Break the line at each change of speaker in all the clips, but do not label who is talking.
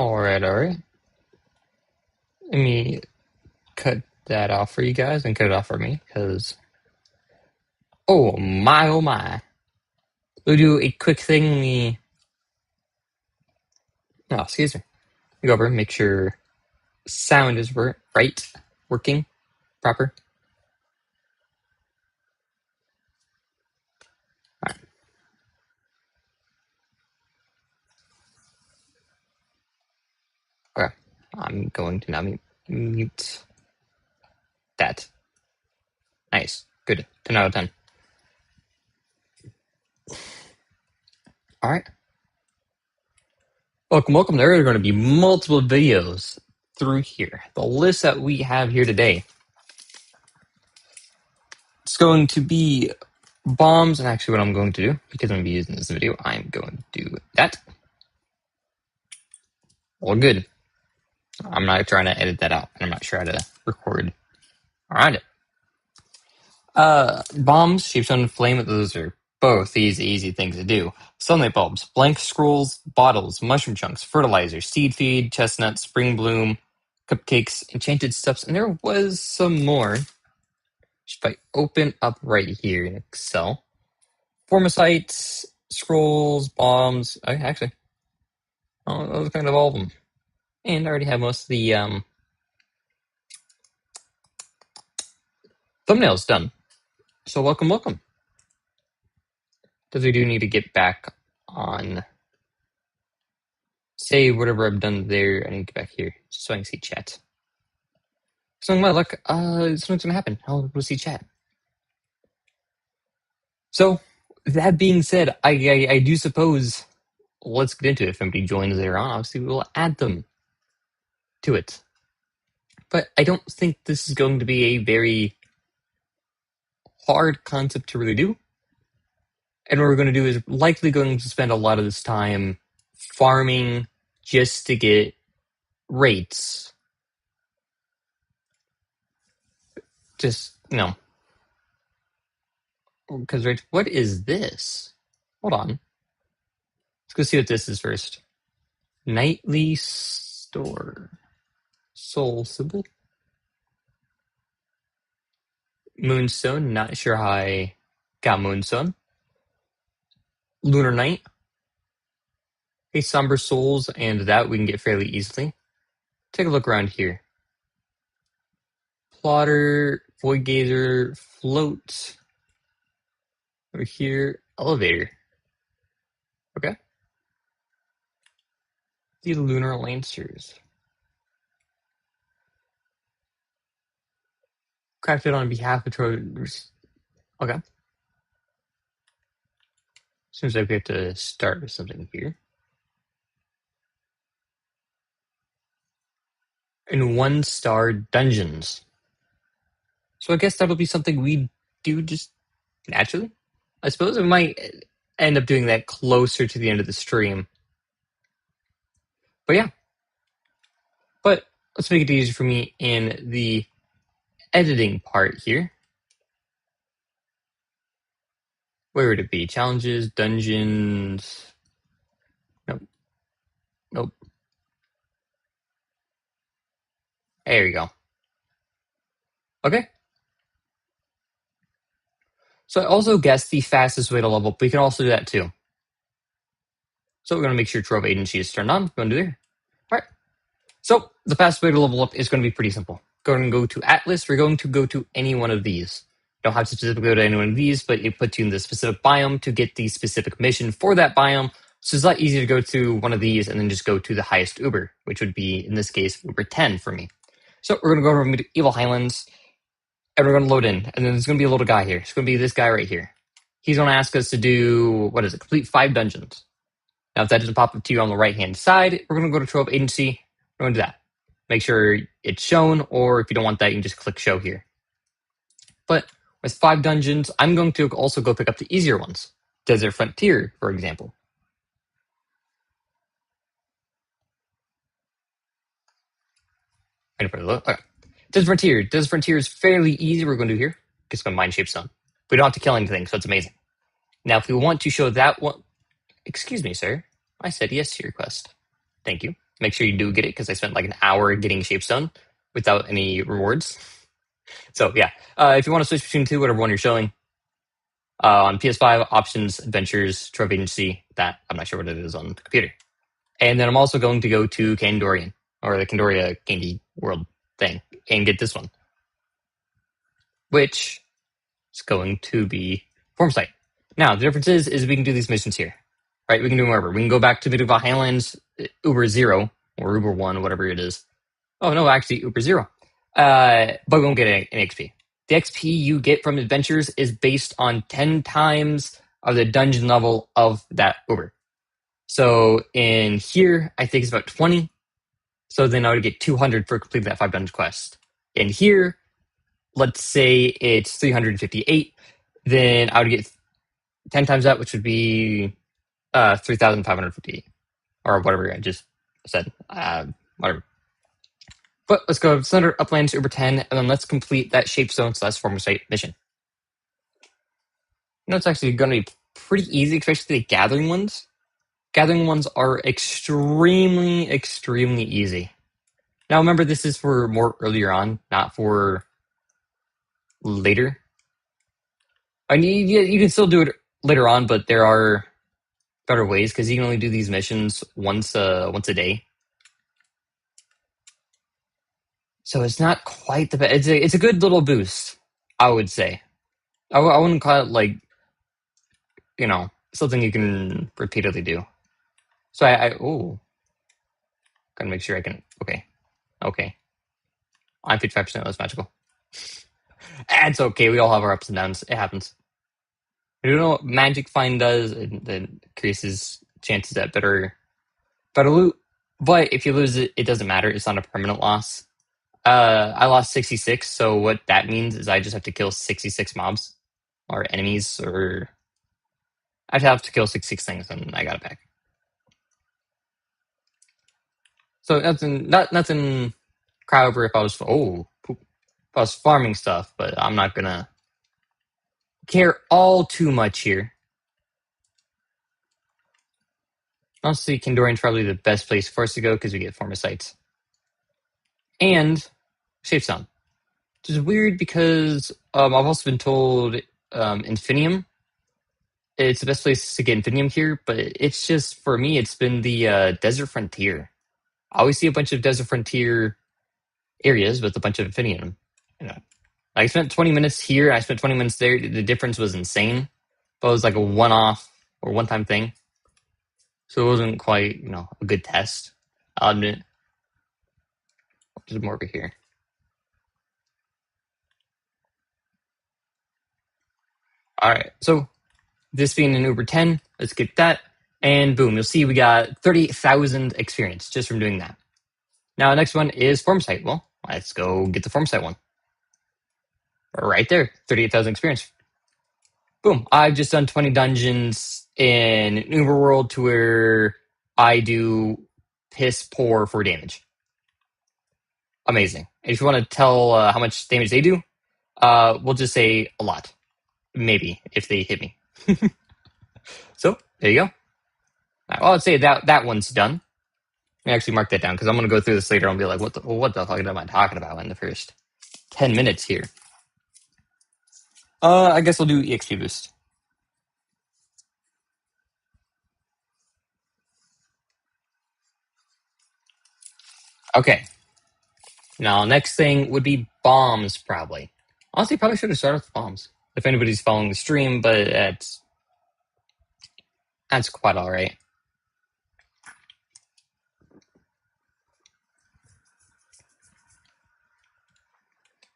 Alright, alright. Let me cut that off for you guys and cut it off for me, because oh my oh my. We'll do a quick thing. Oh, excuse me. We go over and make sure sound is right, working, proper. Alright, okay. I'm going to now mute that. Nice. Good. 10 out of 10. Alright. Welcome. There are going to be multiple videos through here. The list that we have here today, it's going to be bombs, and actually what I'm going to do, because I'm going to be using this video, I'm going to do that. All good. I'm not trying to edit that out, and I'm not sure how to record around it. Bombs, shapes on flame, those are both easy things to do. Sunlight bulbs, blank scrolls, bottles, mushroom chunks, fertilizer, seed feed, chestnut, spring bloom, cupcakes, enchanted stuffs, and there was some more. If I open up right here in Excel, formicites, scrolls, bombs, actually, oh, those are kind of all of them. And I already have most of the thumbnails done. So welcome. Because we do need to get back on, say whatever I've done there, I need to get back here, just so I can see chat. So my luck, something's gonna happen. I'll see chat. So, that being said, I do suppose, let's get into it. If anybody joins later on, obviously we will add them to it. But I don't think this is going to be a very hard concept to really do. And what we're going to do is likely going to spend a lot of this time farming just to get rates. Just, because right, what is this? Hold on. Let's go see what this is first. Nightly store. Soul symbol. Moonstone, not sure how I got Moonstone. Lunar Night. Okay, Somber Souls, and that we can get fairly easily. Take a look around here. Plotter, Void Gazer, Float. Over here, Elevator. Okay. The Lunar Lancers. Crafted on behalf of Trove. Okay. Seems like we have to start with something here. And 1-star dungeons. So I guess that'll be something we do just naturally. I suppose we might end up doing that closer to the end of the stream. But yeah. But let's make it easier for me in the editing part here. Where would it be? Challenges, dungeons. Nope. There you go. Okay. So I also guess the fastest way to level up, we can also do that too. So we're going to make sure Trove Agency is turned on. We're going to do there. All right. So the fastest way to level up is going to be pretty simple. Going to go to Atlas. We're going to go to any one of these. You don't have to specifically go to any one of these, but it puts you in the specific biome to get the specific mission for that biome. So it's a lot easier to go to one of these and then just go to the highest Uber, which would be, in this case, Uber 10 for me. So we're going to go to Medieval Highlands, and we're going to load in. And then there's going to be a little guy here. It's going to be this guy right here. He's going to ask us to do, complete 5 dungeons. Now, if that doesn't pop up to you on the right-hand side, we're going to go to Trove Agency. We're going to do that. Make sure it's shown, or if you don't want that, you can just click Show here. But with 5 dungeons, I'm going to also go pick up the easier ones. Desert Frontier, for example. Okay. Desert Frontier is fairly easy. We're going to do here. Just going to Mind Shape Stone. We don't have to kill anything, so it's amazing. Now, if we want to show that one... Excuse me, sir. I said yes to your request. Thank you. make sure you do get it because I spent like an hour getting Shapestone without any rewards. So yeah, if you want to switch between two, whatever one you're showing, on PS5, Options, Adventures, Trove Agency, that I'm not sure what it is on the computer. And then I'm also going to go to Kandorian, or the Kandoria Candy World thing, and get this one, which is going to be Form Site. Now, the difference is we can do these missions here, right? We can do them wherever. We can go back to Medieval Highlands, Uber 0, or Uber 1, whatever it is. Oh, no, actually, Uber 0. But we won't get any XP. The XP you get from adventures is based on 10 times of the dungeon level of that Uber. So in here, I think it's about 20. So then I would get 200 for completing that 5 dungeon quest. In here, let's say it's 358. Then I would get 10 times that, which would be 3,558. Or whatever I just said. Whatever. But let's go Slender Uplands Uber 10, and then let's complete that Shapestone / Former Site mission. You know, it's actually going to be pretty easy, especially the gathering ones. Gathering ones are extremely, extremely easy. Now, remember, this is for more earlier on, not for later. I mean, you can still do it later on, but there are better ways because you can only do these missions once a day. So it's not quite the best. It's a good little boost, I would say. I wouldn't call it like, something you can repeatedly do. So gotta make sure I can. Okay. I'm 55% less magical. It's okay. We all have our ups and downs. It happens. You know what Magic Find does? It increases chances at better loot. But if you lose it, it doesn't matter. It's not a permanent loss. I lost 66, so what that means is I just have to kill 66 mobs or enemies, or I'd have to kill 66 things, and I got it back. So nothing. Cry over if I was farming stuff, but I'm not gonna care all too much here. Honestly, Kandorian's probably the best place for us to go because we get former sites and Shapestone, which is weird because I've also been told Infinium. It's the best place to get Infinium here, but it's just for me. It's been the Desert Frontier. I always see a bunch of Desert Frontier areas with a bunch of Infinium. I spent 20 minutes here. I spent 20 minutes there. The difference was insane, but it was like a one-off or one-time thing. So it wasn't quite, a good test. I'll admit. There's more over here. All right. So this being an Uber 10, let's get that. And boom, you'll see we got 30,000 experience just from doing that. Now, next one is Form Site. Well, let's go get the Form Site one. Right there, 38,000 experience. Boom. I've just done 20 dungeons in Uber World to where I do piss poor for damage. Amazing. If you want to tell how much damage they do, we'll just say a lot. Maybe, if they hit me. So, there you go. Well, I'd say that one's done. Let me actually mark that down because I'm going to go through this later and be like, what the fuck am I talking about in the first 10 minutes here? I guess I'll do EXP boost. Okay. Now, next thing would be bombs, probably. Honestly, probably should have started with bombs. If anybody's following the stream, but that's quite all right.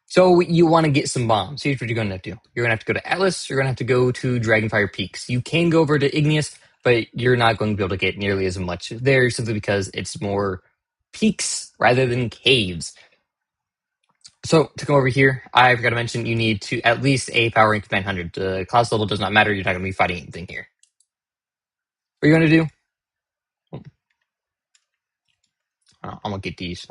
So you want to get some bombs. Here's what you're going to have to do. You're going to have to go to Atlas. You're going to have to go to Dragonfire Peaks. You can go over to Igneous, but you're not going to be able to get nearly as much there simply because it's more peaks rather than caves. So to come over here, I forgot to mention you need to at least a power rank of 900. The class level does not matter. You're not going to be fighting anything here. What are you going to do? I'm going to get these.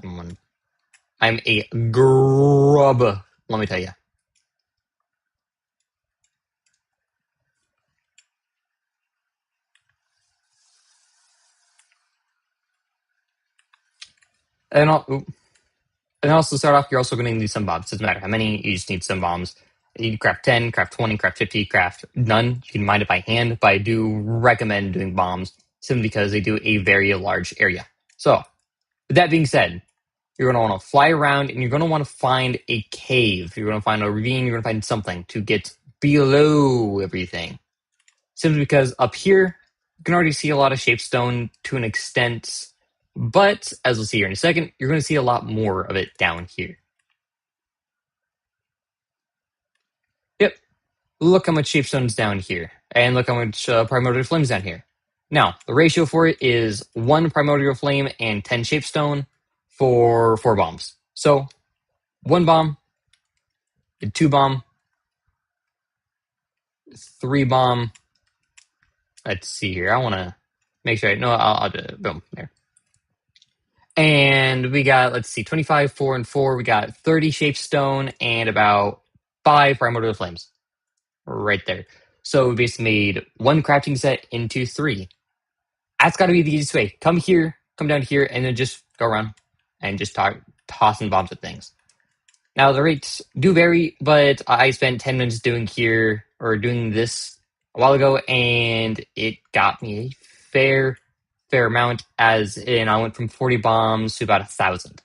I'm a grub, let me tell you. And, and also start off, you're also going to need some bombs. Doesn't matter how many, you just need some bombs. You can craft 10, craft 20, craft 50, craft none. You can mine it by hand, but I do recommend doing bombs simply because they do a very large area. So, with that being said, you're going to want to fly around and you're going to want to find a cave. You're going to find a ravine. You're going to find something to get below everything. Simply because up here, you can already see a lot of shapestone to an extent. But, as we'll see here in a second, you're going to see a lot more of it down here. Yep. Look how much shapestone's down here. And look how much primordial flame's down here. Now, the ratio for it is 1 primordial flame and 10 shapestone for 4 bombs. So, 1 bomb, 2 bomb, 3 bomb. Let's see here. I want to make sure. I'll do it. Boom. There. And we got, let's see, 25, 4, and 4. We got 30 shapestone and about 5 primordial flames. Right there. So we basically made 1 crafting set into 3. That's got to be the easiest way. Come here, come down here, and then just go around and just tossing bombs at things. Now, the rates do vary, but I spent 10 minutes doing this a while ago, and it got me a fair amount, as in I went from 40 bombs to about 1,000.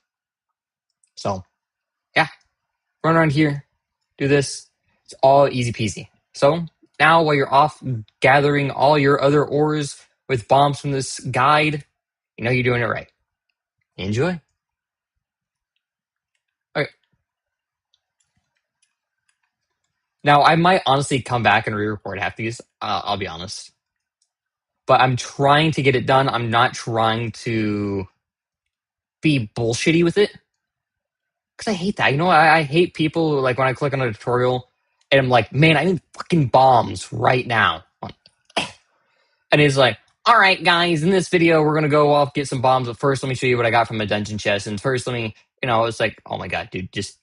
So, yeah, run around here, do this. It's all easy peasy. So, now while you're off gathering all your other ores with bombs from this guide, you know you're doing it right. Enjoy. All right. Now, I might honestly come back and re-record half these. I'll be honest. But I'm trying to get it done. I'm not trying to be bullshitty with it. Because I hate that. You know, I hate people, like, when I click on a tutorial and I'm like, man, I need fucking bombs right now. And it's like, all right, guys, in this video, we're going to go off, get some bombs. But first, let me show you what I got from a dungeon chest. And first, let me, it's like, oh my God, dude, just,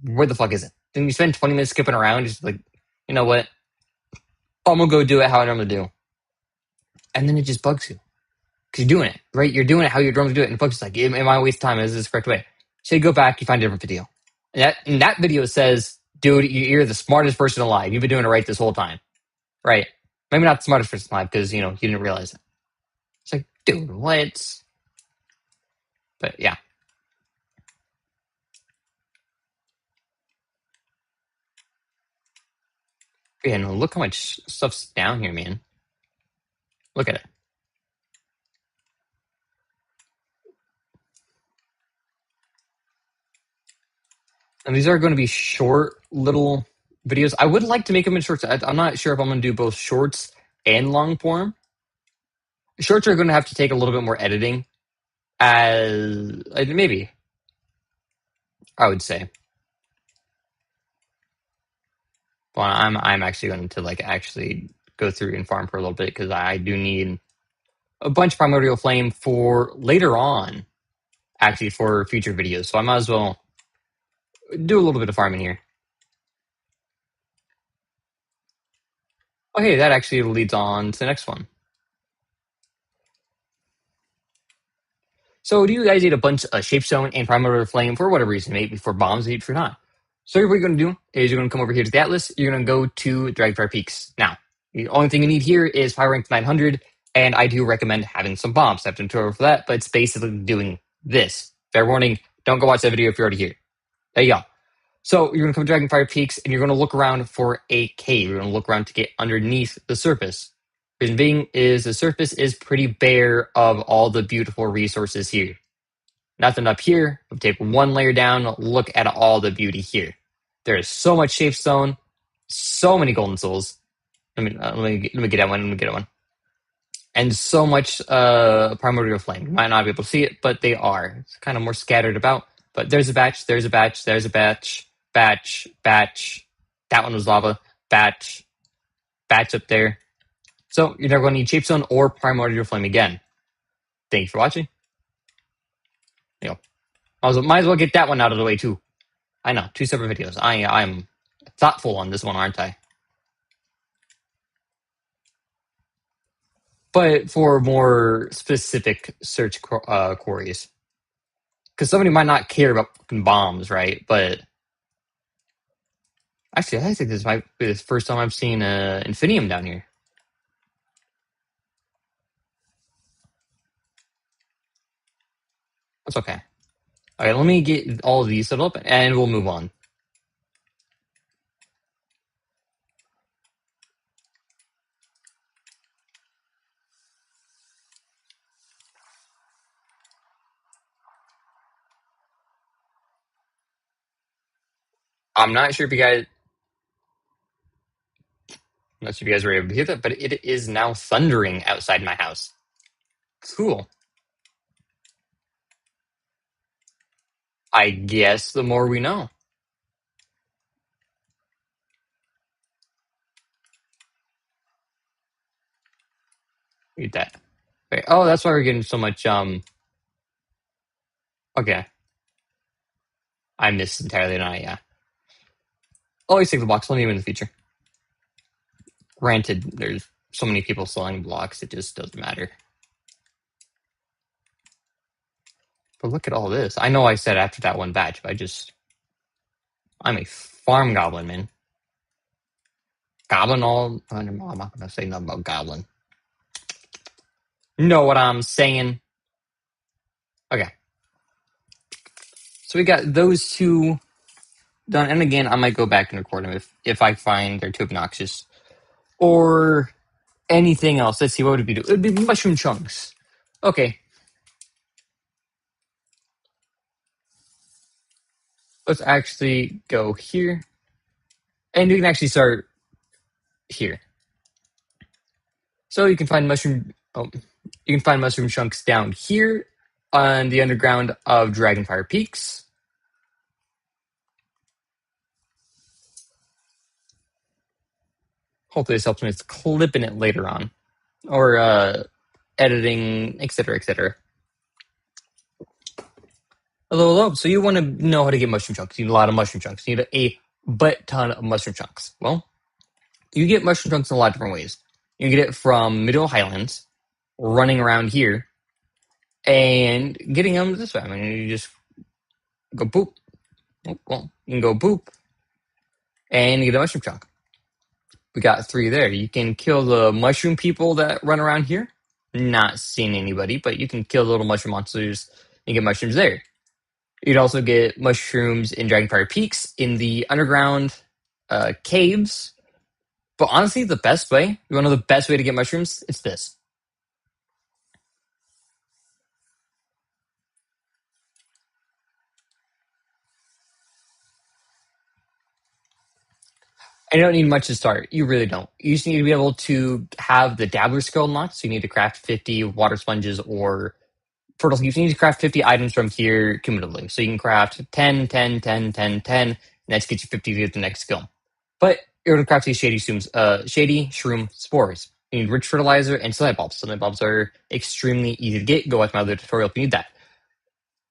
where the fuck is it? Then you spend 20 minutes skipping around, just like, you know what? I'm going to go do it how I normally do. And then it just bugs you. Because you're doing it, right? You're doing it how you normally do it. And folks like, am I wasting time? Is this the correct way? So you go back, you find a different video. And that video says, dude, you're the smartest person alive. You've been doing it right this whole time. Right? Maybe not the smartest person alive because, you didn't realize it. It's like, dude, what? But yeah. And look how much stuff's down here, man. Look at it. And these are going to be short little videos. I would like to make them in shorts. I'm not sure if I'm going to do both shorts and long form. Shorts are going to have to take a little bit more editing, as maybe I would say. Well, I'm actually going to actually go through and farm for a little bit because I do need a bunch of primordial flame for later on, actually for future videos. So I might as well do a little bit of farming here. Oh, hey, that actually leads on to the next one. So do you guys need a bunch of shapestone and primordial flame for whatever reason, maybe for bombs, maybe for not? So what you're going to do is you're going to come over here to the Atlas. You're going to go to Dragonfire Peaks. Now, the only thing you need here is Fire Rank 900, and I do recommend having some bombs. I have to tutorial for that, but it's basically doing this. Fair warning, don't go watch that video if you're already here. There you go. So you're going to come to Dragonfire Peaks, and you're going to look around for a cave. You're going to look around to get underneath the surface. Reason being is the surface is pretty bare of all the beautiful resources here. Nothing up here. We'll take one layer down, look at all the beauty here. There is so much shapestone, so many golden souls. Let me get that one. And so much primordial flame. You might not be able to see it, but they are. It's kind of more scattered about. But there's a batch, there's a batch, there's a batch, batch. That one was lava. Batch up there. So you're never going to need shapestone or primordial flame again. Thank you for watching. Might as well get that one out of the way too. I know, 2 separate videos. I'm thoughtful on this one, aren't I? But for more specific search queries. Because somebody might not care about fucking bombs, right? But actually, I think this might be the first time I've seen Infinium down here. That's okay. All right, let me get all of these set up, and we'll move on. I'm not sure if you guys, I'm not sure if you guys were able to hear that, but it is now thundering outside my house. Cool. I guess the more we know. Read that. Okay. Oh, that's why we're getting so much. Okay, I missed entirely tonight. Yeah. Always take the blocks. Let me in the future. Granted, there's so many people selling blocks, it just doesn't matter. But look at all this. I know I said after that one batch, but I'm a farm goblin, man. Goblin all. I'm not gonna say nothing about goblin. Know what I'm saying? Okay. So we got those two done, and again, I might go back and record them if I find they're too obnoxious or anything else. Let's see, what would it be? It would be mushroom chunks. Okay. Let's actually go here, and you can actually start here. So you can find mushroom. Oh, you can find mushroom chunks down here on the underground of Dragonfire Peaks. Hopefully, this helps me with clipping it later on, or editing, etc., etc. Hello. So you want to know how to get mushroom chunks? You need a lot of mushroom chunks. You need a butt ton of mushroom chunks. Well, you get mushroom chunks in a lot of different ways. You get it from Middle Highlands, running around here, and getting them this way. I mean, you just go boop. Oh, well, you can go boop, and you get a mushroom chunk. We got 3 there. You can kill the mushroom people that run around here. Not seeing anybody, but you can kill the little mushroom monsters and get mushrooms there. You'd also get mushrooms in Dragonfire Peaks in the underground caves. But honestly, the best way, you want to know the best way to get mushrooms? It's this. And you don't need much to start. You really don't. You just need to be able to have the Dabbler skill unlocked. So you need to craft 50 water sponges or fertile seeds. You need to craft 50 items from here cumulatively. So you can craft 10, 10, 10, 10, 10, and that gets you 50 to get the next skill. But you're going to craft these shady shroom spores. You need rich fertilizer and sunlight bulbs. Sunlight bulbs are extremely easy to get. Go watch my other tutorial if you need that.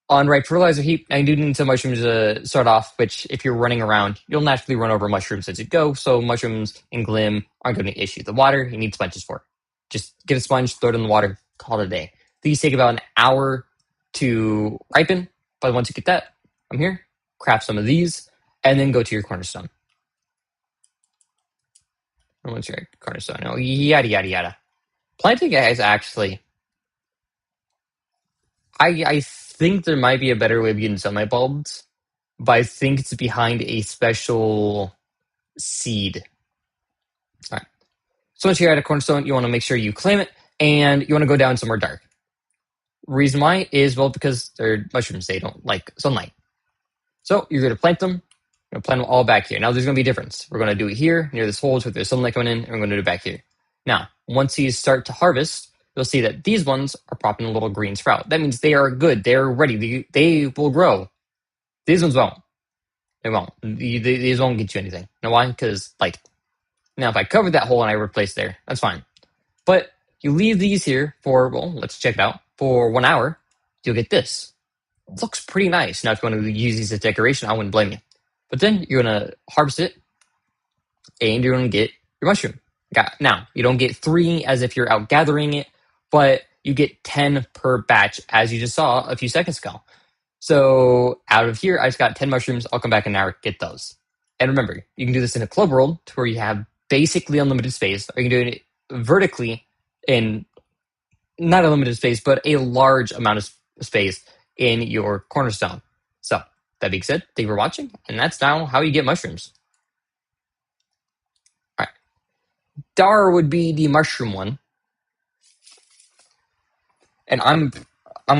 On right fertilizer heap, I do need some mushrooms to start off, which if you're running around, you'll naturally run over mushrooms as you go, so mushrooms and glim aren't going to issue. The water, you need sponges for. Just get a sponge, throw it in the water, call it a day. These take about an hour to ripen, but once you get that, I'm here, craft some of these, and then go to your cornerstone. Once your cornerstone, oh, yada, yada, yada. Planting guys, actually, I think there might be a better way of getting sunlight bulbs, but I think it's behind a special seed. All right. So once you're at a cornerstone, you want to make sure you claim it, and you want to go down somewhere dark. Reason why is, well, because they're mushrooms. They don't like sunlight. So you're going to plant them. You're going to plant them all back here. Now there's going to be a difference. We're going to do it here, near this hole, with there's sunlight coming in, and we're going to do it back here. Now, once these start to harvest, you'll see that these ones are popping a little green sprout. That means they are good. They're ready. They will grow. These ones won't. They won't. These won't get you anything. You know why? Because, like, now if I cover that hole and I replace there, that's fine. But you leave these here for, well, let's check it out. For 1 hour, you'll get this. It looks pretty nice. Now, if you want to use these as decoration, I wouldn't blame you. But then you're going to harvest it, and you're going to get your mushroom. Now, you don't get 3 as if you're out gathering it, but you get 10 per batch, as you just saw a few seconds ago. So out of here, I just got 10 mushrooms. I'll come back in an hour, get those. And remember, you can do this in a club world to where you have basically unlimited space, or you can do it vertically in not unlimited space, but a large amount of space in your cornerstone. So that being said, thank you for watching, and that's now how you get mushrooms. All right. Dar would be the mushroom one. And I'm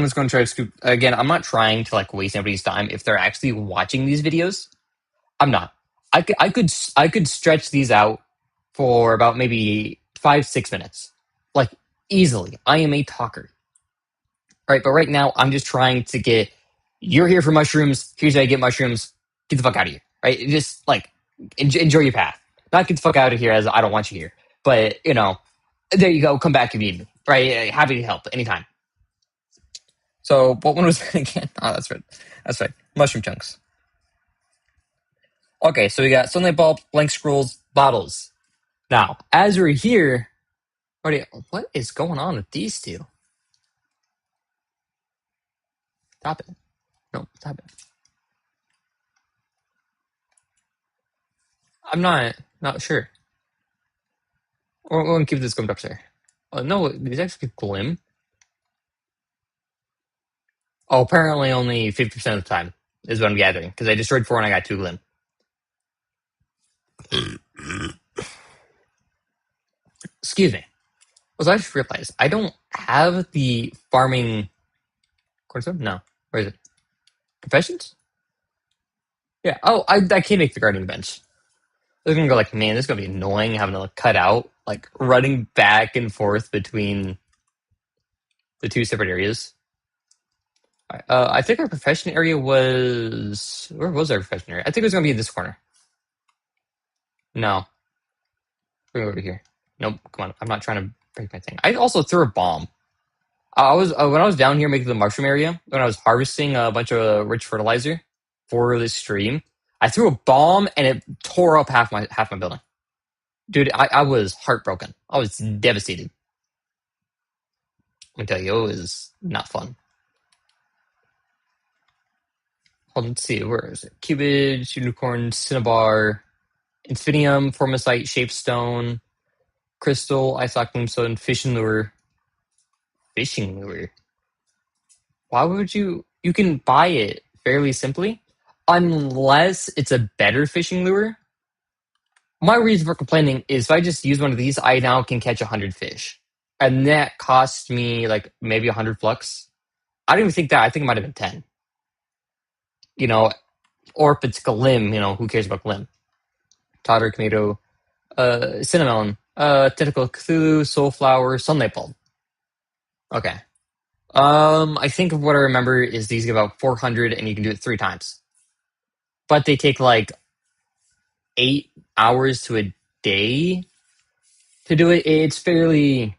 just going to try to scoop again. I'm not trying to like waste anybody's time if they're actually watching these videos. I'm not. I could stretch these out for about maybe 5-6 minutes, like easily. I am a talker, right? But right now I'm just trying to get. You're here for mushrooms. Here's how you get mushrooms. Get the fuck out of here, right? Just like enjoy your path. Not get the fuck out of here as I don't want you here. But there you go. Come back if you need me, right? Happy to help anytime. So what one was that again? Oh, that's right. That's right. Mushroom chunks. Okay, so we got sunlight bulb, blank scrolls, bottles. Now, as we're here, what is going on with these two? Stop it. No, stop it. I'm not sure. We're going to keep this going up there. Oh, no, these actually glim. Oh, apparently only 50% of the time is what I'm gathering, because I destroyed 4 and I got 2 glim. Excuse me. Also, I just realized I don't have the farming cornerstone? No. Where is it? Professions? Yeah. Oh, I can't make the gardening bench. They're gonna go like, man, this is gonna be annoying having to like, cut out, like running back and forth between the 2 separate areas. I think our profession area was where was our profession area? I think it was gonna be in this corner. No, we're over here. Nope, come on. I'm not trying to break my thing. I also threw a bomb. I was when I was down here making the mushroom area when I was harvesting a bunch of rich fertilizer for this stream. I threw a bomb and it tore up half my building. Dude, I was heartbroken. I was devastated. Let me tell you, it was not fun. Hold on, let's see, where is it? Cubage, unicorn, cinnabar, infinium, formosite, shapestone, crystal, isoc, moonstone, fishing lure. Fishing lure? Why would you? You can buy it fairly simply, unless it's a better fishing lure. My reason for complaining is if I just use one of these, I now can catch 100 fish. And that cost me like maybe 100 flux. I don't even think that. I think it might have been 10. You know, or if it's Glim, who cares about Glim? Totter, Tomato, Cinnamon, Tentacle Cthulhu, Soulflower, Sunlight Bulb. Okay. I think of what I remember is these give out 400 and you can do it 3 times. But they take like 8 hours to a day to do it. It's fairly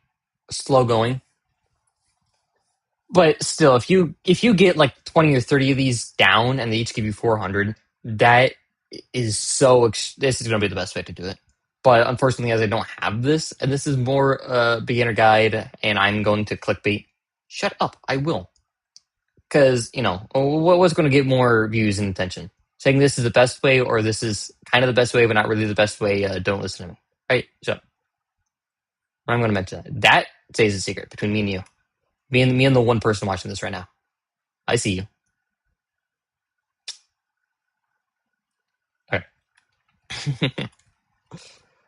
slow going. But still, if you get like 20 or 30 of these down and they each give you 400, that is this is going to be the best way to do it. But unfortunately, as I don't have this, and this is more beginner guide, and I'm going to clickbait. Shut up! I will, because what's going to get more views and attention? Saying this is the best way, or this is kind of the best way, but not really the best way. Don't listen to me, right? So I'm going to mention that stays a secret between me and you, me and the one person watching this right now. I see you. Okay.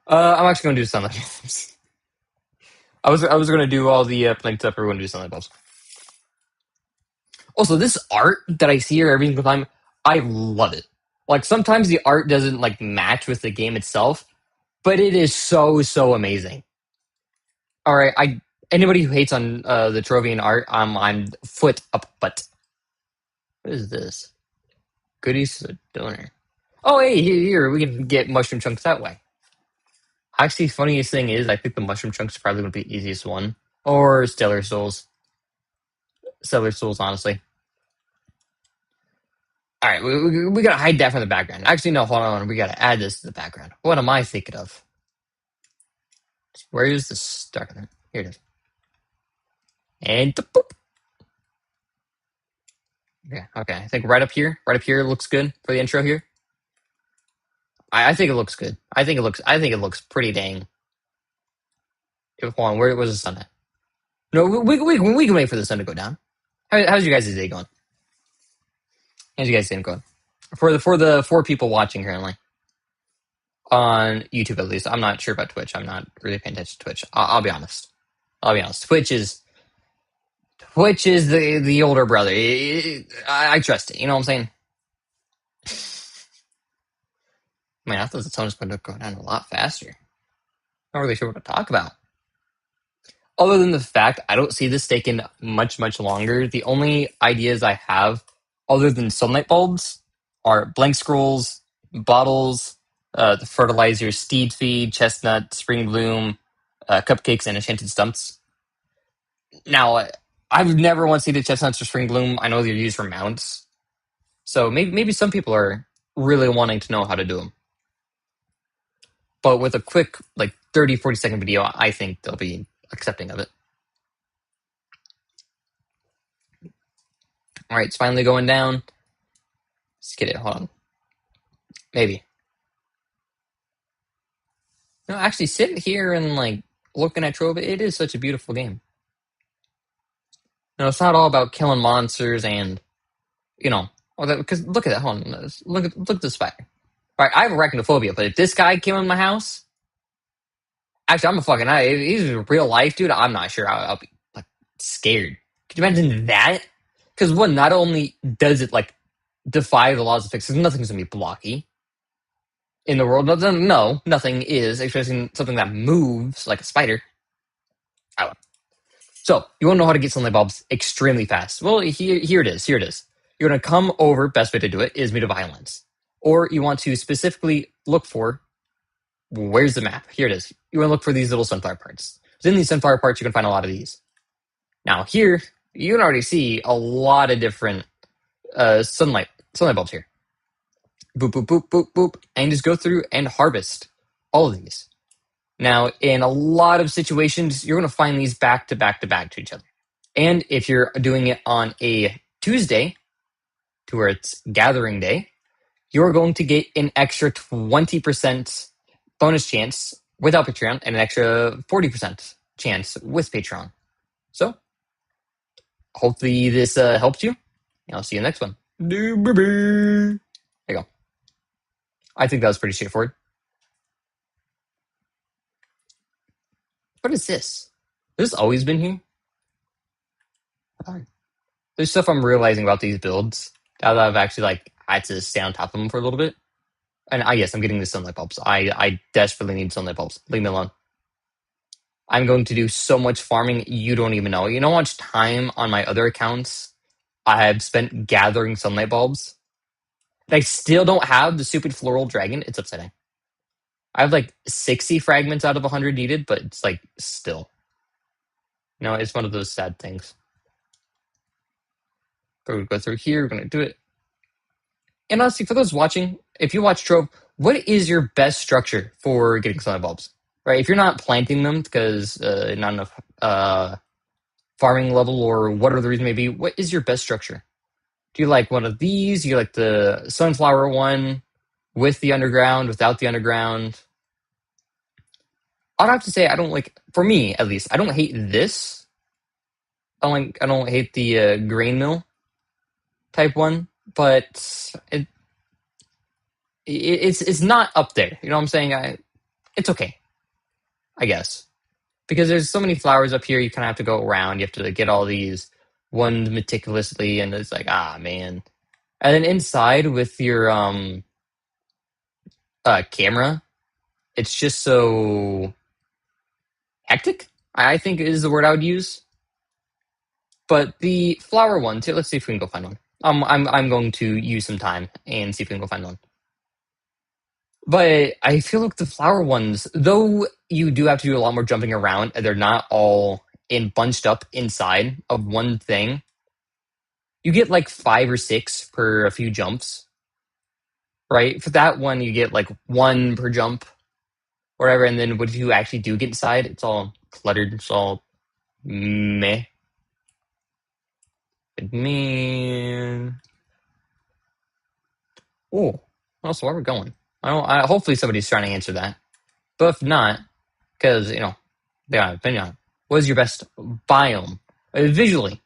I'm actually going to do sunlight bulbs. I was going to do all the playing stuff. We're going to do sunlight bulbs. Also, this art that I see here every single time, I love it. Like sometimes the art doesn't like match with the game itself, but it is so amazing. All right, anybody who hates on the Trovian art, I'm foot up butt. What is this? Goodies to the donor. Oh, hey, here we can get mushroom chunks that way. Actually, funniest thing is, I think the mushroom chunks are probably going to be the easiest one, or stellar souls. Stellar souls, honestly. All right, we got to hide that from the background. Actually, no, hold on. We got to add this to the background. What am I thinking of? Where is the start? Here it is. And boop. Okay. I think right up here looks good for the intro here. I think it looks good. I think it looks pretty dang. Hold on, where was the sun at? No, we can wait for the sun to go down. How's your guys' day going? How's your guys' day going? For the 4 people watching currently on YouTube at least. I'm not sure about Twitch. I'm not really paying attention to Twitch. I'll be honest. I'll be honest. Twitch is the older brother. I trust it. You know what I'm saying? Man, I thought the sun was going to go down a lot faster. Not really sure what to talk about. Other than the fact I don't see this taking much longer. The only ideas I have, other than sunlight bulbs, are blank scrolls, bottles, the fertilizer, steed feed, chestnut, spring bloom, cupcakes, and enchanted stumps. Now, I've never once seen the chestnuts or spring bloom. I know they're used for mounts, so maybe some people are really wanting to know how to do them. But with a quick, like 30-40 second video, I think they'll be accepting of it. All right, it's finally going down. Let's get it. Hold on. Maybe. No, actually, sitting here and like looking at Trove, it is such a beautiful game. No, it's not all about killing monsters and because look at that. Hold on, look at the spider. All right, I have arachnophobia, but if this guy came in my house, actually, I'm a fucking. If he's in real life, dude, I'm not sure I'll be like scared. Could you imagine that? Because one, not only does it like defy the laws of physics, nothing's gonna be blocky in the world. No, nothing is, especially something that moves like a spider. Oh. So you want to know how to get sunlight bulbs extremely fast? Well, here it is. Here it is. You're going to come over. Best way to do it is meter violence, or you want to specifically look for. Where's the map? Here it is. You want to look for these little sunflower parts. Within these sunflower parts, you can find a lot of these. Now here, you can already see a lot of different sunlight bulbs here. Boop, boop, boop, boop, boop. And just go through and harvest all of these. Now, in a lot of situations, you're going to find these back to each other. And if you're doing it on a Tuesday, to where it's gathering day, you're going to get an extra 20% bonus chance without Patreon and an extra 40% chance with Patreon. So, hopefully this helps you. I'll see you next one. There you go. I think that was pretty straightforward. What is this? Has this always been here? There's stuff I'm realizing about these builds now that I've actually had to stay on top of them for a little bit. And yes, I'm getting the sunlight bulbs. I desperately need sunlight bulbs. Leave me alone. I'm going to do so much farming you don't even know. You know how much time on my other accounts I have spent gathering sunlight bulbs? And I still don't have the stupid floral dragon. It's upsetting. I have 60 fragments out of 100 needed, but it's still. It's one of those sad things. We're going to go through here. We're going to do it. And honestly, for those watching, if you watch Trove, what is your best structure for getting sunlight bulbs? Right? If you're not planting them because not enough farming level or whatever the reason may be, what is your best structure? Do you like one of these? Do you like the sunflower one with the underground, without the underground? I'd have to say I don't like, for me at least, I don't hate this. I don't hate the grain mill type one, but it's not up there. You know what I'm saying? It's okay, I guess. Because there's so many flowers up here, you kind of have to go around. You have to get all these ones meticulously, and it's man. And then inside with your camera, it's just so hectic, I think is the word I would use. But the flower one, too, let's see if we can go find one. I'm going to use some time and see if we can go find one. But I feel like the flower ones, though you do have to do a lot more jumping around, and they're not all bunched up inside of one thing, you get 5 or 6 per a few jumps, right? For that one, you get 1 per jump, whatever. And then what if you actually do get inside? It's all cluttered. It's all meh. Man. Oh, also, where are we going? Hopefully somebody's trying to answer that. But if not, because, they don't have an opinion on it. What is your best biome? Visually.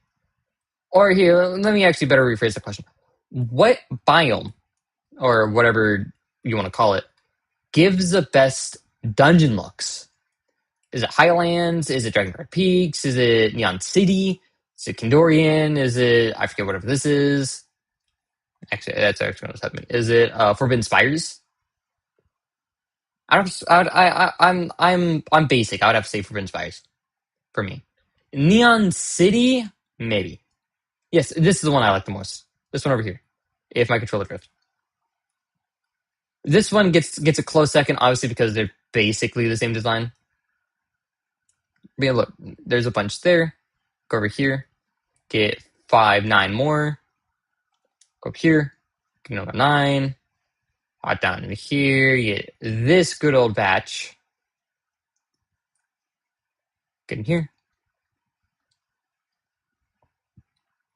Or here, let me actually better rephrase the question. What biome, or whatever you want to call it, gives the best dungeon looks? Is it Highlands? Is it Dragonguard Peaks? Is it Neon City? Is it Kandorian? Is it, I forget whatever this is. Actually, that's actually what's happening. Is it Forbidden Spires? I'm basic. I would have to say Forbidden Spires for me. Neon City, maybe. Yes, this is the one I like the most. This one over here. If my controller drifts. This one gets a close second, obviously, because they're basically the same design. But yeah, look, there's a bunch there. Go over here. Get 5, 9 more. Go up here. Get another 9. Hot down in here. Get this good old batch. Get in here.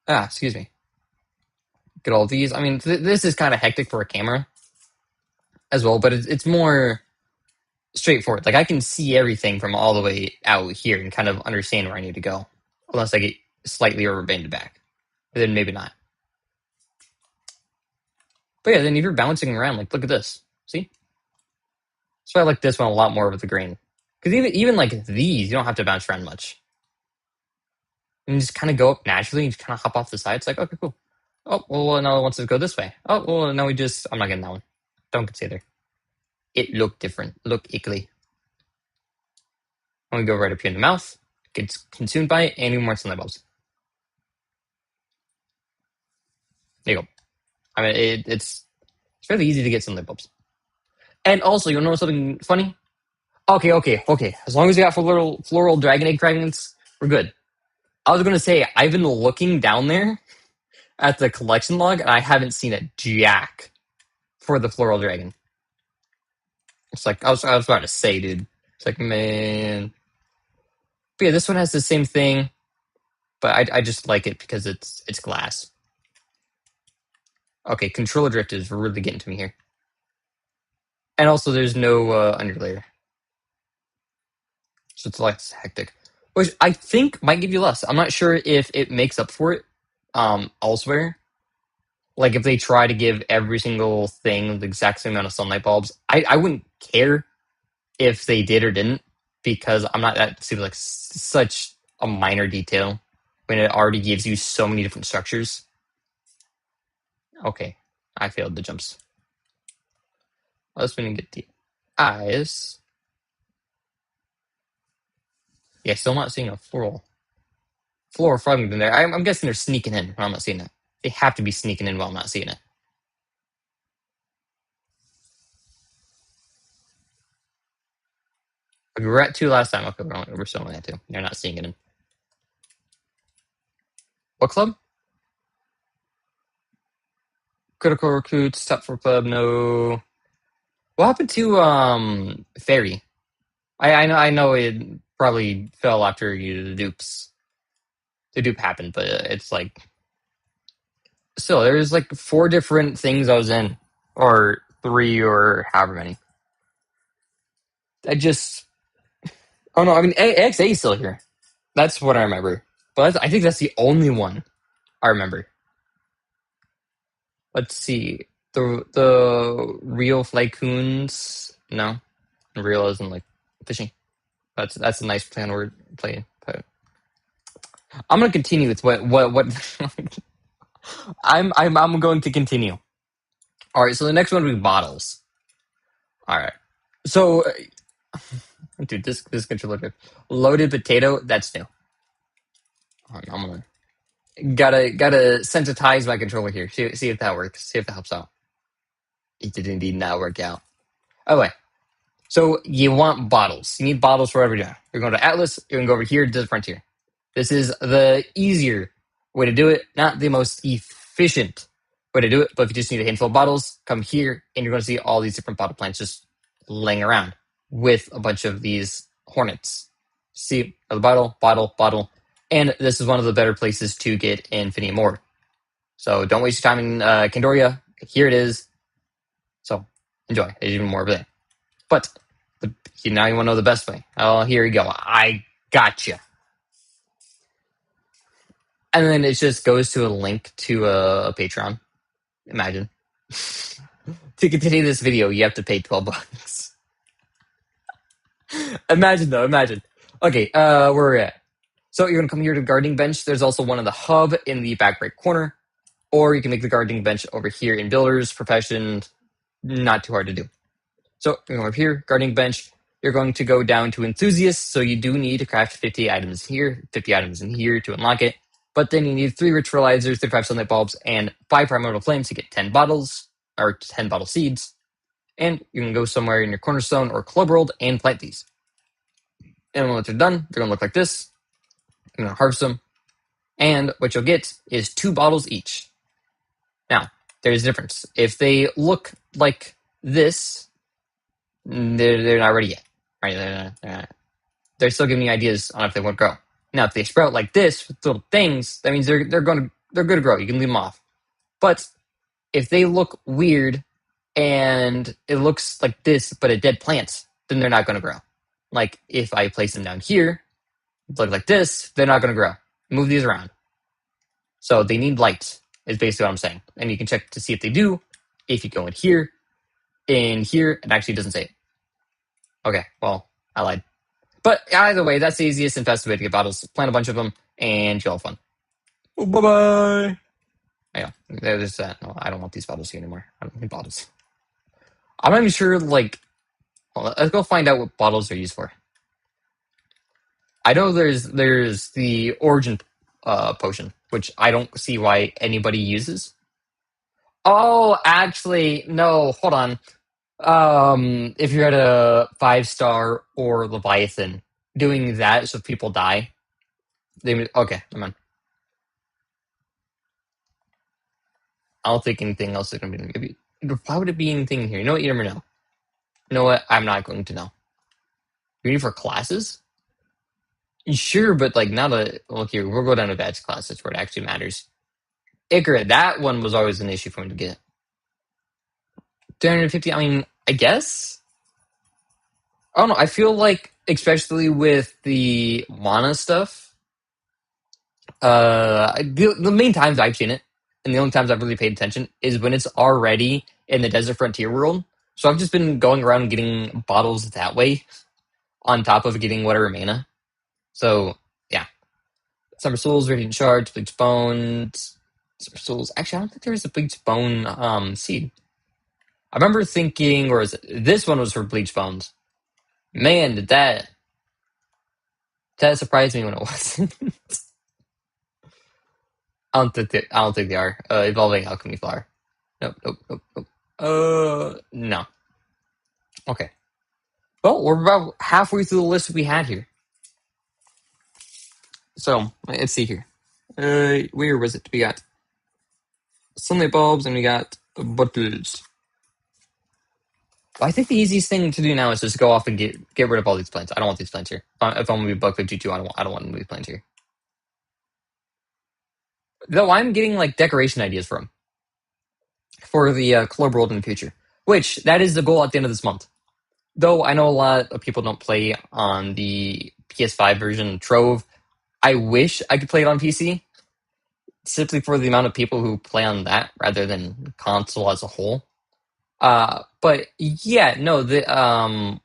Excuse me. Get all these. I mean, this is kind of hectic for a camera as well, but it's more straightforward. Like, I can see everything from all the way out here and kind of understand where I need to go. Unless I get slightly overbanded back. But then maybe not. But yeah, then if you're bouncing around, like, look at this. See? So I like this one a lot more with the grain. Because even like these, you don't have to bounce around much. You just kind of go up naturally and just kind of hop off the side. It's like, okay, cool. Oh, well, now it wants to go this way. Oh, well, now I'm not getting that one. Don't consider. It looked different. Look ickly. I'm going to go right up here in the mouth. Gets consumed by it, and even more sunlight bulbs. There you go. I mean, it's fairly easy to get sunlight bulbs. And also, you'll know something funny? Okay. As long as you got floral dragon egg fragments, we're good. I was going to say, I've been looking down there at the collection log, and I haven't seen a jack for the floral dragon. It's like, I was about to say, dude. It's like, man. But yeah, this one has the same thing, but I just like it because it's glass. Okay, controller drift is really getting to me here. And also, there's no underlayer. So it's like hectic. Which I think might give you less. I'm not sure if it makes up for it elsewhere. Like, if they try to give every single thing the exact same amount of sunlight bulbs, I wouldn't care if they did or didn't, because I'm not, that seems like such a minor detail when it already gives you so many different structures. Okay, I failed the jumps. Let's get the eyes. Yeah, still not seeing a floral fragment in there. I'm guessing they're sneaking in when I'm not seeing it. They have to be sneaking in while I'm not seeing it. We were at 2 last time. Okay, we're still only at 2. They're not seeing it in. What club? Critical recruits, top 4 club, no. What happened to Fairy? I know it probably fell after the dupes. The dupe happened, but it's like still there's like 4 different things I was in, or 3, or however many. Oh no, I mean AXA is still here. That's what I remember. But I think that's the only one I remember. Let's see. The real flycoons. No. Real isn't like fishing. That's a nice plan word play. But I'm gonna continue with what I'm going to continue. Alright, so the next one will be bottles. Alright. So dude, this controller good. Loaded potato, that's new. I'm gonna gotta sensitize my controller here. See if that works. See if that helps out. It did indeed not work out. Oh wait. So you want bottles. You need bottles for every day. You're going to Atlas, you're gonna go over here to the Frontier. This is the easier way to do it, not the most efficient way to do it, but if you just need a handful of bottles, come here and you're gonna see all these different bottle plants just laying around with a bunch of these hornets. See, another bottle. And this is one of the better places to get Infinity ore. So don't waste your time in Kandoria. Here it is. So enjoy. There's even more over there. But now you want to know the best way. Oh, here you go. I gotcha. And then it just goes to a link to a Patreon. Imagine. To continue this video, you have to pay $12. Imagine though, imagine. Okay, where we're at. So you're gonna come here to gardening bench. There's also one in the hub in the back right corner. Or you can make the gardening bench over here in builders, profession, not too hard to do. So you're going over here, gardening bench. You're going to go down to enthusiasts. So you do need to craft 50 items here, 50 items in here to unlock it. But then you need 3 rich fertilizers, 35 sunlight bulbs, and 5 primordial flames to get 10 bottles, or 10 bottle seeds. And you can go somewhere in your cornerstone or club world and plant these. And once they're done, they're going to look like this. You're going to harvest them. And what you'll get is 2 bottles each. Now, there's a difference. If they look like this, they're not ready yet. Right? They're still giving me ideas on if they want to grow. Now, if they sprout like this with little things, that means they're good to grow. You can leave them off. But if they look weird and it looks like this, but a dead plant, then they're not going to grow. Like if I place them down here, look like this, they're not going to grow. Move these around. So they need light, is basically what I'm saying. And you can check to see if they do. If you go in here, it actually doesn't say it. Okay, well, I lied. But either way, that's the easiest and fastest way to get bottles. Plant a bunch of them, and you'll have fun. Oh, bye-bye. Yeah, there's that. No, I don't want these bottles here anymore. I don't need bottles. I'm not even sure, like... Well, let's go find out what bottles are used for. I know there's the origin potion, which I don't see why anybody uses. Oh, actually, no, hold on. If you're at a 5-star or Leviathan, doing that so people die, okay, never mind. I don't think anything else is gonna be. Maybe why would it be anything in here? You know what? You never know. You know what? I'm not going to know. You need for classes? Sure, but like not a. Look here, we'll go down to badge class. That's where it actually matters. Icarus, that one was always an issue for me to get. 350. I mean, I guess. I don't know. I feel like, especially with the mana stuff, the main times I've seen it, and the only times I've really paid attention, is when it's already in the Desert Frontier world. So I've just been going around getting bottles that way, on top of getting whatever mana. So yeah, Summer Souls, Radiant Shards, Bleach Bones, Summer Souls. Actually, I don't think there was a Bleach Bone seed. I remember thinking, or is it, this one was for Bleach Bones. Man, did that surprised me when it wasn't. I don't think they are. Evolving Alchemy Flower. Nope. No. Okay. Well, we're about halfway through the list we had here. So, let's see here. Where was it? We got sunlight bulbs and we got bottles. I think the easiest thing to do now is just go off and get rid of all these plants. I don't want these plants here. If I'm gonna be bug 52, I don't want these plants here. Though I'm getting like decoration ideas for the club world in the future, which that is the goal at the end of this month. Though I know a lot of people don't play on the PS5 version Trove. I wish I could play it on PC, simply for the amount of people who play on that rather than console as a whole. But yeah, no,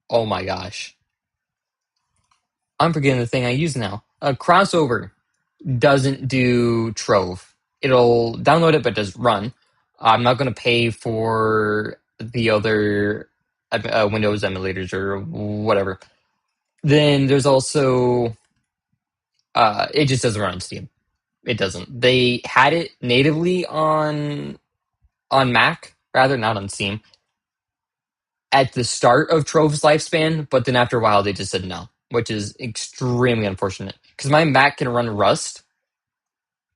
oh my gosh. I'm forgetting the thing I use now. Crossover doesn't do Trove. It'll download it, but does run. I'm not going to pay for the other Windows emulators or whatever. Then there's also it just doesn't run on Steam. It doesn't. They had it natively on Mac, rather not on Steam, at the start of Trove's lifespan, but then after a while they just said no, which is extremely unfortunate. Because my Mac can run Rust,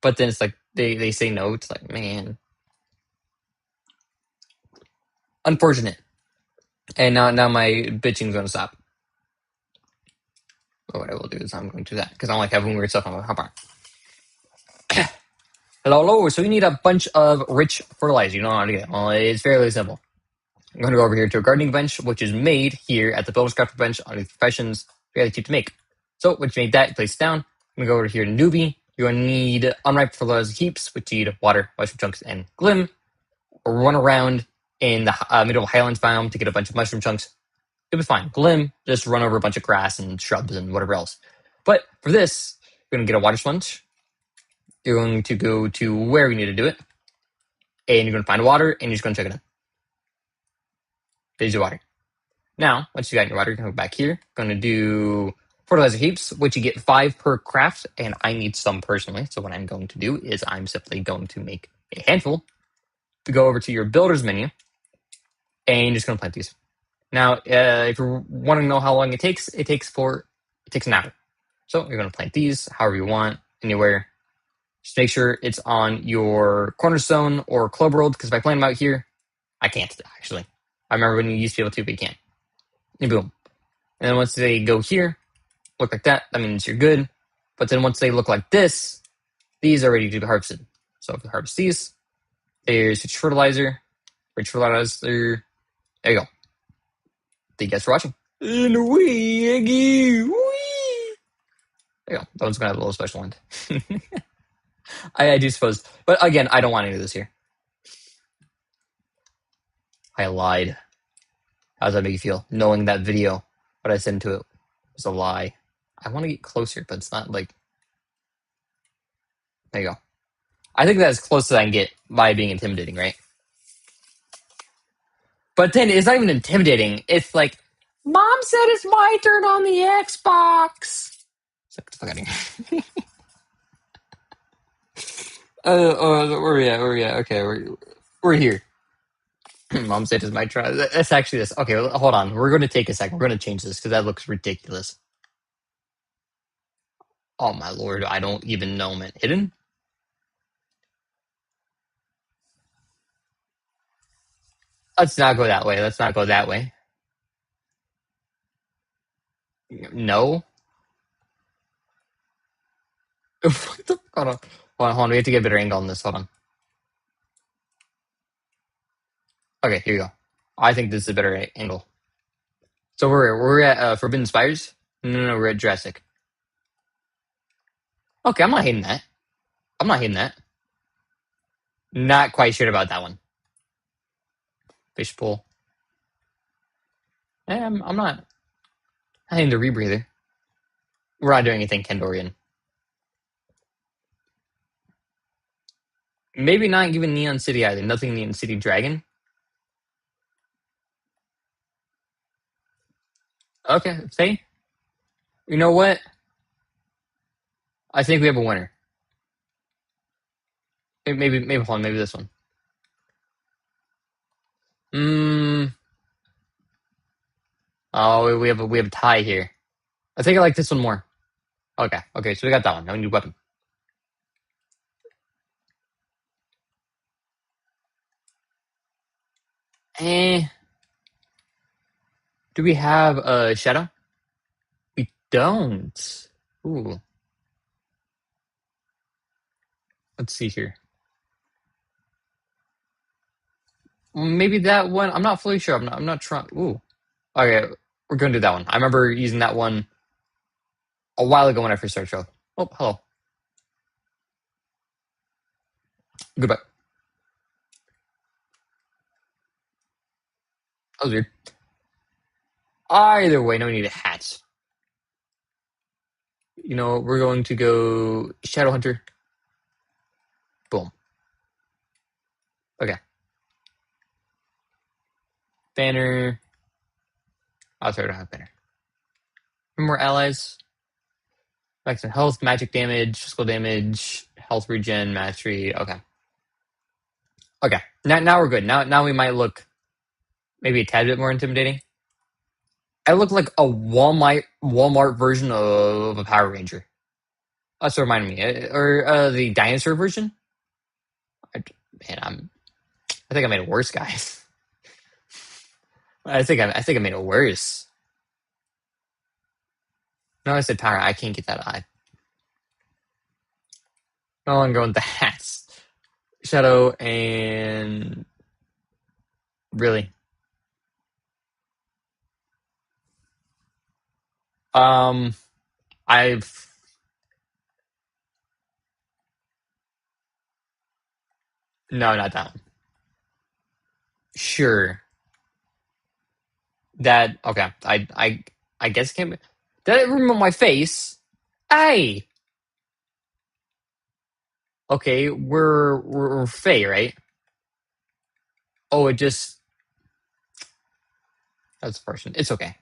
but then it's like they say no. It's like, man, unfortunate. And now my bitching's gonna stop. But what I will do is I'm going to do that because I don't like having weird stuff on my hotbar. Hello. So you need a bunch of rich fertilizer. You know how to get it. Well, it's fairly simple. I'm going to go over here to a gardening bench, which is made here at the Builder's Crafter bench on the professions. Fairly cheap to make. So once you make that, you place it down. I'm going to go over here to newbie. You're going to need unripe fertilizer heaps, which you need water, mushroom chunks, and glim. Or run around in the middle of Highlands biome to get a bunch of mushroom chunks. It'll be fine. Glim, just run over a bunch of grass and shrubs and whatever else. But for this, you're going to get a water sponge. You're going to go to where you need to do it. And you're going to find water, and you're just going to check it out. There's your water. Now, once you got your water, you're going to go back here. Going to do fertilizer heaps, which you get 5 per craft, and I need some personally. So what I'm going to do is I'm simply going to make a handful to go over to your builder's menu, and you're just going to plant these. Now, if you want to know how long it takes an hour. So you're going to plant these however you want, anywhere. Just make sure it's on your cornerstone or club world, because if I plant them out here, I can't, actually. I remember when you used to be able to, but you can't. And boom. And then once they go here, look like that, that means you're good. But then once they look like this, these are ready to be harvested. So if you harvest these, there's rich fertilizer. There you go. Thank you guys for watching. And away I go. Whee! There you go. That one's going to have a little special end. I do suppose. But again, I don't want any of this here. I lied. How does that make you feel? Knowing that video, what I said into it was a lie. I want to get closer, but it's not like... There you go. I think that's as close as I can get by being intimidating, right? But then it's not even intimidating. It's like, Mom said it's my turn on the Xbox. It's like, get the fuck out of here. Where are we at? Okay, we're here. Mom said it's my turn. That's actually this. Okay, hold on. We're going to take a second. We're going to change this because that looks ridiculous. Oh my lord, I don't even know, man. Hidden? Let's not go that way. Let's not go that way. No. What the? Hold on. Hold on. We have to get a better angle on this. Hold on. Okay, here you go. I think this is a better angle. So we're at Forbidden Spires? No, we're at Jurassic. Okay, I'm not hating that. Not quite sure about that one. Fishbowl. I'm not. I need the rebreather. We're not doing anything Kendorian. Maybe not even Neon City either. Nothing Neon City Dragon. Okay, say. You know what? I think we have a winner. Maybe hold on, maybe this one. Oh, we have a tie here. I think I like this one more. Okay, so we got that one. Now we need weapon. Do we have a shadow? We don't. Ooh. Let's see here. Maybe that one. I'm not fully sure. I'm not trying. Ooh. Okay, we're gonna do that one. I remember using that one a while ago when I first started Trove. Oh, hello. Goodbye. That was weird. Either way, no, we need a hat. You know, we're going to go Shadow Hunter. Boom. Okay. Banner. Oh, sorry, I don't have banner. More allies. Maximum health, magic damage, physical damage, health regen, mastery. Okay. Okay. Now we're good. Now we might look maybe a tad bit more intimidating. I look like a Walmart version of a Power Ranger. That's what reminded me. Or the dinosaur version. I think I made it worse, guys. I think I made it worse. No, I said power. I can't get that eye. No, I'm going with the hats. Shadow and really. Um, I've no, not that one. Sure, that okay. I guess it can be. Did it remove my face? Hey, okay, we're Faye, right? Oh, it just that's the person. It's okay.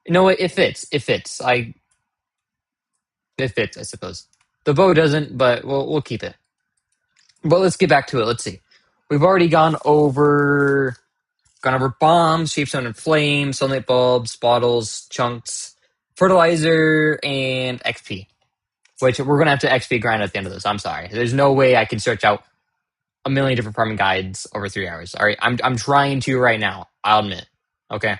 You know what? It fits. It fits. It fits. I suppose the bow doesn't, but we'll keep it. But let's get back to it. Let's see. We've already gone over bombs, shapes in flames, sunlight bulbs, bottles, chunks, fertilizer, and XP. Which we're gonna have to XP grind at the end of this. I'm sorry. There's no way I can search out a million different farming guides over 3 hours. All right, I'm trying to right now. I'll admit. Okay.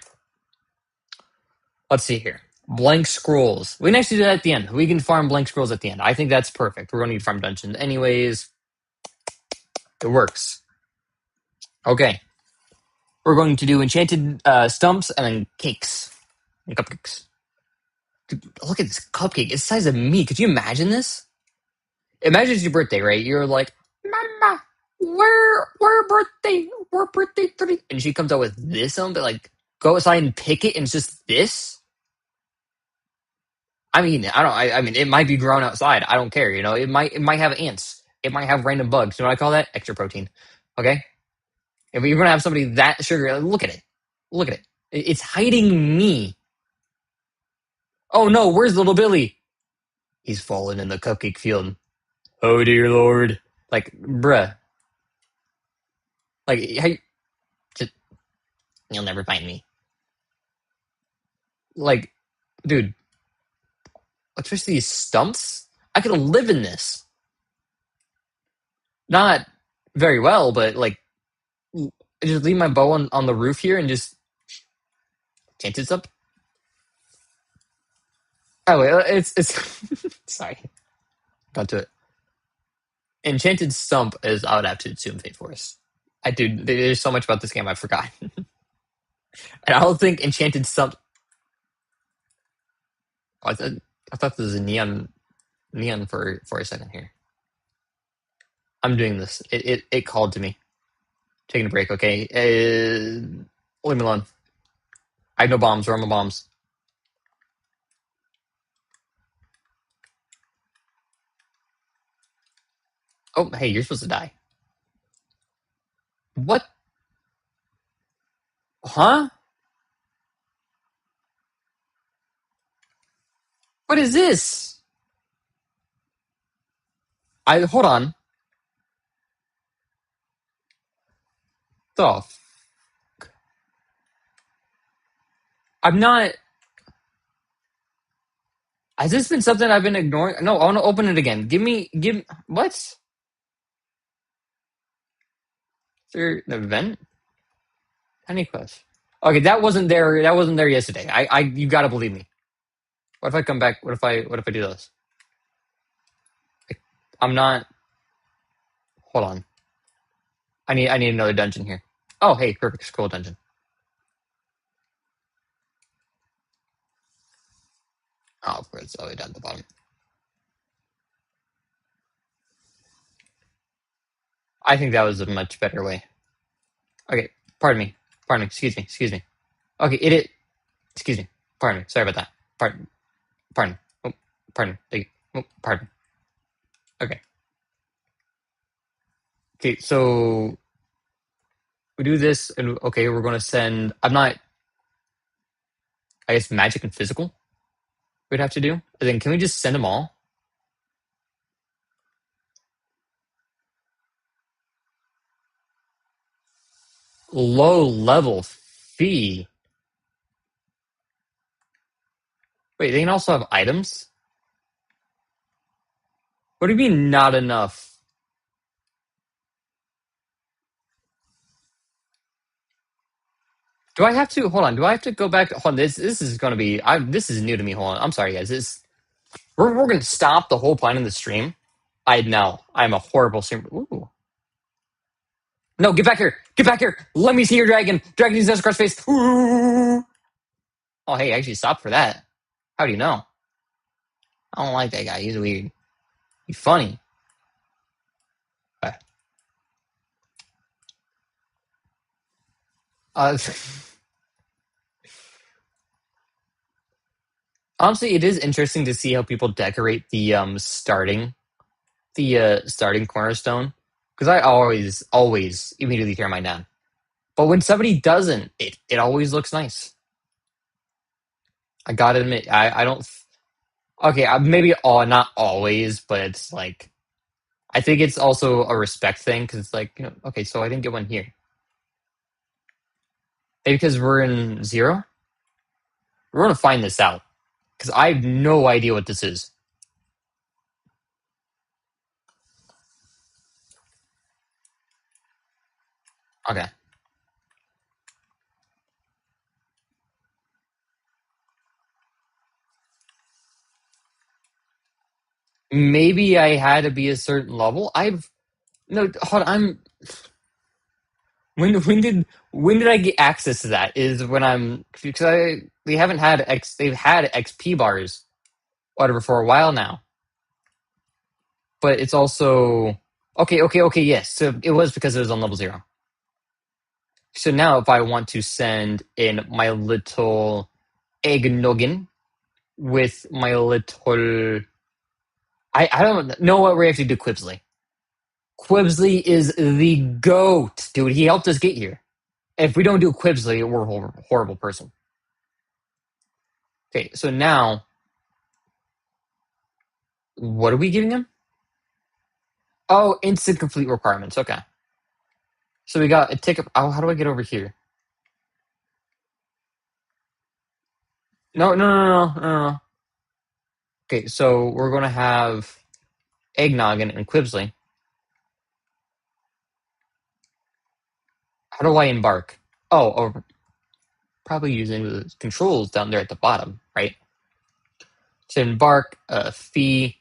Let's see here. Blank scrolls. We can actually do that at the end. We can farm blank scrolls at the end. I think that's perfect. We're gonna need farm dungeons anyways. It works. Okay. We're going to do enchanted stumps and then cakes and cupcakes. Dude, look at this cupcake. It's the size of me. Could you imagine this? Imagine it's your birthday, right? You're like, Mama, where birthday? Where birthday 30? And she comes out with this on, but like, go outside and pick it, and it's just this. I mean, I don't. I mean, it might be grown outside. I don't care. You know, it might have ants. It might have random bugs. You know what I call that? Extra protein. Okay. If you're gonna have somebody that sugar, look at it. Look at it. It's hiding me. Oh no, where's little Billy? He's fallen in the cupcake field. Oh dear lord. Like, bruh. Like, how, just, you'll never find me. Like, dude, especially these stumps. I could live in this. Not very well, but like, just leave my bow on the roof here and just chance it's up. Oh, wait, it's sorry. Got to it. Enchanted Stump is I would have to assume Fate Forest. I do. There's so much about this game I forgot, and I don't think Enchanted Stump. Oh, I thought this was a neon for a second here. I'm doing this. It called to me. Taking a break, okay? Leave me alone. I have no bombs. Where are my bombs? Oh, hey, you're supposed to die. What? Huh? What is this? I hold on. The I'm not. Has this been something I've been ignoring? No, I want to open it again. Give what? Is there an event? Tiny quest. Okay, that wasn't there. That wasn't there yesterday. You gotta believe me. What if I come back? What if I do this? I'm not. Hold on. I need another dungeon here. Oh, hey, perfect scroll dungeon. Oh, of course, it's all the way down at the bottom. I think that was a much better way. Okay, pardon me. Pardon me. Excuse me. Excuse me. Okay, it. Excuse me. Pardon me. Sorry about that. Pardon. Pardon. Oh, pardon. Thank you. Oh, pardon. Okay. Okay, so we do this, and okay, we're going to send. I'm not. I guess magic and physical. We'd have to do. And then can we just send them all? Low level fee. Wait, they can also have items. What do you mean not enough? Do I have to hold on? Do I have to go back? Hold on, this is going to be. This is new to me. Hold on. I'm sorry, guys. We're going to stop the whole plan in the stream. I know I'm a horrible streamer. Ooh. No, get back here! Get back here! Let me see your dragon. Dragon needs across face. Ooh. Oh, hey, I actually stopped for that. How do you know? I don't like that guy. He's weird. He's funny. Uh, honestly, it is interesting to see how people decorate the starting cornerstone, because I always immediately tear mine down. But when somebody doesn't, it always looks nice. I gotta admit, I don't. Okay, maybe not always, but it's like I think it's also a respect thing because it's like okay, so I didn't get one here. Maybe because we're in zero. We're gonna find this out because I have no idea what this is. Okay. Maybe I had to be a certain level. I've no hold on, I'm when did I get access to that? Is when I'm because they haven't had they've had XP bars whatever for a while now. But it's also okay, yes. So it was because it was on level 0. So now if I want to send in my little egg noggin with my little I don't know what we actually do Quibsley. Quibsley is the GOAT, dude. He helped us get here. If we don't do Quibsley, we're a horrible person. Okay, so now what are we giving him? Oh, instant complete requirements. Okay. So we got a ticket. Oh, how do I get over here? No. Okay, so we're going to have Eggnog and Quibsley. How do I embark? Oh, probably using the controls down there at the bottom, right? So embark, fee.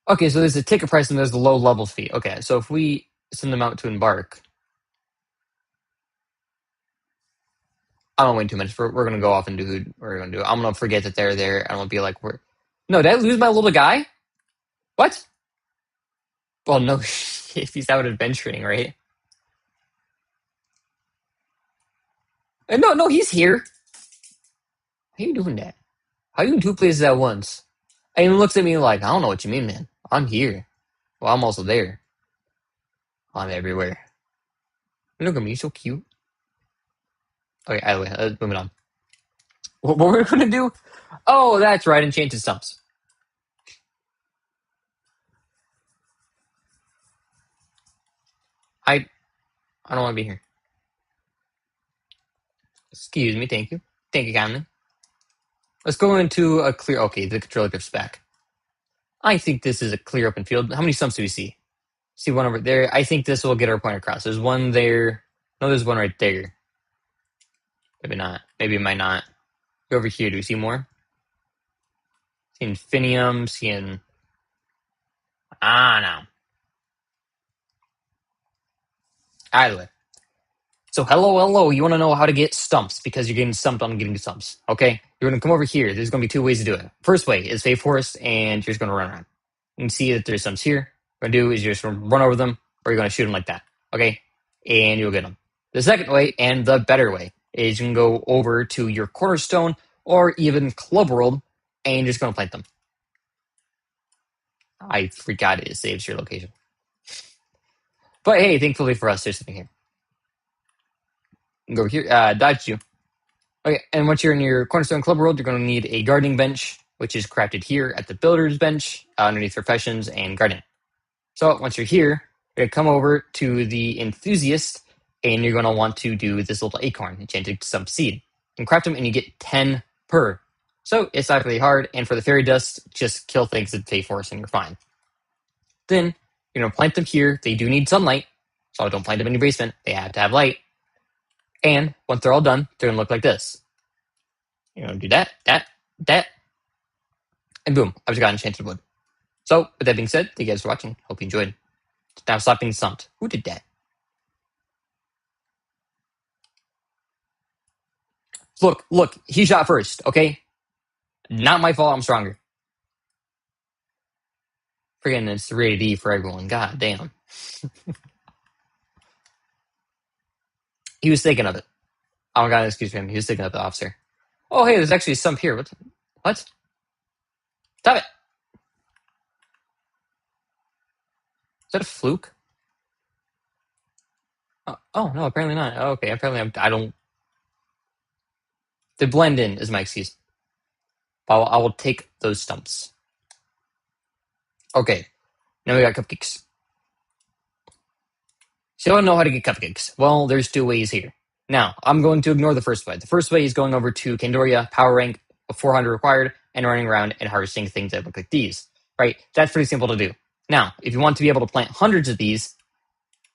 Okay, so there's a ticket price and there's the low level fee. Okay, so if we send them out to embark, I don't wait too much. We're going to go off and do what we're going to do. I'm going to forget that they're there. I don't be like, no, did I lose my little guy? What? Well, no, if he's out adventuring, right? No, he's here. How you doing that? How you in two places at once? And he looks at me like, I don't know what you mean, man. I'm here. Well, I'm also there. I'm everywhere. Look at me, so cute. Okay, anyway, moving on. What were we going to do? Oh, that's right, enchanted stumps. I don't want to be here. Excuse me, thank you. Thank you kindly. Let's go into a clear... Okay, the controller gets back. I think this is a clear open field. How many stumps do we see? See one over there. I think this will get our point across. There's one there. No, there's one right there. Maybe not. Maybe it might not. Go over here. Do we see more? Seeing Infinium, seeing... No. Either way. So hello, you want to know how to get stumps because you're getting stumped on getting stumps. Okay? You're going to come over here. There's going to be 2 ways to do it. First way is Fey Forest, and you're just going to run around. You can see that there's stumps here. What you're going to do is you're just going to run over them, or you're going to shoot them like that. Okay? And you'll get them. The second way, and the better way, is you can go over to your cornerstone or even Club World, and you're just going to plant them. I forgot it saves your location. But hey, thankfully for us, there's something here. Go over here. Dodged you. Okay, and once you're in your Cornerstone Club World, you're going to need a gardening bench, which is crafted here at the Builder's Bench, underneath Professions and Gardening. So once you're here, you're going to come over to the Enthusiast, and you're going to want to do this little acorn, enchanted stump seed. You can craft them, and you get 10 per. So it's not really hard, and for the fairy dust, just kill things in Fey Forest, and you're fine. Then you're going to plant them here. They do need sunlight, so don't plant them in your basement. They have to have light. And once they're all done, they're going to look like this. You're going to do that, and boom, I've just got enchanted wood. So, with that being said, thank you guys for watching. Hope you enjoyed. Now stop being stumped. Who did that? Look, he shot first, okay? Not my fault, I'm stronger. Friggin' it's rated E for everyone. God damn. He was thinking of it. Oh my god, excuse me. He was thinking of the officer. Oh, hey, there's actually some here. What? Stop it! Is that a fluke? Oh no, apparently not. Oh, okay, apparently I don't. They blend in is my excuse. I will take those stumps. Okay, now we got cupcakes. So you don't know how to get cupcakes. Well, there's two ways here. Now, I'm going to ignore the first way. The first way is going over to Candoria, power rank 400 required, and running around and harvesting things that look like these. Right? That's pretty simple to do. Now, if you want to be able to plant hundreds of these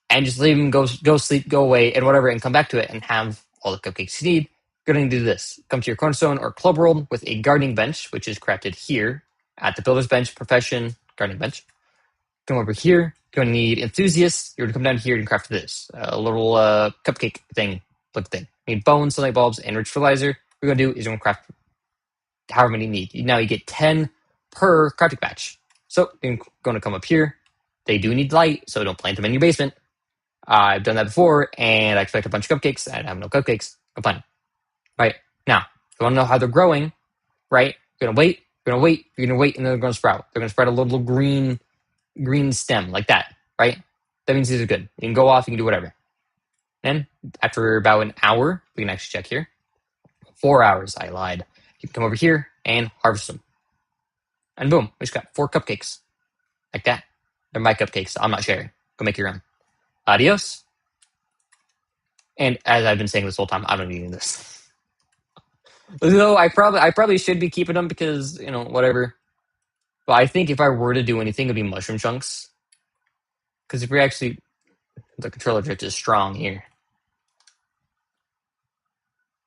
and just leave them go sleep, go away, and whatever, and come back to it and have all the cupcakes you need, you're going to do this. Come to your cornerstone or club world with a gardening bench, which is crafted here at the builder's bench, profession, gardening bench. Come over here. You're going to need enthusiasts. You're going to come down here and craft this. A little cupcake thing. Look thing. You need bones, sunlight bulbs, and rich fertilizer. What you're going to do is you're going to craft however many you need. Now you get 10 per crafting batch. So you're going to come up here. They do need light, so don't plant them in your basement. I've done that before, and I expect a bunch of cupcakes. I have no cupcakes. I'm fine. Right? Now, if you want to know how they're growing, right, you're going to wait, and then they're going to sprout. They're going to sprout a little green stem like that, right? That means these are good. You can go off, you can do whatever. Then, after about an hour, we can actually check here. 4 hours, I lied. You can come over here and harvest them. And boom, we just got 4 cupcakes. Like that. They're my cupcakes. I'm not sharing. Go make your own. Adios. And as I've been saying this whole time, I'm not eating this. Though I probably should be keeping them because, whatever. But I think if I were to do anything, it would be mushroom chunks. Because if we actually... The controller drift is strong here.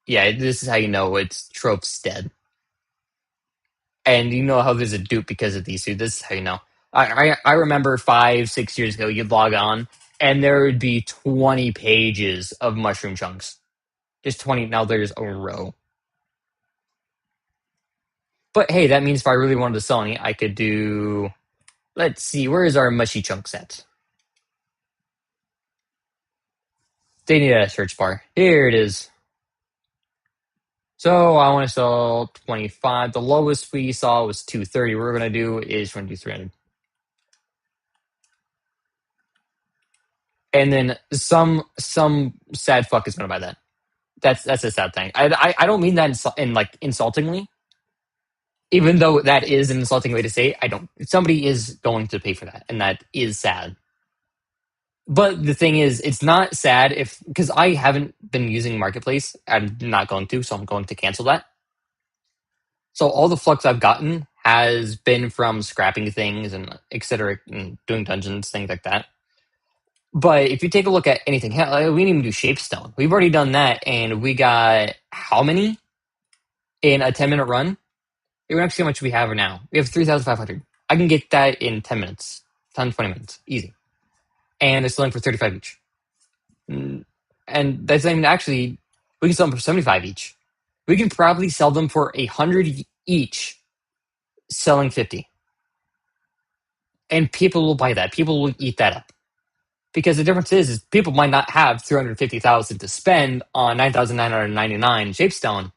Yeah, this is how you know it's Trove's dead. And you know how there's a dupe because of these two. This is how you know. I remember 5-6 years ago, you'd log on, and there would be 20 pages of mushroom chunks. Just 20. Now there's a row. But hey, that means if I really wanted to sell any, I could do... Let's see, where is our mushy chunks at? They need a search bar. Here it is. So I want to sell 25. The lowest we saw was 230. What we're going to do is we're going to do 300. And then some sad fuck is going to buy that. That's a sad thing. I don't mean that insultingly. Even though that is an insulting way to say it, I don't. Somebody is going to pay for that, and that is sad. But the thing is, it's not sad because I haven't been using Marketplace. I'm not going to, so I'm going to cancel that. So all the flux I've gotten has been from scrapping things and et cetera, and doing dungeons, things like that. But if you take a look at anything, hell, we didn't even do Shapestone. We've already done that, and we got how many in a 10-minute run? You want to see how much we have now. We have 3,500. I can get that in 10 minutes, 10, 20 minutes, easy. And it's selling for 35 each. And that's even actually, we can sell them for 75 each. We can probably sell them for 100 each, selling 50. And people will buy that. People will eat that up. Because the difference is people might not have 350,000 to spend on 9,999 Shapestone,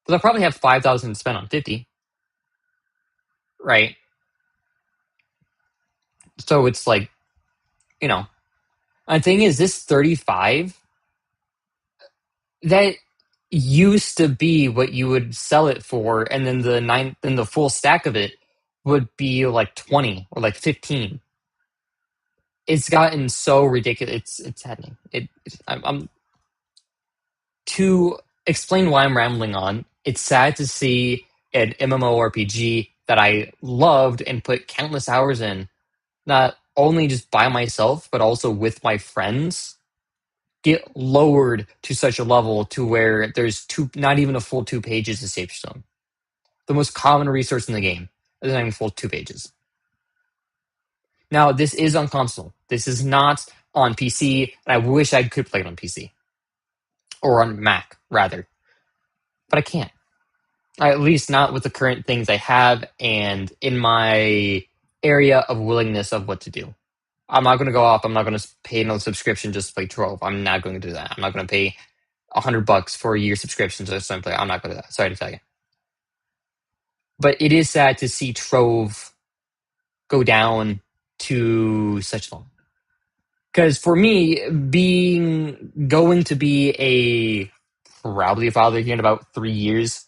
but they'll probably have 5,000 to spend on 50. Right? So it's like, And the thing is, this 35, that used to be what you would sell it for, and then the full stack of it would be like 20 or like 15. It's gotten so ridiculous. It's happening. I'm to explain why I'm rambling on. It's sad to see an MMORPG that I loved and put countless hours in, not only just by myself, but also with my friends, get lowered to such a level to where there's not even a full 2 pages of Safe Stone. The most common resource in the game is not even full 2 pages. Now, this is on console. This is not on PC, and I wish I could play it on PC. Or on Mac, rather. But I can't. At least not with the current things I have and in my area of willingness of what to do. I'm not going to go off. I'm not going to pay no subscription just to play Trove. I'm not going to do that. I'm not going to pay $100 for a year subscription to some play. I'm not going to do that. Sorry to tell you. But it is sad to see Trove go down to such long. Because for me, going to be a probably a father here in about 3 years,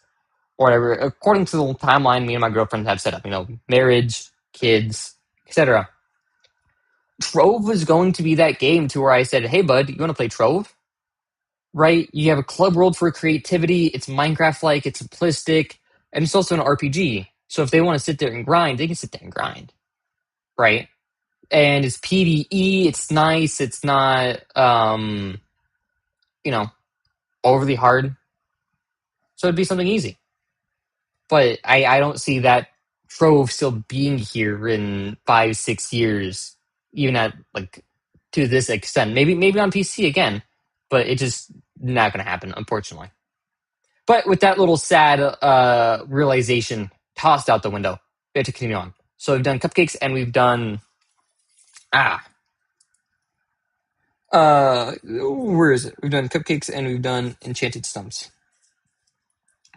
or whatever, according to the timeline me and my girlfriend have set up, marriage, kids, etc. Trove was going to be that game to where I said, hey, bud, you want to play Trove? Right? You have a club world for creativity. It's Minecraft-like. It's simplistic. And it's also an RPG. So if they want to sit there and grind, they can sit there and grind. Right? And it's PvE. It's nice. It's not, overly hard. So it'd be something easy. But I don't see that Trove still being here in 5-6 years, even at to this extent. Maybe on PC again, but it's just not going to happen, unfortunately. But with that little sad realization tossed out the window, we have to continue on. So we've done cupcakes and we've done where is it? We've done cupcakes and we've done enchanted stumps.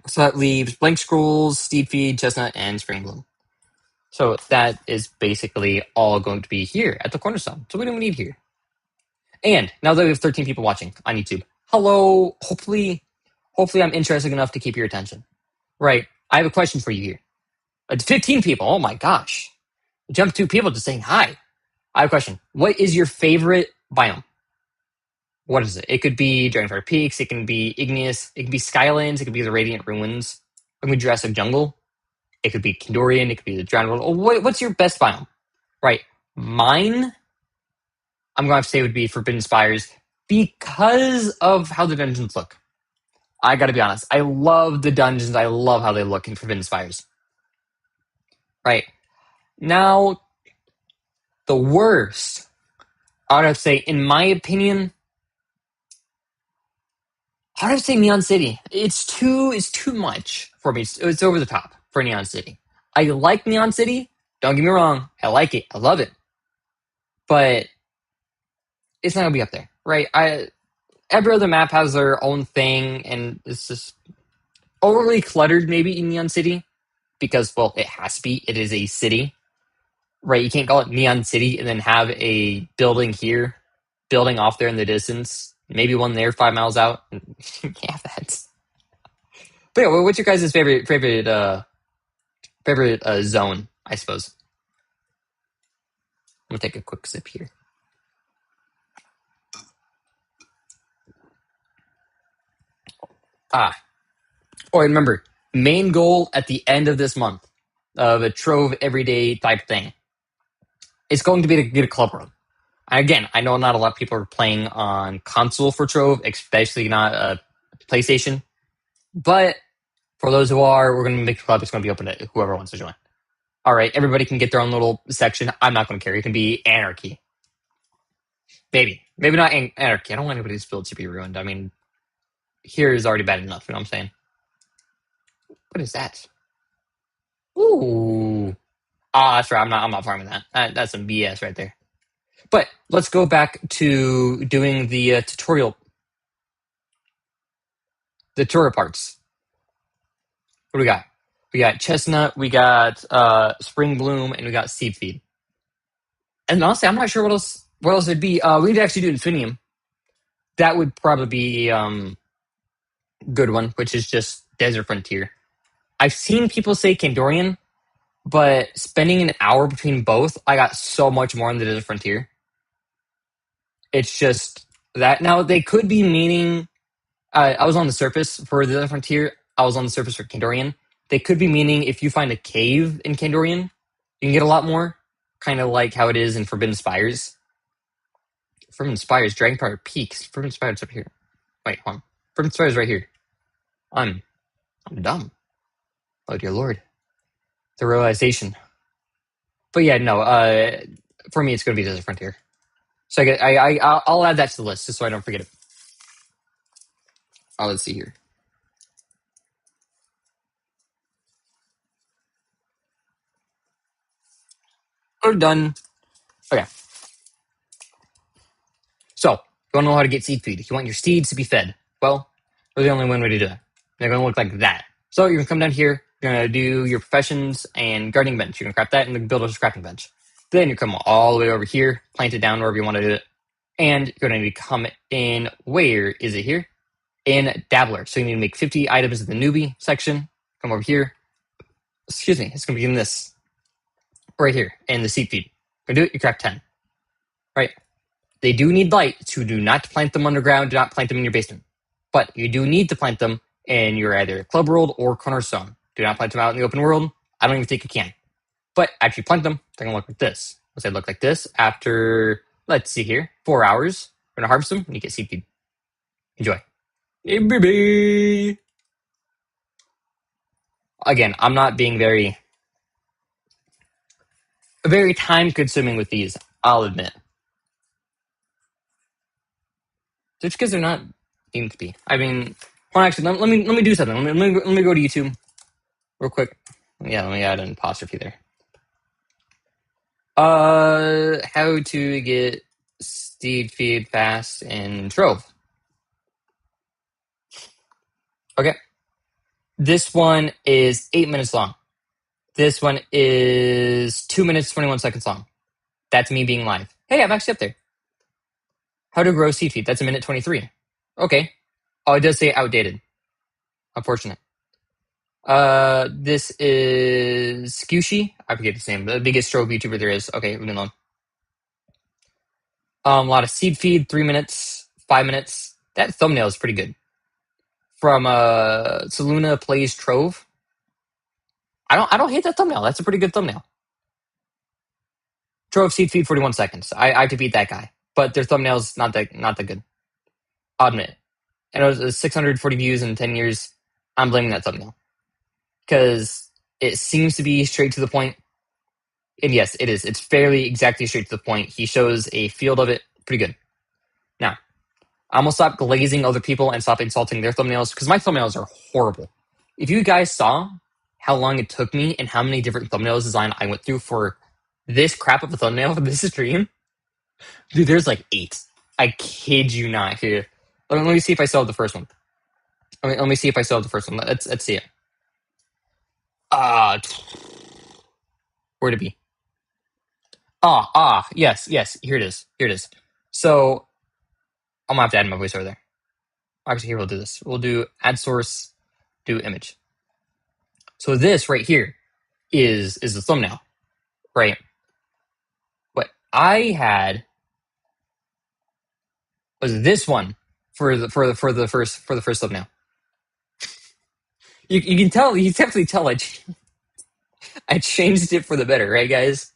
So that leaves blank scrolls, steep feed, chestnut, and spring bloom. So that is basically all going to be here at the Cornerstone. So we don't need here. And now that we have 13 people watching on YouTube, hello. Hopefully I'm interesting enough to keep your attention. Right. I have a question for you here. It's 15 people. Oh my gosh. Jump 2 people just saying hi. I have a question. What is your favorite biome? What is it? It could be Dragonfire Peaks. It can be Igneous. It can be Skylands. It could be the Radiant Ruins. It could be Jurassic Jungle. It could be Kandorian. It could be the Drowned World. What's your best biome? Right. Mine, I'm going to have to say, would be Forbidden Spires because of how the dungeons look. I got to be honest. I love the dungeons. I love how they look in Forbidden Spires. Right. Now, the worst, I would have to say, in my opinion, I would have to say Neon City. It's too much for me. It's over the top for Neon City. I like Neon City. Don't get me wrong. I like it. I love it. But it's not going to be up there, right? Every other map has their own thing, and it's just overly cluttered maybe in Neon City because, well, it has to be. It is a city, right? You can't call it Neon City and then have a building here, building off there in the distance, maybe one there 5 miles out. You can't have that. But yeah, what's your guys' favorite zone, I suppose? I'm going to take a quick sip here. Oh, remember, main goal at the end of this month of a Trove everyday type thing. It's going to be to get a club world. Again, I know not a lot of people are playing on console for Trove, especially not PlayStation. But for those who are, we're going to make the club. It's going to be open to whoever wants to join. All right, everybody can get their own little section. I'm not going to care. It can be anarchy. Maybe not anarchy. I don't want anybody's build to be ruined. I mean, here is already bad enough. You know what I'm saying? What is that? Ooh. That's right. I'm not farming that. That's some BS right there. But let's go back to doing the tutorial parts. What do we got? We got chestnut, we got spring bloom, and we got seed feed. And honestly, I'm not sure what else it'd be. We need to actually do Infinium. That would probably be good one, which is just Desert Frontier. I've seen people say Kandorian, but spending an hour between both, I got so much more on the Desert Frontier. It's just that. Now, they could be meaning... I was on the surface for the Desert Frontier. I was on the surface for Kandorian. They could be meaning if you find a cave in Kandorian, you can get a lot more. Kind of like how it is in Forbidden Spires. Fervent Spires, Dragon Power Peaks. Fervent Spires up here. Wait, hold on. Fervent Spires right here. I'm dumb. Oh dear lord. The realization. But yeah, no, for me it's gonna be Desert Frontier. So I'll add that to the list just so I don't forget it. Oh, let's see here. We're done. Okay. So, you want to know how to get seed feed. You want your steeds to be fed. Well, there's only one way to do it. They're going to look like that. So, you're going to come down here. You're going to do your professions and gardening bench. You're going to craft that and build a crafting bench. Then you come all the way over here, plant it down wherever you want to do it. And you're going to come in, where is it here? In Dabbler. So, you need to make 50 items in the newbie section. Come over here. Excuse me. It's going to be in this. Right here. In the seed feed. Go do it. You craft 10. Right. They do need light, so do not plant them underground. Do not plant them in your basement. But you do need to plant them in your either club world or cornerstone. Do not plant them out in the open world. I don't even think you can. But after you plant them, they're going to look like this. Let's say look like this after, let's see here, 4 hours. We're going to harvest them and you get seed feed. Enjoy. Hey, baby. Again, I'm not being very time consuming with these, I'll admit. Just because they're not deemed to be. I mean, well, actually, let me do something. Let me go to YouTube real quick. Yeah, let me add an apostrophe there. How to get steed feed fast in Trove. Okay. This one is 8 minutes long. This one is 2 minutes, 21 seconds long. That's me being live. Hey, I'm actually up there. How to grow seed feed. That's 1 minute 23. Okay. Oh, it does say outdated. Unfortunate. This is Skushy. I forget his name. The biggest Trove YouTuber there is. Okay, leave me alone. A lot of seed feed, 3 minutes, 5 minutes. That thumbnail is pretty good. From Saluna Plays Trove. I don't hate that thumbnail. That's a pretty good thumbnail. Trove seed feed 41 seconds. I have to beat that guy. But their thumbnail's not that good. I'll admit. And it was 640 views in 10 years. I'm blaming that thumbnail. Because it seems to be straight to the point. And yes, it is. It's fairly exactly straight to the point. He shows a field of it. Pretty good. Now, I'm going to stop glazing other people and stop insulting their thumbnails because my thumbnails are horrible. If you guys saw how long it took me and how many different thumbnails design I went through for this crap of a thumbnail for this stream, dude, there's like 8. I kid you not. Here, let me see if I still have the first one. Let me see if I still have the first one. Let's see it. Where'd it be? Yes. Here it is. So I'm gonna have to add my voice over there. Actually, here we'll do this. We'll do add source, do image. So this right here is the thumbnail, right? What I had was this one for the first thumbnail. You can tell, you definitely tell I changed it for the better, right, guys?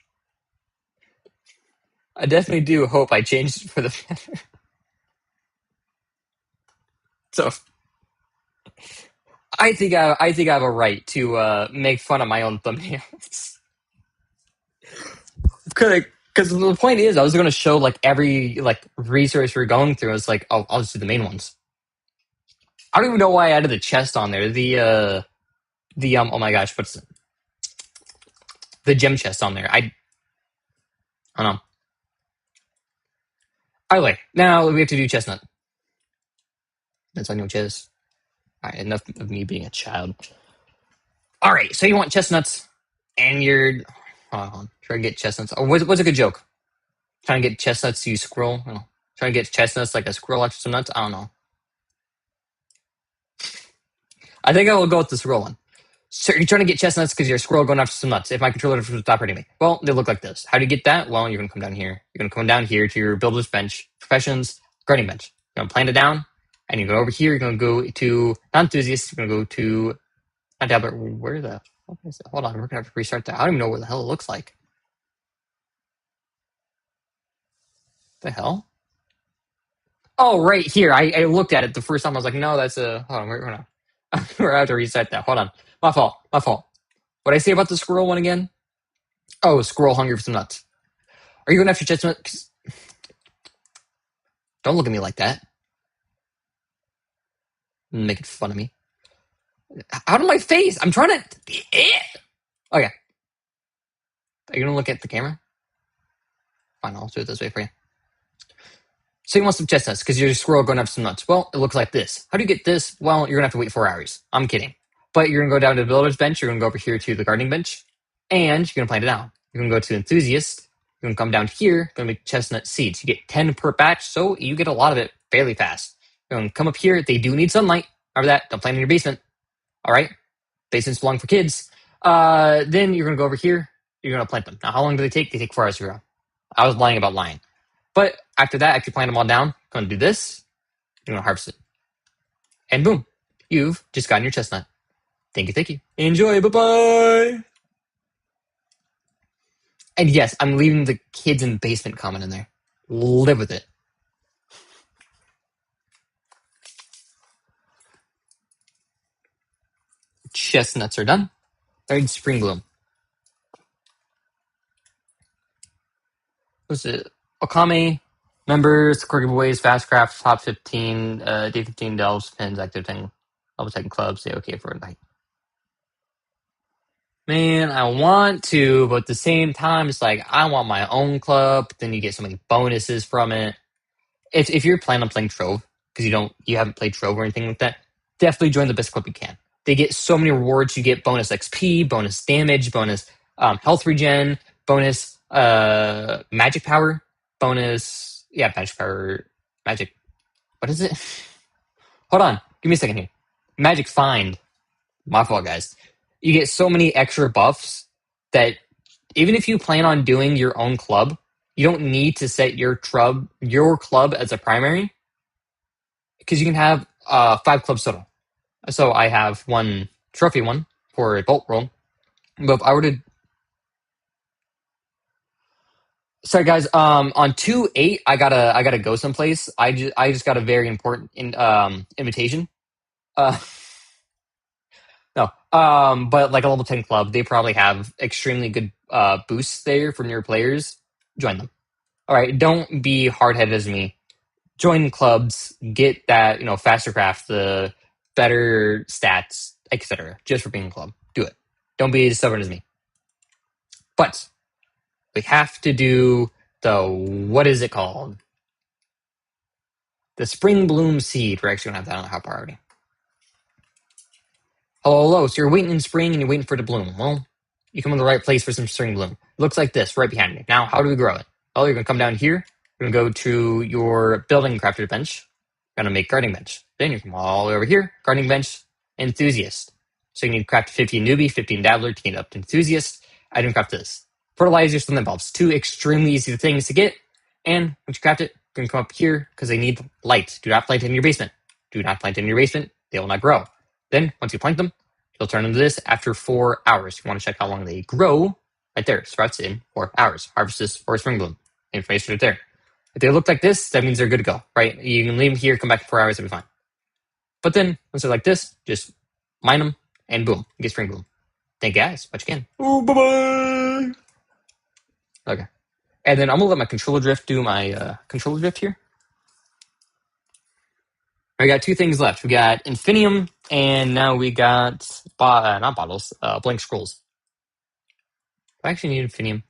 I definitely do hope I changed it for the better. So I think I have a right to make fun of my own thumbnails. Because the point is, I was going to show like every like resource we're going through. It's like, oh, I'll just do the main ones. I don't even know why I added the chest on there. The oh my gosh, what's the gem chest on there? I don't know. Anyway, now we have to do chestnut. That's on your chest. All right, enough of me being a child. All right, so you want chestnuts, and you're hold on, trying to get chestnuts. Oh, what's a good joke? Trying to get chestnuts to squirrel. Oh, trying to get chestnuts like a squirrel after some nuts. I don't know. I think I will go with the squirrel one. So you're trying to get chestnuts because you're a squirrel going after some nuts. If my controller doesn't stop hurting me. Well, they look like this. How do you get that? Well, you're going to come down here. You're going to come down here to your builder's bench, professions, gardening bench. You're going to plant it down, and you go over here. You're going to go to non-enthusiast. You're going to go to not tablet. Where the fuck is it? Hold on. We're going to have to restart that. I don't even know what the hell it looks like. The hell? Oh, right here. I looked at it the first time. I was like, no, that's a. Hold on, hold on. We're gonna have to reset that. Hold on. My fault. My fault. What did I say about the squirrel one again? Oh, squirrel hungry for some nuts. Are you going after chestnut? Don't look at me like that. Making fun of me. Out of my face. I'm trying to. Okay. Are you gonna look at the camera? Fine, I'll do it this way for you. So you want some chestnuts because you're a squirrel going after some nuts. Well, it looks like this. How do you get this? Well, you're gonna have to wait 4 hours. I'm kidding. But you're gonna go down to the builder's bench. You're gonna go over here to the gardening bench, and you're gonna plant it down. You're gonna go to enthusiast. You're gonna come down here. You're gonna make chestnut seeds. You get 10 per batch, so you get a lot of it fairly fast. You're gonna come up here. They do need sunlight. Remember that. Don't plant in your basement. All right. Basements belong for kids. Then you're gonna go over here. You're gonna plant them. Now, how long do they take? They take 4 hours to grow. I was lying about lying. But after that, after you plant them all down, you're gonna do this. You're gonna harvest it, and boom, you've just gotten your chestnut. Thank you, thank you. Enjoy. Bye bye. And yes, I'm leaving the kids in the basement comment in there. Live with it. Chestnuts are done. Third spring bloom. What's it? Okame, members, quirky boys, fast craft, top 15, day 15, delves, pins, active 10, level 10 clubs, stay okay for a night. Man, I want to, but at the same time, it's like I want my own club. But then you get so many bonuses from it. If you're planning on playing Trove because you haven't played Trove or anything like that, definitely join the best club you can. They get so many rewards. You get bonus XP, bonus damage, bonus health regen, bonus magic power, bonus magic power, magic. What is it? Hold on, give me a second here. Magic find. My fault, guys. You get so many extra buffs that even if you plan on doing your own club, you don't need to set your club as a primary because you can have 5 clubs total. So I have one trophy one for a bolt roll. But if I were to, sorry guys, on 2-8, I gotta go someplace. I just got a very important invitation. Uh, no, but like a level 10 club, they probably have extremely good boosts there for newer players. Join them. All right, don't be hard headed as me. Join clubs, get that faster craft, the better stats, etc. Just for being a club, do it. Don't be as stubborn as me. But we have to do the what is it called? The spring bloom seed. We're actually gonna have that on the hot priority. Hello. So you're waiting in spring and you're waiting for it to bloom. Well, you come in the right place for some spring bloom. It looks like this right behind me. Now, how do we grow it? Well, you're gonna come down here. You're gonna go to your building crafter bench. You're gonna make gardening bench. Then you come all the way over here, gardening bench, enthusiast. So you need to craft 15 newbie, 15 dabbler to get up to enthusiast. I didn't craft this. Fertilizers, something bulbs. 2 extremely easy things to get. And once you craft it, you're gonna come up here because they need light. Do not plant in your basement. Do not plant in your basement. They will not grow. Then once you plant them, you'll turn into this after 4 hours. You want to check how long they grow. Right there, sprouts in 4 hours. Harvest this for spring bloom. Information right there. If they look like this, that means they're good to go, right? You can leave them here, come back in 4 hours, it'll be fine. But then, once they're like this, just mine them, and boom, you get spring bloom. Thank you guys, much again. Oh, bye-bye! Okay. And then I'm going to let my controller drift do my controller drift here. We got 2 things left. We got Infinium, and now we got, not bottles, blank scrolls. I actually need Infinium.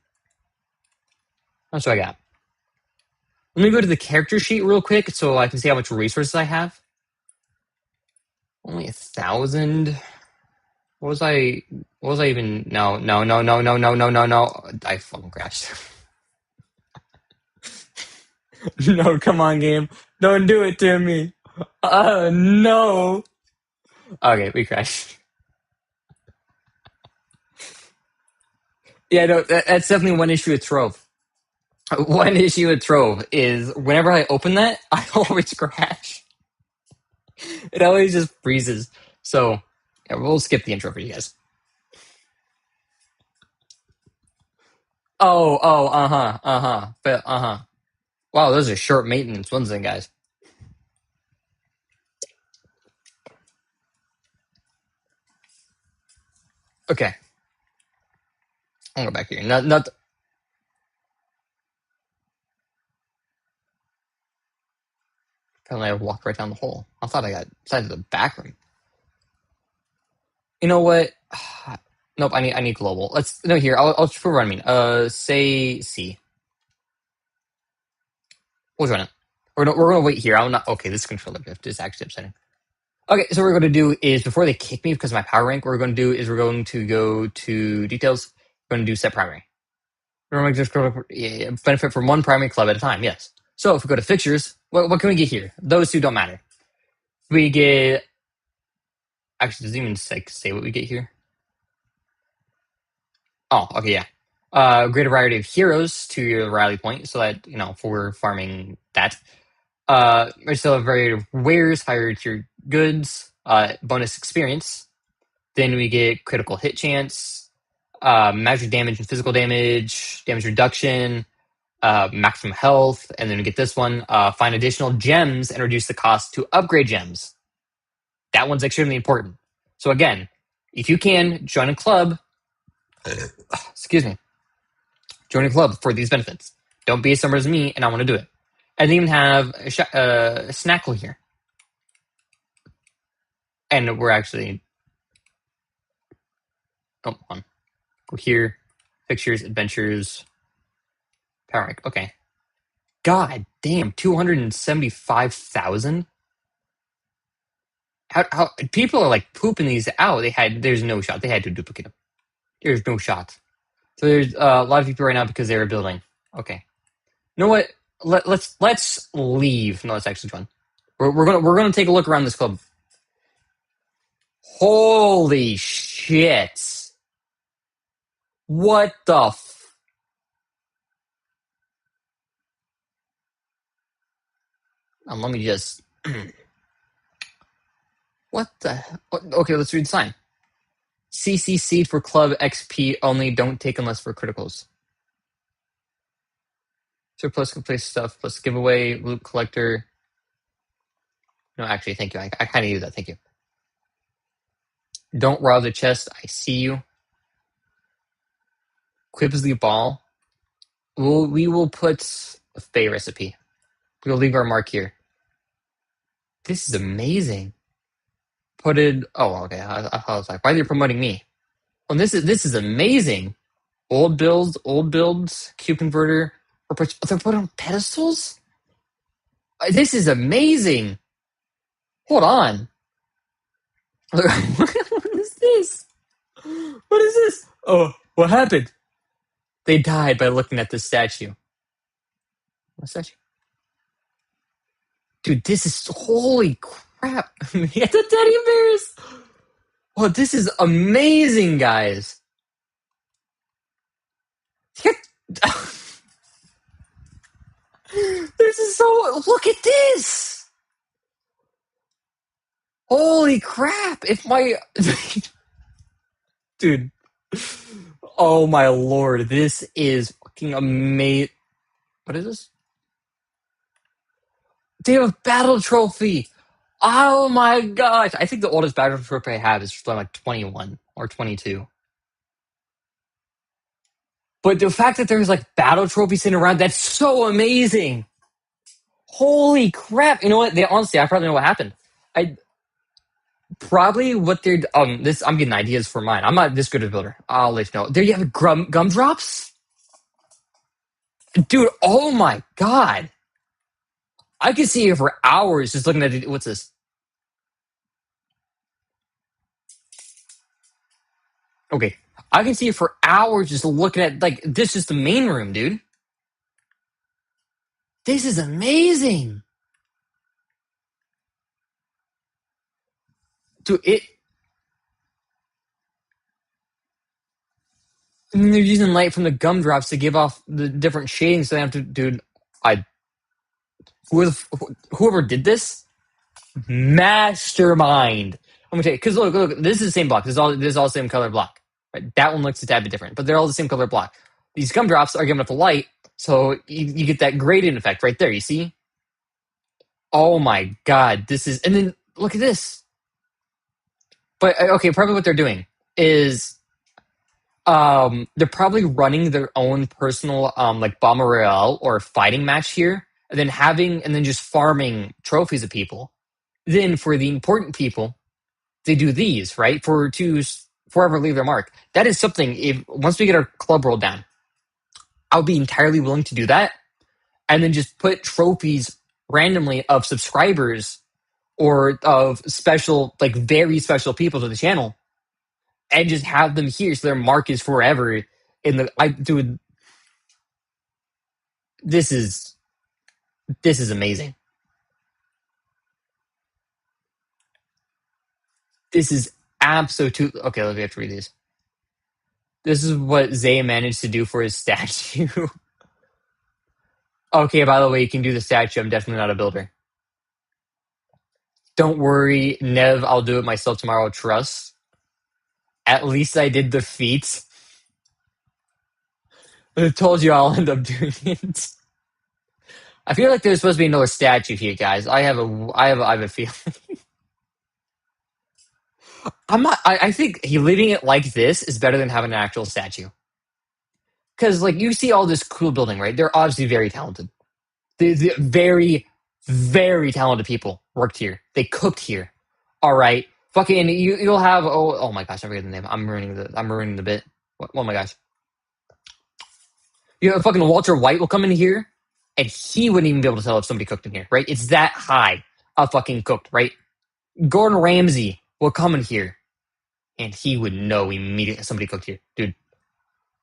That's what I got. Let me go to the character sheet real quick so I can see how much resources I have. Only 1,000. What was I even? No. I fucking crashed. No, come on, game. Don't do it to me. No. Okay, we crashed. Yeah, no, that's definitely one issue with Trove. One issue with Trove is whenever I open that, I always crash. It always just freezes. So, yeah, we'll skip the intro for you guys. Oh, but Wow, those are short maintenance ones then, guys. Okay, I'll go back here. Not. Apparently, I walked right down the hole. I thought I got side to the back room. You know what? Nope. I need global. Let's no here. I'll prove what I mean. Say C. We'll join it. We're gonna wait here. I'm not okay. This controller drift is actually upsetting. Okay, so what we're going to do is before they kick me because of my power rank, what we're going to do is we're going to go to details. We're going to do set primary. We're going to just go to benefit from one primary club at a time. Yes. So if we go to fixtures, what can we get here? Those two don't matter. We get actually does it even say what we get here? Oh, okay, yeah. Greater variety of heroes to your rally point, so that for farming that. We still have variety of wares, higher tier goods, bonus experience. Then we get critical hit chance, magic damage and physical damage, damage reduction, maximum health, and then we get this one, find additional gems and reduce the cost to upgrade gems. That one's extremely important. So again, if you can, join a club. Excuse me. Join a club for these benefits. Don't be as similar as me, and I want to do it. And they even have a Snackle here. And we're actually... Oh, on. Go here. Pictures, adventures, power rank. Okay. God damn, 275,000? How people are like pooping these out. There's no shot. They had to duplicate them. There's no shot. So there's a lot of people right now because they were building. Okay. You know what? Let's leave. No, let's actually join. We're gonna take a look around this club. Holy shit! What the? Let me just. What the? Okay, let's read the sign. CC seed for club XP only. Don't take unless for criticals. Surplus complete stuff plus giveaway loot collector. No, actually, thank you. I kind of use that. Thank you. Don't rob the chest. I see you. Quibs the ball. We will put a Fey recipe. We'll leave our mark here. This is amazing. Put it. Oh, okay. I was like, why are they promoting me? Well, this is amazing. Old builds, cube converter. They're put on pedestals. This is amazing. Hold on. What is this? What is this? Oh, what happened? They died by looking at this statue. What statue? Dude, this is holy crap. Yeah, the teddy bears. Oh, this is amazing, guys. This is so. Look at this. Holy crap. If my. Dude. Oh, my lord. This is fucking amazing. What is this? They have a battle trophy. Oh my gosh. I think the oldest battle trophy I have is from like 21 or 22. But the fact that there's like battle trophies sitting around, that's so amazing. Holy crap. You know what? Honestly, I probably know what happened. Probably what they're I'm getting ideas for mine. I'm not this good a builder. I'll let you know. There you have gumdrops? Dude, oh my god. I could see it for hours just looking at it. What's this? Okay. I can see it for hours just looking at like this is the main room, dude. This is amazing. Dude, and they're using light from the gumdrops to give off the different shadings so they have to dude. Whoever did this, mastermind. I'm gonna tell you, because look, this is the same block. This is all the same color block. Right? That one looks a tad bit different, but they're all the same color block. These gumdrops are giving up the light, so you get that gradient effect right there. You see? Oh my god, this is, and then look at this. But okay, probably what they're doing is They're probably running their own personal like bomber royale or fighting match here, and then just farming trophies of people. Then for the important people, they do these right for to forever leave their mark. That is something. If once we get our club rolled down, I'll be entirely willing to do that, and then just put trophies randomly of subscribers or of special, like very special people to the channel, and just have them here so their mark is forever. In the I dude, this is this is amazing. This is absolutely okay. Let me have to read these. This is what Zay managed to do for his statue. Okay, by the way, you can do the statue. I'm definitely not a builder. Don't worry, Nev. I'll do it myself tomorrow. Trust. At least I did the feat. I told you I'll end up doing it. I feel like there's supposed to be another statue here, guys. I have a feeling. I'm not. I think leaving it like this is better than having an actual statue. Because like you see all this cool building, right? They're obviously very talented. The very, very talented people worked here. They cooked here. All right, fucking you'll have oh my gosh, I forget the name. I'm ruining the bit. Oh my gosh, you know, fucking Walter White will come in here, and he wouldn't even be able to tell if somebody cooked in here, right? It's that high of fucking cooked, right? Gordon Ramsay will come in here, and he would know immediately somebody cooked here, dude.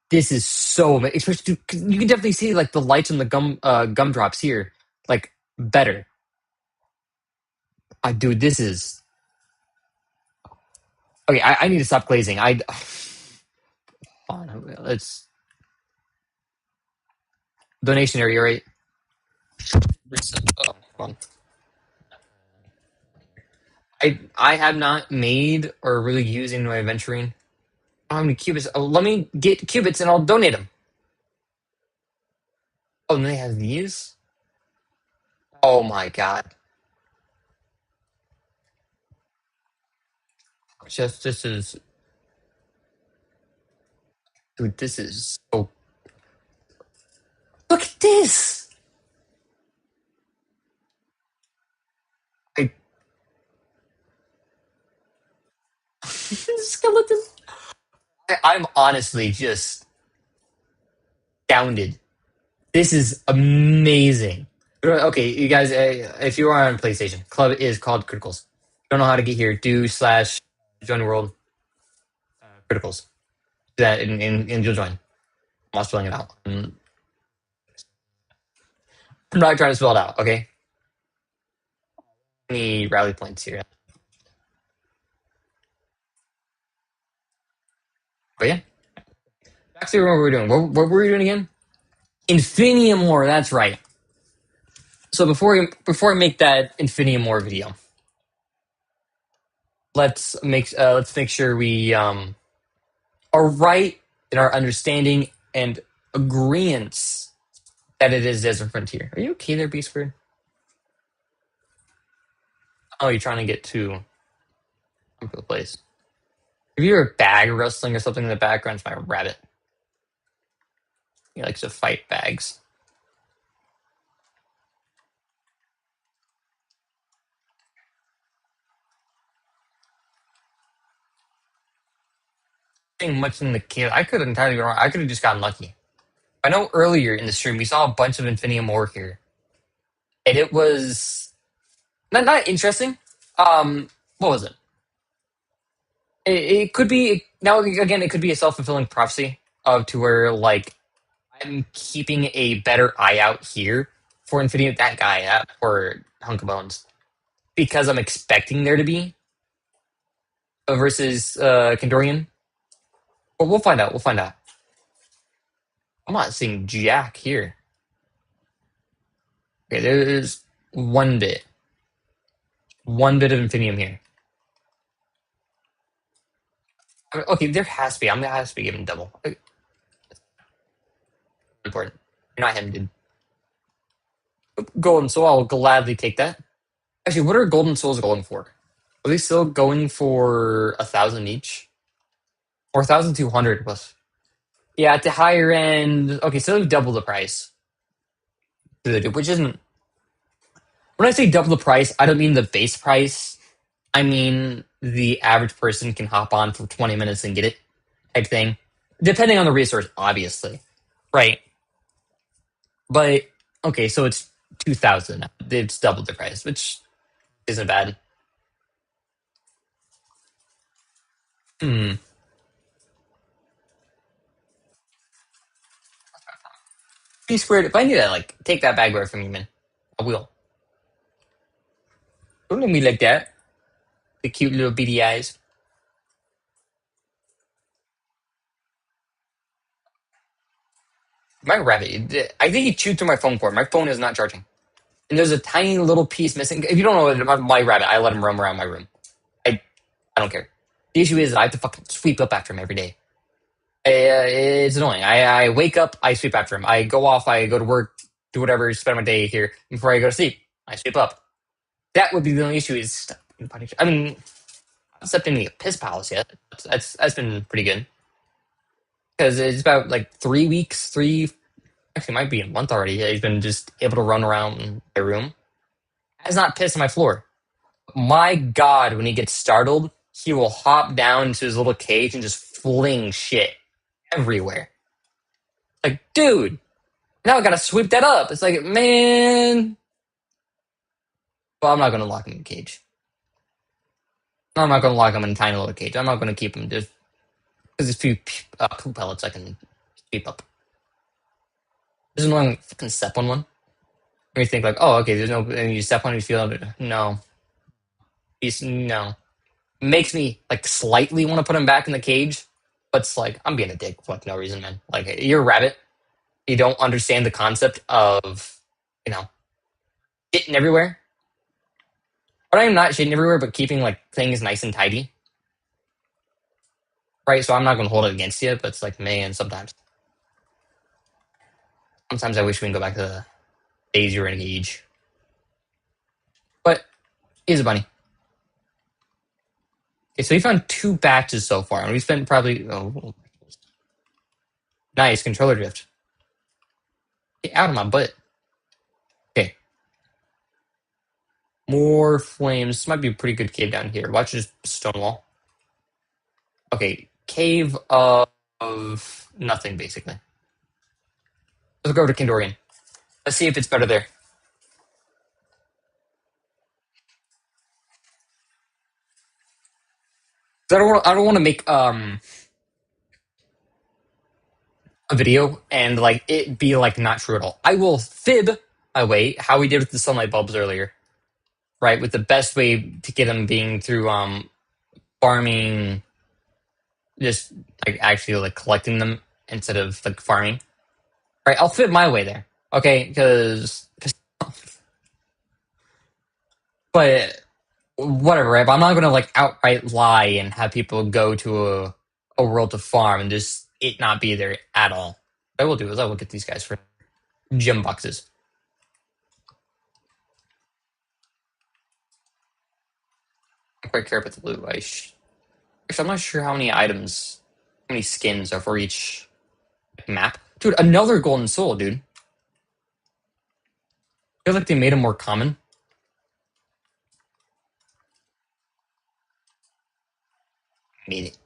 This is so especially dude, you can definitely see like the lights on the gumdrops here, like better. Dude, this is okay. I need to stop glazing. It's donation area, right? Oh, hold on. I have not made or really used any of my adventuring. How many qubits? Oh, let me get qubits and I'll donate them. Oh, and they have these. Oh my god, just this is dude. This is so. Look at this. I skeleton. I'm honestly just astounded. This is amazing. Okay, you guys, if you are on PlayStation, club is called Criticals. Don't know how to get here. Do slash join the world Criticals. Do that and you'll join. I'm not spelling it out. I'm not trying to spell it out. Okay. Any rally points here? But yeah, back to what we were doing. What were we doing again? Infinium War. That's right. So before I make that Infinium War video, let's make sure we are right in our understanding and agreements that it is Desert Frontier. Are you okay there, Beastford? Oh, you're trying to get to the place. If you're a bag rustling or something in the background, it's my rabbit. He likes to fight bags. Much in the cave. I could have entirely been wrong. I could have just gotten lucky. I know earlier in the stream we saw a bunch of Infinium War here, and it was not interesting. What was it? It could be now again. It could be a self fulfilling prophecy of to where like I'm keeping a better eye out here for Infinium. That guy, that poor hunk of bones, because I'm expecting there to be versus Kandorian. But we'll find out. We'll find out. I'm not seeing Jack here. Okay, there's one bit of Infinium here. I mean, okay, there has to be. I'm gonna have to be given double. Important. You're not him, dude. Golden soul. I'll gladly take that. Actually, what are golden souls going for? Are they still going for 1,000 each, or 1,200 plus? Yeah, at the higher end, okay, so double the price, which isn't. When I say double the price, I don't mean the base price. I mean the average person can hop on for 20 minutes and get it type thing, depending on the resource, obviously. Right. But okay, so it's 2,000. It's double the price, which isn't bad. Hmm. Be squared. If I need to like take that bag away from you, man, I will. Don't let me like that. The cute little beady eyes. My rabbit. I think he chewed through my phone cord. My phone is not charging, and there's a tiny little piece missing. If you don't know about my rabbit, I let him roam around my room. I I don't care. The issue is that I have to fucking sweep up after him every day. It's annoying. I wake up, I sweep after him. I go off, I go to work, do whatever, spend my day here. Before I go to sleep, I sweep up. That would be the only issue. Is I mean, I haven't stepped into a piss palace yet. That's been pretty good because it's about like 3 weeks. Three actually might be a month already. Yeah, he's been just able to run around my room. Has not pissed on my floor. My God, when he gets startled, he will hop down into his little cage and just fling shit everywhere. Like, dude, now I gotta sweep that up. It's like, man. Well, I'm not gonna lock him in a cage. I'm not gonna lock him in a tiny little cage. I'm not gonna keep him just because there's a few poop pellets I can sweep up. There's annoying fucking step on one. Where you think like, oh, okay, there's no, and you step on it, you feel it. No, he's no. Makes me like slightly want to put him back in the cage, but it's like I'm being a dick for like no reason, man. Like you're a rabbit. You don't understand the concept of you know shitting everywhere. But I'm not shitting everywhere, but keeping like things nice and tidy. Right, so I'm not gonna hold it against you, but it's like, man, sometimes I wish we can go back to the days you were in age. But he's a bunny. Okay, so we found 2 batches so far, and we spent probably nice controller drift. Get out of my butt. Okay, more flames. This might be a pretty good cave down here. Watch this stone wall. Okay, cave of nothing basically. Let's go over to Kindorian. Let's see if it's better there. 'Cause I don't want to make a video and like it be like not true at all. I will fib my way how we did with the sunlight bulbs earlier, right? With the best way to get them being through farming, just like actually like collecting them instead of like farming. Right? I'll fib my way there, okay? Because but whatever, right? But I'm not gonna like outright lie and have people go to a world to farm and just it not be there at all. What I will do is I will get these guys for gem boxes. I don't quite care about the loot. Actually, I'm not sure how many items, how many skins are for each map. Dude, another golden soul, dude. I feel like they made them more common. Made it.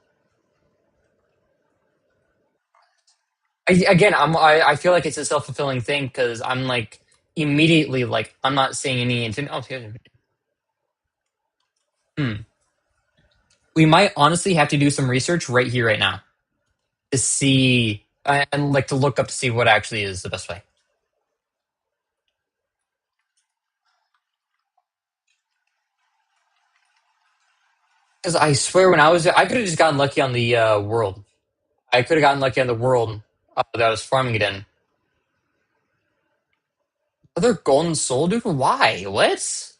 I feel like it's a self fulfilling thing because I'm like immediately like I'm not saying any intent. Oh, hmm. We might honestly have to do some research right here, right now, to see and like to look up to see what actually is the best way. Because I swear, when I was there, I could have just gotten lucky on the world. I could have gotten lucky on the world that I was farming it in. Other golden soul, dude? Why? What?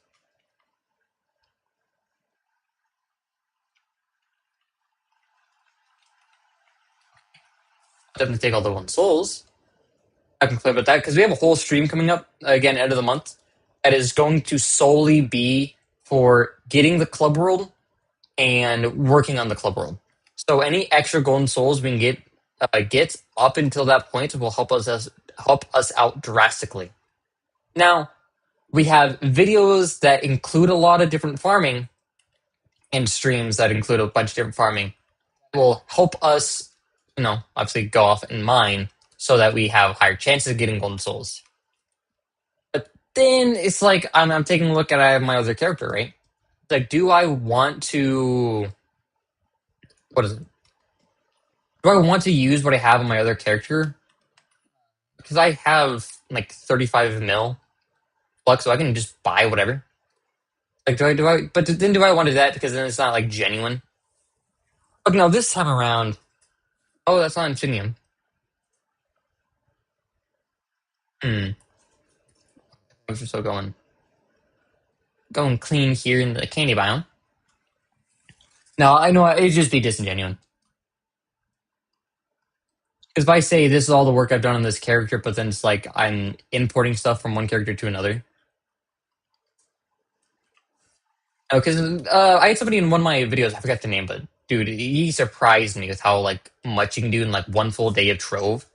Definitely take all the golden souls. I can play about that because we have a whole stream coming up again end of the month that is going to solely be for getting the club world and working on the club world. So any extra golden souls we can get get up until that point will help us out drastically. Now we have videos that include a lot of different farming and streams that include a bunch of different farming will help us, obviously go off and mine so that we have higher chances of getting golden souls. But then it's like I'm taking a look at my other character, right? It's like, do I want to? What is it? Do I want to use what I have on my other character? Because I have like 35 mil flux, so I can just buy whatever. Like, But then do I want to do that? Because then it's not like genuine. But no, this time around, oh, that's not Infinium. Hmm. How's your still going clean here in the candy biome? No, I know it'd just be disingenuous. Because if I say this is all the work I've done on this character, but then it's like I'm importing stuff from one character to another. Oh, because I had somebody in one of my videos, I forgot the name, but dude, he surprised me with how like much you can do in like one full day of Trove.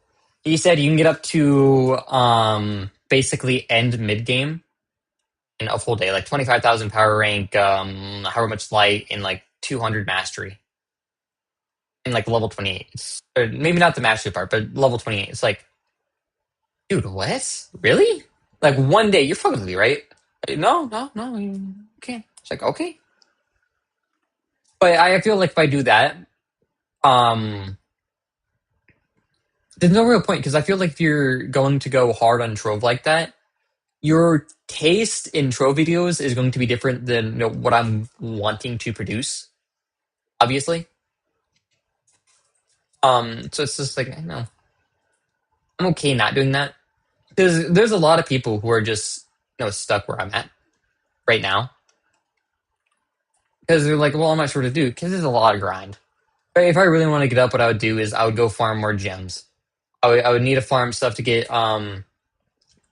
He said you can get up to basically end mid game in a full day, like 25,000 power rank, however much light, in like 200 mastery, in like level 28. Or maybe not the mastery part, but level 28. It's like, dude, what? Really? Like one day? You're fucking with me, right? No, no, no. You can't. It's like, okay. But I feel like if I do that, um, there's no real point because I feel like if you're going to go hard on Trove like that, your taste in Trove videos is going to be different than what I'm wanting to produce. Obviously, so it's just like no, I'm okay not doing that because there's a lot of people who are just stuck where I'm at right now because they're like, well, I'm not sure what to do because there's a lot of grind. But if I really want to get up, what I would do is I would go farm more gems. I would need to farm stuff to get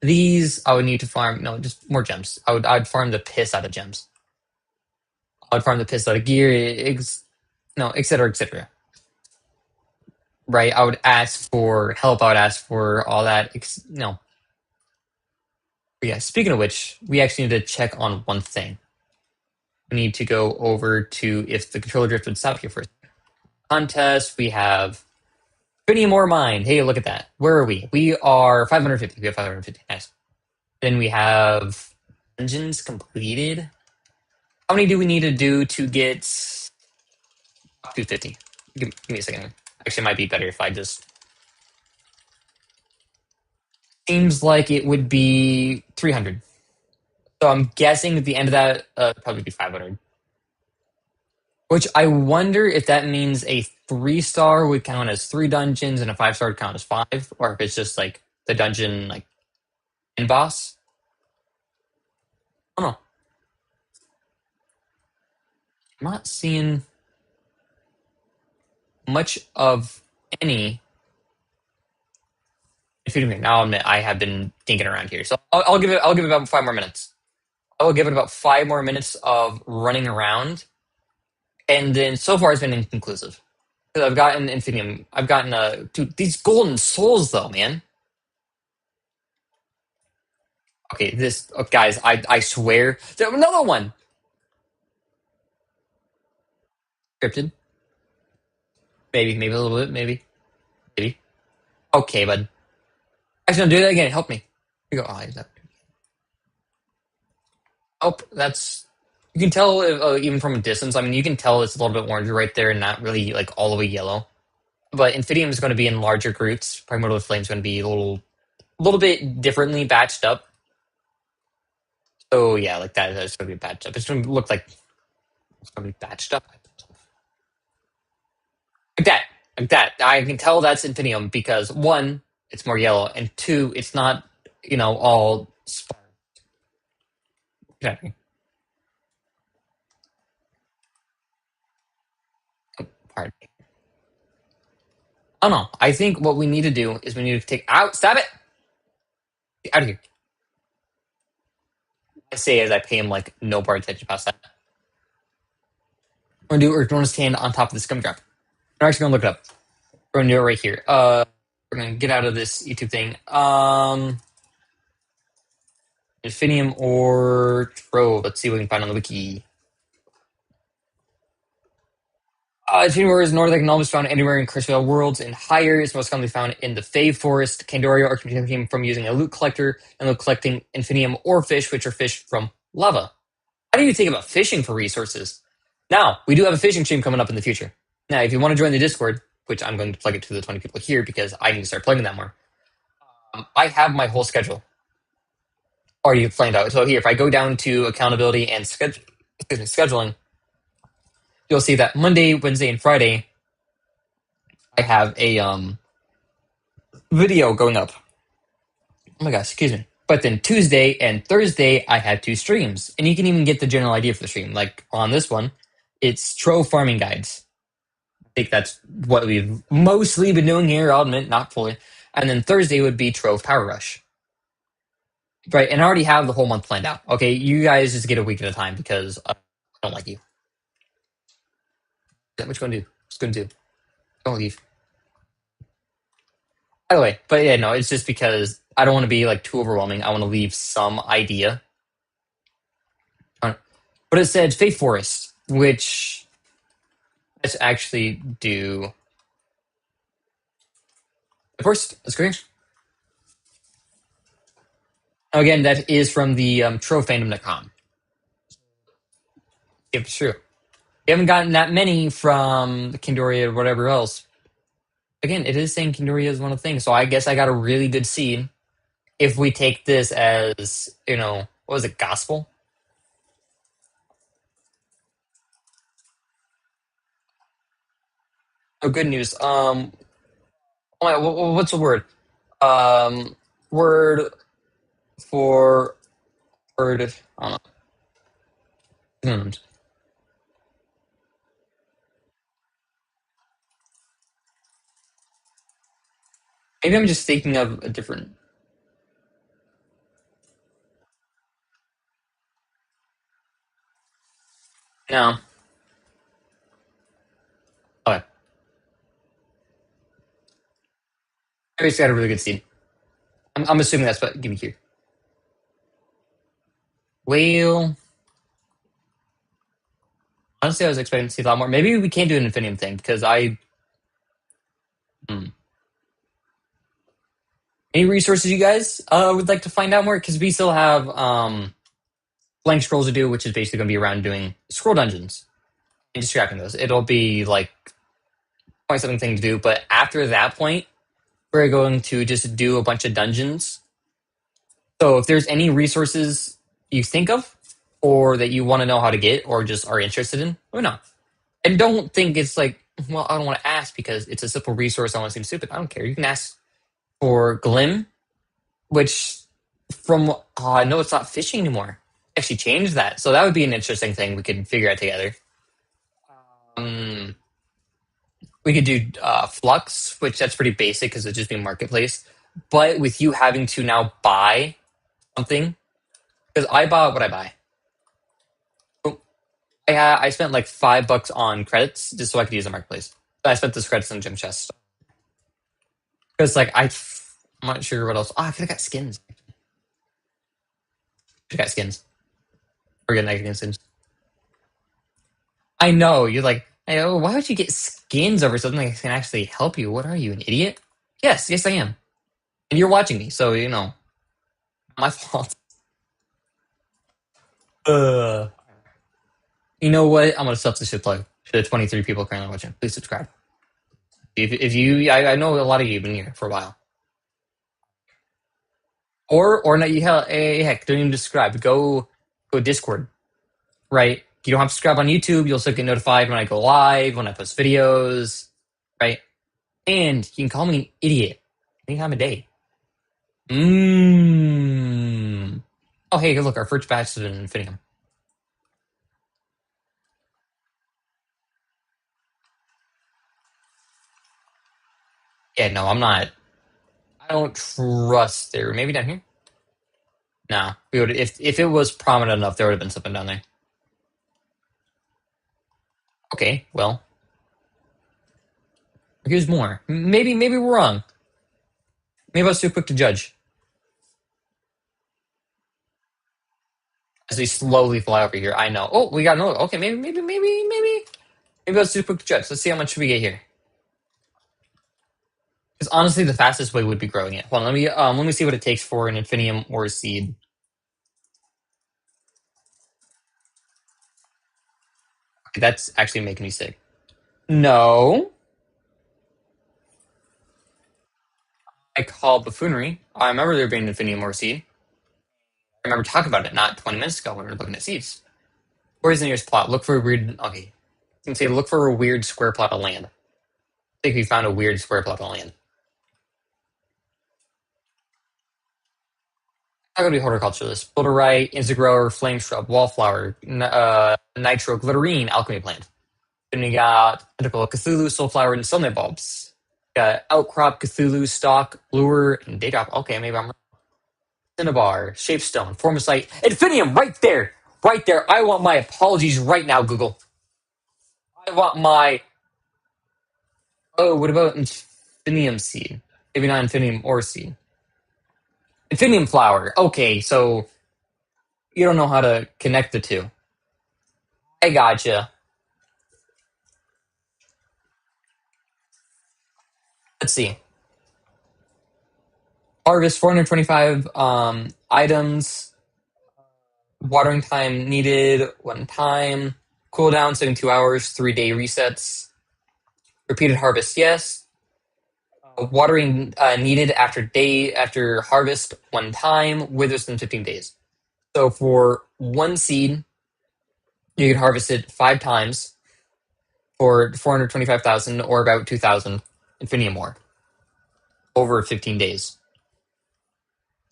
these. I would need to farm just more gems. I'd farm the piss out of gems. I would farm the piss out of gear, et cetera, et cetera. Right? I would ask for help. I would ask for all that. No. But yeah. Speaking of which, we actually need to check on one thing. We need to go over to if the controller drift would stop here first. Contest. We have 20 more mine. Hey, look at that. Where are we? We are 550. We have 550. Nice. Then we have dungeons completed. How many do we need to do to get 250? Give me a second here. Actually, it might be better if I just. Seems like it would be 300. So I'm guessing at the end of that, probably be 500. Which I wonder if that means a 3-star would count as 3 dungeons and a 5-star would count as 5, or if it's just like the dungeon like end boss. I don't know. I'm not seeing much of any. Now I'll admit I have been thinking around here, so I'll give it. I'll give it about 5 more minutes. I will give it about 5 more minutes of running around, and then so far it's been inconclusive. Because I've gotten Infinium. I've gotten dude, these golden souls though, man. Okay, guys, I swear. Another one. Scripted. Maybe a little bit, maybe. Okay, bud. Actually, no, do that again. Help me. Here you go. Oh, that's. You can tell even from a distance. I mean, you can tell it's a little bit orange right there, and not really like all the way yellow. But Infinium is going to be in larger groups. Primordial Flame is going to be a little bit differently batched up. So yeah, like that. That's going to be batched up. It's going to look like it's going to be batched up. Like that. Like that. I can tell that's Infinium because one, it's more yellow, and two, it's not, all spark. Okay. Oh, pardon me. I don't know. I think what we need to do is we need to take out. Stop it! Get out of here. I say as I pay him like no bar attention past that. We're going to stand on top of this gum drop. We're actually going to look it up. We're gonna do it right here. We're gonna get out of this YouTube thing. Infinium or Trove. Let's see what we can find on the wiki. Infinium is Nordic anomalous found anywhere in Crystal worlds and higher. It's most commonly found in the Fave Forest. Candoria or came from using a loot collector and loot collecting Infinium ore fish, which are fish from lava. How do you think about fishing for resources? Now, we do have a fishing stream coming up in the future. Now, if you want to join the Discord, which I'm going to plug it to the 20 people here because I need to start plugging that more, I have my whole schedule already planned out. So here, if I go down to accountability and scheduling, you'll see that Monday, Wednesday, and Friday, I have a video going up. Oh my gosh, excuse me. But then Tuesday and Thursday, I had two streams. And you can even get the general idea for the stream. Like on this one, it's Trove farming guides. I think that's what we've mostly been doing here, I'll admit, not fully. And then Thursday would be Trove Power Rush. Right, and I already have the whole month planned out. Okay, you guys just get a week at a time because I don't like you. What you gonna do? What's gonna do? Don't leave. By the way, but yeah, no, it's just because I don't want to be like too overwhelming. I want to leave some idea. But it said Faith Forest, which let's actually do. First, let's go here. Again, that is from the TroveFandom.com. If it's true. We haven't gotten that many from Kindoria or whatever else. Again, it is saying Kindoria is one of the things, so I guess I got a really good seed. If we take this as, what was it, gospel? Oh, good news. What's the word? Word for word. I don't know. Maybe I'm just thinking of a different. No. Okay. I just got a really good seed. I'm assuming that's what. Give me here. Well, honestly, I was expecting to see a lot more. Maybe we can't do an Infinium thing because I. Any resources you guys would like to find out more? Because we still have blank scrolls to do, which is basically going to be around doing scroll dungeons and just scrapping those. It'll be like point something thing to do, but after that point, we're going to just do a bunch of dungeons. So if there's any resources you think of or that you want to know how to get or just are interested in, let me know. And don't think it's like, well, I don't want to ask because it's a simple resource. I want to seem stupid. I don't care. You can ask for Glim, which from I know it's not fishing anymore. Actually changed that. So that would be an interesting thing we could figure out together. Um, we could do Flux, which that's pretty basic because it'd just be marketplace. But with you having to now buy something, because I bought what I buy. I spent like $5 on credits just so I could use the marketplace. But I spent those credits on gym chest because I'm not sure what else. Oh, I could have got skins. Should have got skins. Or get negative skins. I know you're like, hey, oh, why would you get skins over something that can actually help you? What are you, an idiot? Yes, I am. And you're watching me, so my fault. You know what? I'm gonna self this plug to the 23 people currently watching. Please subscribe. If you, I know a lot of you have been here for a while. Or not, heck, don't even subscribe. Go Discord, right? You don't have to subscribe on YouTube. You'll still get notified when I go live, when I post videos, right? And you can call me an idiot any time of day. Oh, hey, look, our first batch is in Infinium. Yeah, no, I'm not. I don't trust there. Maybe down here? No. We would if it was prominent enough, there would have been something down there. Okay, well. Here's more. Maybe we're wrong. Maybe I was too quick to judge. As we slowly fly over here, I know. Oh, we got another. Okay, maybe I was too quick to judge. Let's see how much we get here. Because honestly, the fastest way would be growing it. Hold on, let me see what it takes for an infinium or a seed. Okay, that's actually making me sick. No, I call buffoonery. I remember there being an infinium or a seed. I remember talking about it not 20 minutes ago when we were looking at seeds. Where's the nearest plot? Look for a weird. Okay, you can say look for a weird square plot of land. I think we found a weird square plot of land. Not gonna be horticulturalist. Boulderite, Inzagrower, Flame Shrub, Wallflower, Nitroglycerine, Alchemy Plant. Then we got Tentacle Cthulhu, Soulflower, and Sunlight Bulbs. Got Outcrop, Cthulhu, Stalk, Lure, and Daydrop. Okay, maybe I'm wrong. Cinnabar, Shapestone, Formosite, Infinium, right there! Right there. I want my apologies right now, Google. I want my. Oh, what about Infinium Seed? Maybe not Infinium or Seed. Infinium Flower. Okay, so you don't know how to connect the two. I gotcha. Let's see. Harvest 425 items. Watering time needed 1 time. Cooldown 72 hours, 3-day resets. Repeated harvest, yes. Watering needed after harvest 1 time. Withers in 15 days. So for one seed, you could harvest it 5 times for 425,000 or about 2,000 infinium more over 15 days.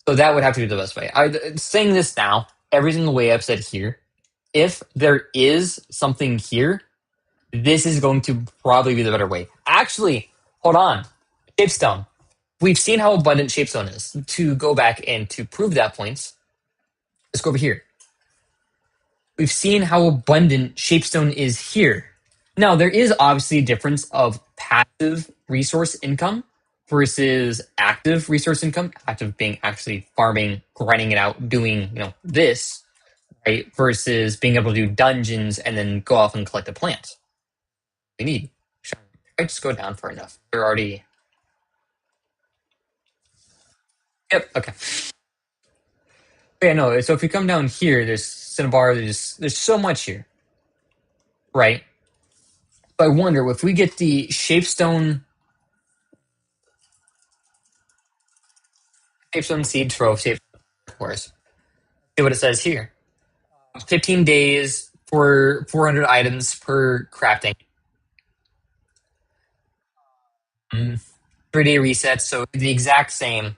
So that would have to be the best way. Saying this now, every single way I've said here, if there is something here, this is going to probably be the better way. Actually, hold on. Shapestone. We've seen how abundant Shapestone is. To go back and to prove that point, let's go over here. We've seen how abundant Shapestone is here. Now, there is obviously a difference of passive resource income versus active resource income. Active being actually farming, grinding it out, doing this, right? Versus being able to do dungeons and then go off and collect a plant. We need. I just go down far enough. They're already. Yep. Okay. But yeah. No. So if we come down here, there's Cinnabar. There's so much here, right? But I wonder if we get the Shapestone seed trove, of course. See what it says here. 15 days for 400 items per crafting. 3-day reset, so the exact same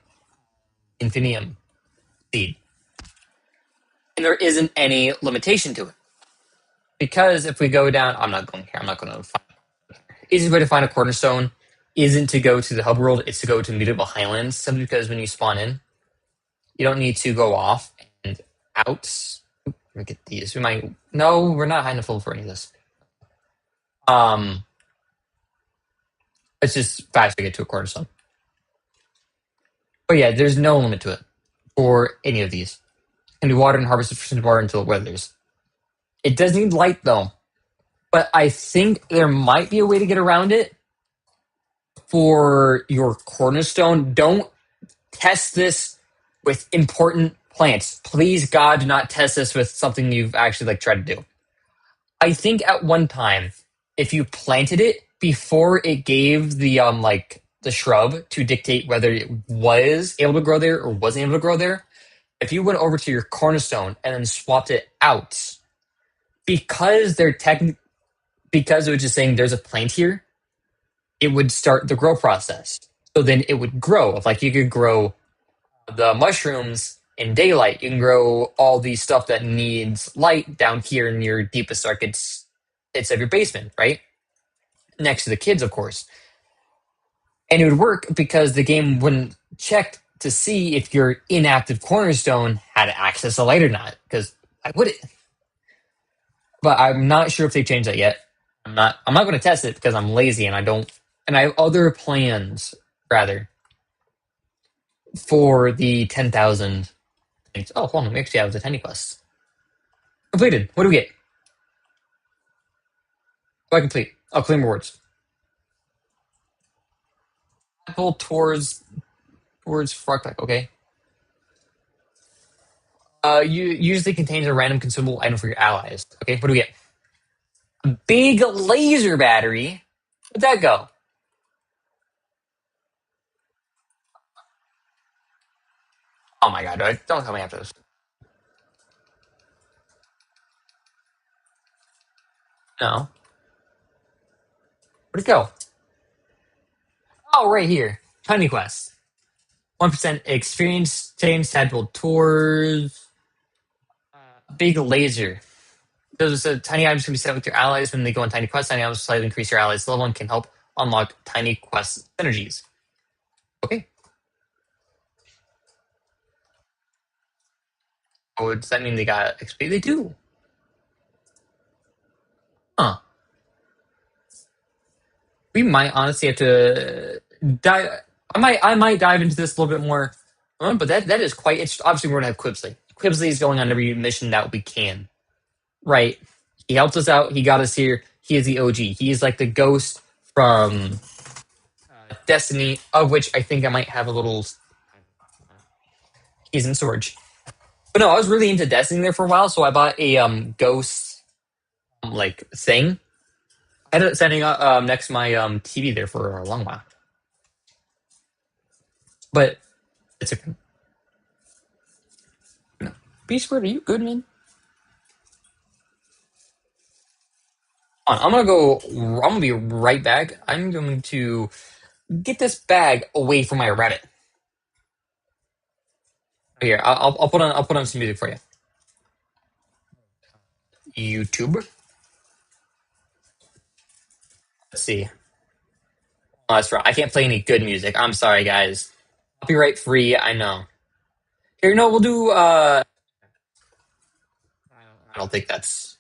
infinium seed. And there isn't any limitation to it. Because if we go down, I'm not going here, I'm not going to find. Easiest way to find a cornerstone isn't to go to the hub world, it's to go to Mutable Highlands, simply because when you spawn in, you don't need to go off and out. Let me get these. We might. No, we're not high enough level for any of this. It's just fast to get to a cornerstone. But yeah, there's no limit to it for any of these. Can be watered and harvested for water until it weathers. It does need light though, but I think there might be a way to get around it for your cornerstone. Don't test this with important plants. Please, God, do not test this with something you've actually tried to do. I think at one time, if you planted it before it gave the the shrub to dictate whether it was able to grow there or wasn't able to grow there, if you went over to your cornerstone and then swapped it out, because because it was just saying there's a plant here, it would start the grow process. So then it would grow. Like you could grow the mushrooms in daylight. You can grow all the stuff that needs light down here in your deepest, darkest pits of your basement, right? Next to the kids, of course. And it would work because the game wouldn't check to see if your inactive cornerstone had access to light or not. Because I would it. But I'm not sure if they changed that yet. I'm not going to test it because I'm lazy and I don't and I have other plans, rather, for the 10,000 things. Oh, hold on. We actually have the tiny quest. Completed. What do we get? What do I complete? Oh, claim rewards. Apple towards Frogpack. Okay. You usually contains a random consumable item for your allies. Okay. What do we get? A big laser battery. Where'd that go? Oh my god! Don't tell me after this. No. Where'd it go? Oh, right here. Tiny quest. 1% experience change tadpole tours. Big laser. Those tiny items can be set with your allies when they go on tiny quests. Tiny items slightly increase your allies' level and can help unlock tiny quest synergies. Okay. Oh, does that mean they got XP? They do. Huh. We might honestly have to dive. I might dive into this a little bit more, but that is quite interesting. Obviously, we're gonna have Quibsley. Quibsley is going on every mission that we can. Right. He helped us out. He got us here. He is the OG. He is like the ghost from Destiny, of which I think I might have a little. He's in storage. But no, I was really into Destiny there for a while, so I bought a ghost like thing. I ended up setting up next to my TV there for a long while. But it's okay. No. Beast Bird, are you good, man? I'm gonna go. I'm gonna be right back. I'm going to get this bag away from my rabbit. Here, I'll put on some music for you. YouTube. Let's see. Oh, that's right. I can't play any good music. I'm sorry, guys. Copyright free. I know. Here, no, we'll do. I don't think that's.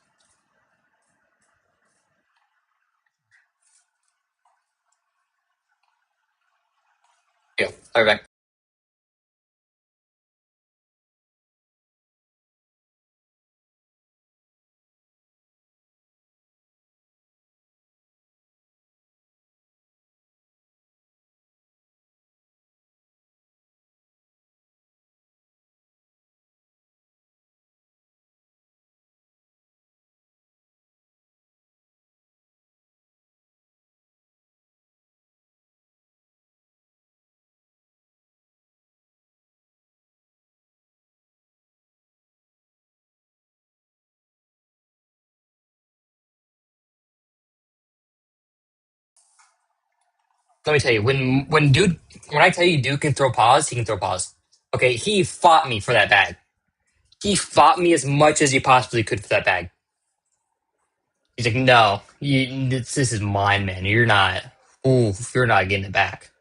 Yeah. All right. Back. Let me tell you, when I tell you dude can throw paws, he can throw paws. Okay, he fought me for that bag. He fought me as much as he possibly could for that bag. He's like, no, this is mine, man. You're not getting it back.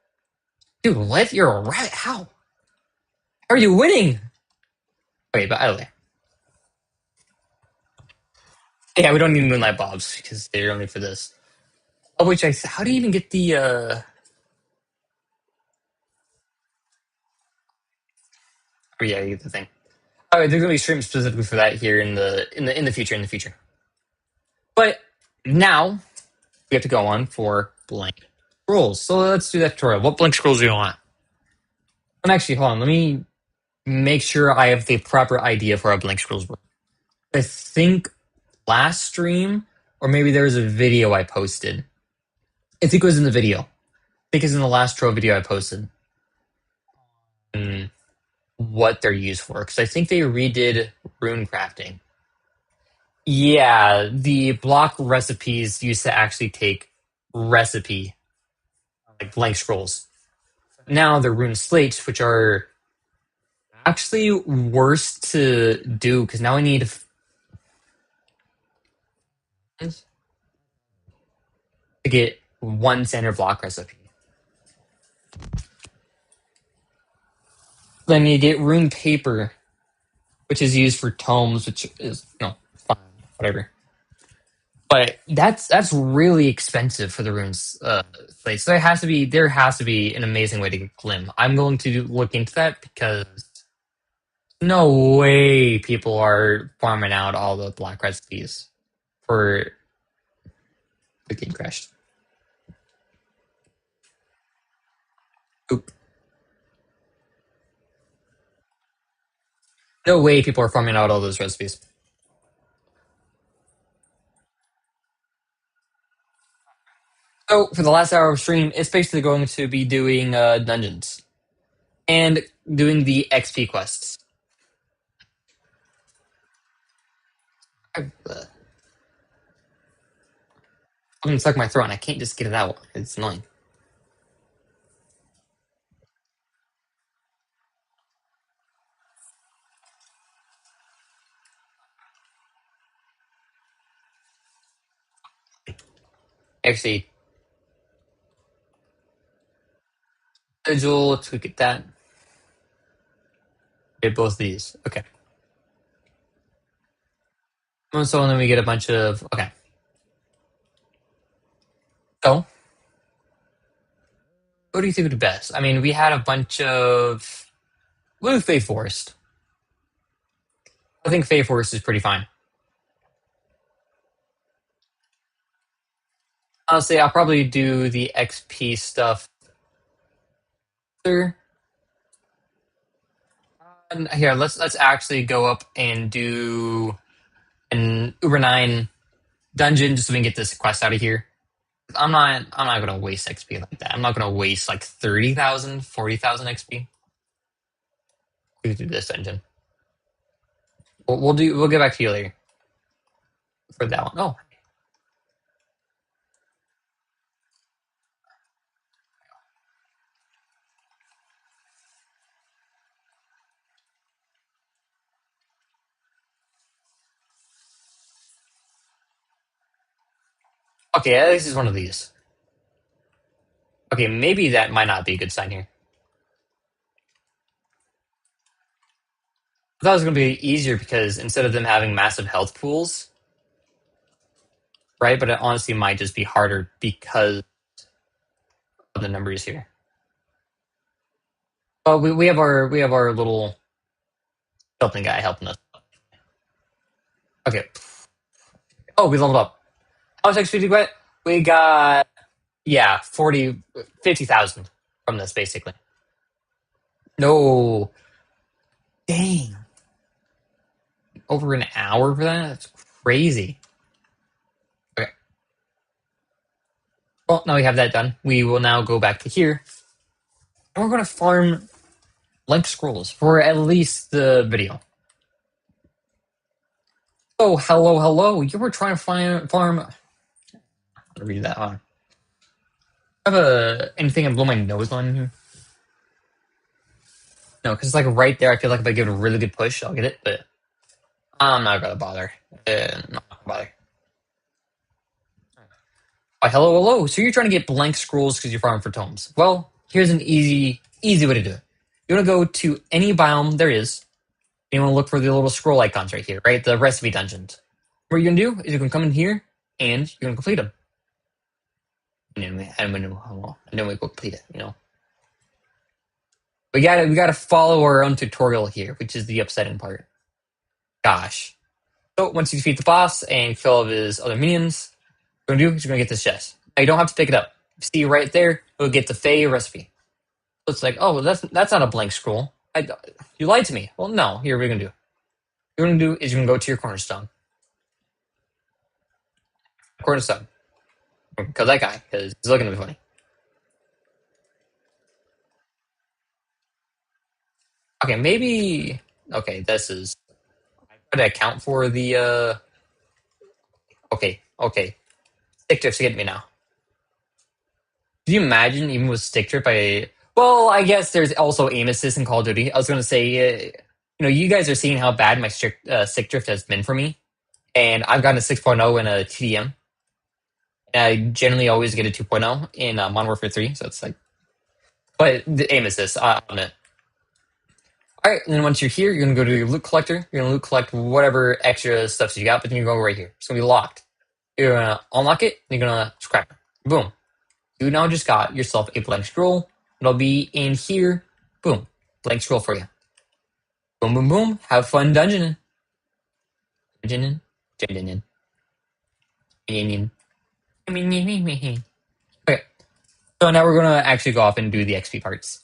Dude, what? You're a rat. How? How are you winning? Wait, but either way. Yeah, we don't need Moonlight Bobs because they're only for this. Oh, wait, how do you even get the, oh, yeah, you get the thing. All right, there's gonna be streams specifically for that here in the future. But now we have to go on for blank scrolls. So let's do that tutorial. What blank scrolls do you want? And actually, hold on. Let me make sure I have the proper idea for how blank scrolls work. I think last stream, or maybe there was a video I posted. I think it was in the video. I think it's in the last Trove video I posted. What they're used for, because I think they redid rune crafting. Yeah, the block recipes used to actually take recipe, like blank scrolls. Now they're rune slates, which are actually worse to do because now I need to get one standard block recipe. Then you get rune paper, which is used for tomes, which is no fine, whatever. But that's really expensive for the runes place. So there has to be an amazing way to get Glim. I'm going to look into that because no way people are farming out all the black recipes for the game crashed. Oop. No way people are farming out all those recipes. So for the last hour of stream, it's basically going to be doing dungeons and doing the XP quests. I'm gonna suck my throat. And I can't just get it out. It's annoying. Actually, schedule. Let's look at that. Get both these. Okay. So then we get a bunch of okay. So what do you think would be best? I mean, we had a bunch of we'll do Faith Forest. I think Faith Forest is pretty fine. Honestly, I'll probably do the XP stuff after. Here, let's actually go up and do an Uber 9 dungeon just so we can get this quest out of here. I'm not gonna waste XP like that. I'm not gonna waste like 30,000, 40,000 XP. We do this dungeon. We'll get back to you later for that one. Oh, okay, this is one of these. Okay, maybe that might not be a good sign here. I thought it was gonna be easier because instead of them having massive health pools, right? But it honestly might just be harder because of the numbers here. Oh, we have our little helping guy helping us. Okay. Oh, we leveled up. How much XP did we get? We got yeah, 50,000 from this basically. No, dang, over an hour for that? That's crazy. Okay. Well, now we have that done. We will now go back to here, and we're going to farm blank scrolls for at least the video. Oh, hello, hello. You were trying to farm. I'll read that on. Have anything I blow my nose on here? No, because it's like right there. I feel like if I give it a really good push, I'll get it, but I'm not gonna bother. Not gonna bother. Oh, hello, hello. So you're trying to get blank scrolls because you're farming for tomes. Well, here's an easy way to do it. You want to go to any biome there is. And you want to look for the little scroll icons right here, right? The recipe dungeons. What you're gonna do is you can come in here and you're gonna complete them. And then we go complete it. You know, we gotta follow our own tutorial here, which is the upsetting part. Gosh. So once you defeat the boss and kill all of his other minions, what you're gonna do is you're gonna get this chest. Now you don't have to pick it up. See right there, you'll get the Fey recipe. So it's like, oh, well, that's not a blank scroll. You lied to me. Well, no. Here, what you're gonna do. What you're gonna do is you're gonna go to your cornerstone. Cornerstone. Kill that guy because he's looking at me funny. Okay, maybe. Okay, this is. I try to account for the. Okay. Stick drift's getting me now. Can you imagine, even with stick drift, well, I guess there's also aim assist in Call of Duty. I was going to say, you guys are seeing how bad my stick drift has been for me. And I've gotten a 6.0 in a TDM. And I generally always get a 2.0 in Modern Warfare 3. So it's like, but the aim assist on it. All right, and then once you're here, you're going to go to your loot collector. You're going to loot collect whatever extra stuff you got, but then you go right here. It's going to be locked. You're gonna unlock it, and you're gonna scrap it. Boom. You now just got yourself a blank scroll. It'll be in here. Boom. Blank scroll for you. Boom, boom, boom. Have fun dungeoning. Dungeoning. Dungeoning. Dungeoning. Okay. So now we're gonna actually go off and do the XP parts.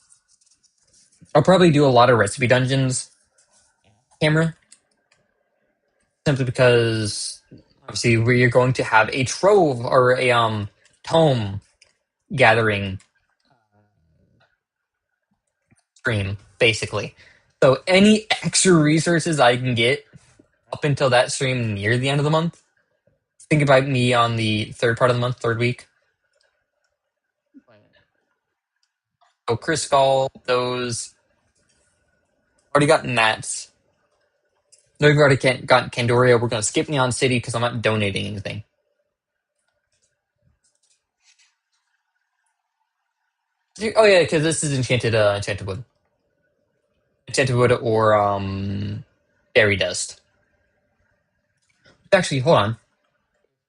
I'll probably do a lot of recipe dungeons camera, simply because obviously we're going to have a trove or a tome gathering stream, basically. So any extra resources I can get up until that stream near the end of the month, think about me on the third part of the month, third week. So Chris Gall, those already got Nats. No, we've already gotten Candoria. We're going to skip Neon City because I'm not donating anything. Oh yeah, because this is Enchanted Wood, Enchanted Wood or Fairy Dust. Actually, hold on.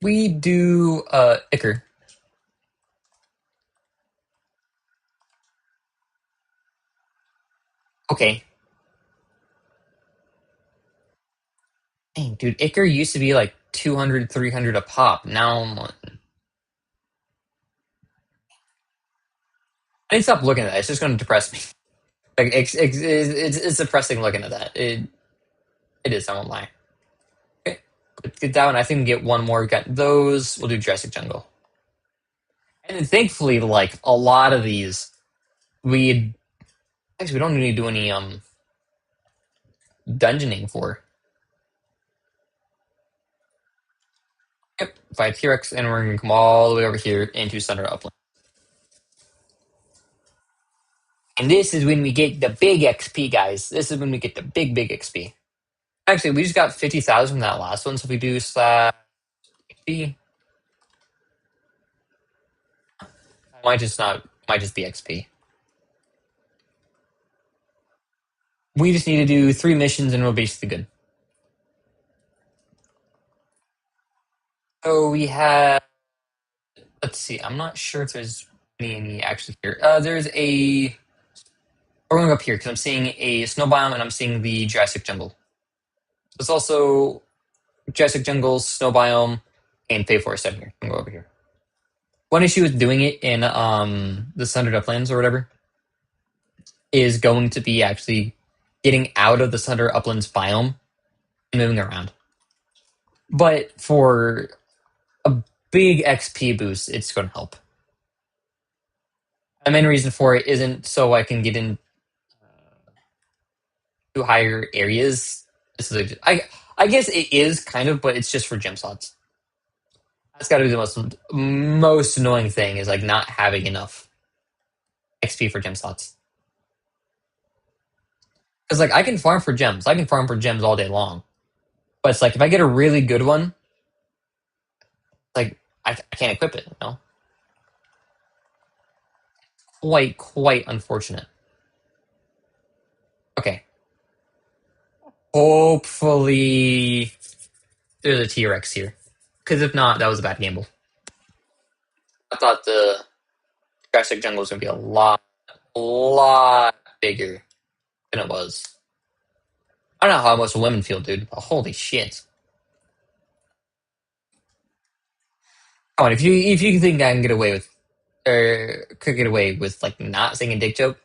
We do Ichor. Okay. Dang, dude, Ichor used to be like 200, 300 a pop. Now I need to stop looking at that. It's just going to depress me. Like it's depressing looking at that. It is. I won't lie. Okay, get that one. I think we can get one more. We got those. We'll do Jurassic Jungle. And then thankfully, like a lot of these, we actually we don't need to do any dungeoning for. Yep, five T-Rex, and we're gonna come all the way over here into Thunder Upland. And this is when we get the big XP, guys. This is when we get the big XP. Actually, we just got 50,000 from that last one, so if we do slash XP, might just be XP. We just need to do 3 missions and we're basically good. So we have, let's see, I'm not sure if there's any actually here. There's a, we're going up here because I'm seeing a snow biome and I'm seeing the Jurassic Jungle. There's also Jurassic Jungle, snow biome, and Fey Forest down here. I'm going to go over here. One issue with doing it in the Sundered Uplands or whatever is going to be actually getting out of the Sundered Uplands biome and moving around. But for a big XP boost, it's going to help. The main reason for it isn't so I can get into higher areas. This is I guess it is kind of, but it's just for gem slots. That's got to be the most annoying thing is like not having enough XP for gem slots. Because like I can farm for gems, I can farm for gems all day long, but it's like if I get a really good one, like I can't equip it. You know, quite unfortunate. Okay, hopefully there's a T-Rex here, because if not, that was a bad gamble. I thought the Jurassic Jungle was gonna be a lot bigger than it was. I don't know how much the women feel, dude. Oh, holy shit! Come on, if you think I can get away with, or could get away with like not saying a dick joke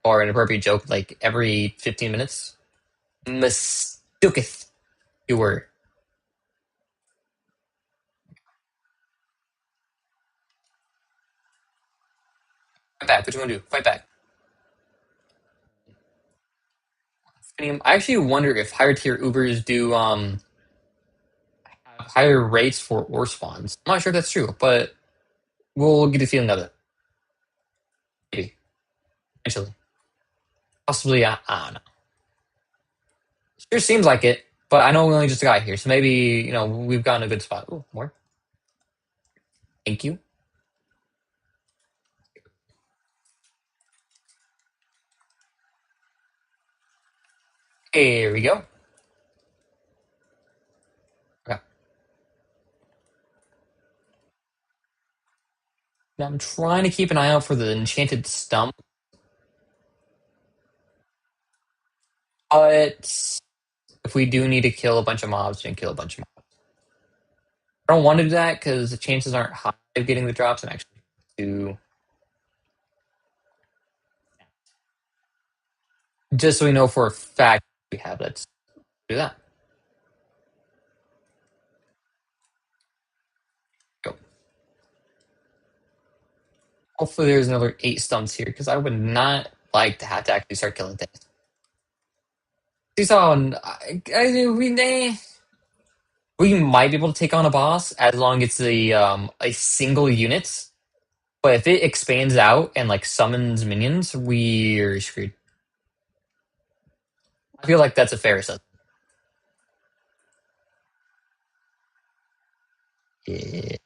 or an appropriate joke like every 15 minutes, mistooketh you were. Fight back. What you gonna do? Fight back. I actually wonder if higher tier Ubers do have higher rates for ore spawns. I'm not sure if that's true, but we'll get a feeling of it. Maybe. Eventually. Possibly, I don't know. Sure seems like it, but I know we only just got here, so maybe, we've gotten a good spot. Oh, more. Thank you. Here we go. Okay. I'm trying to keep an eye out for the enchanted stump, but if we do need to kill a bunch of mobs, we can kill a bunch of mobs. I don't want to do that because the chances aren't high of getting the drops and actually to just so we know for a fact we have. Let's do that. Go. Hopefully there's another 8 stumps here because I would not like to have to actually start killing things. You saw, we might be able to take on a boss as long as it's a single unit. But if it expands out and like summons minions, we're screwed. I feel like that's a fair assessment. Yeah.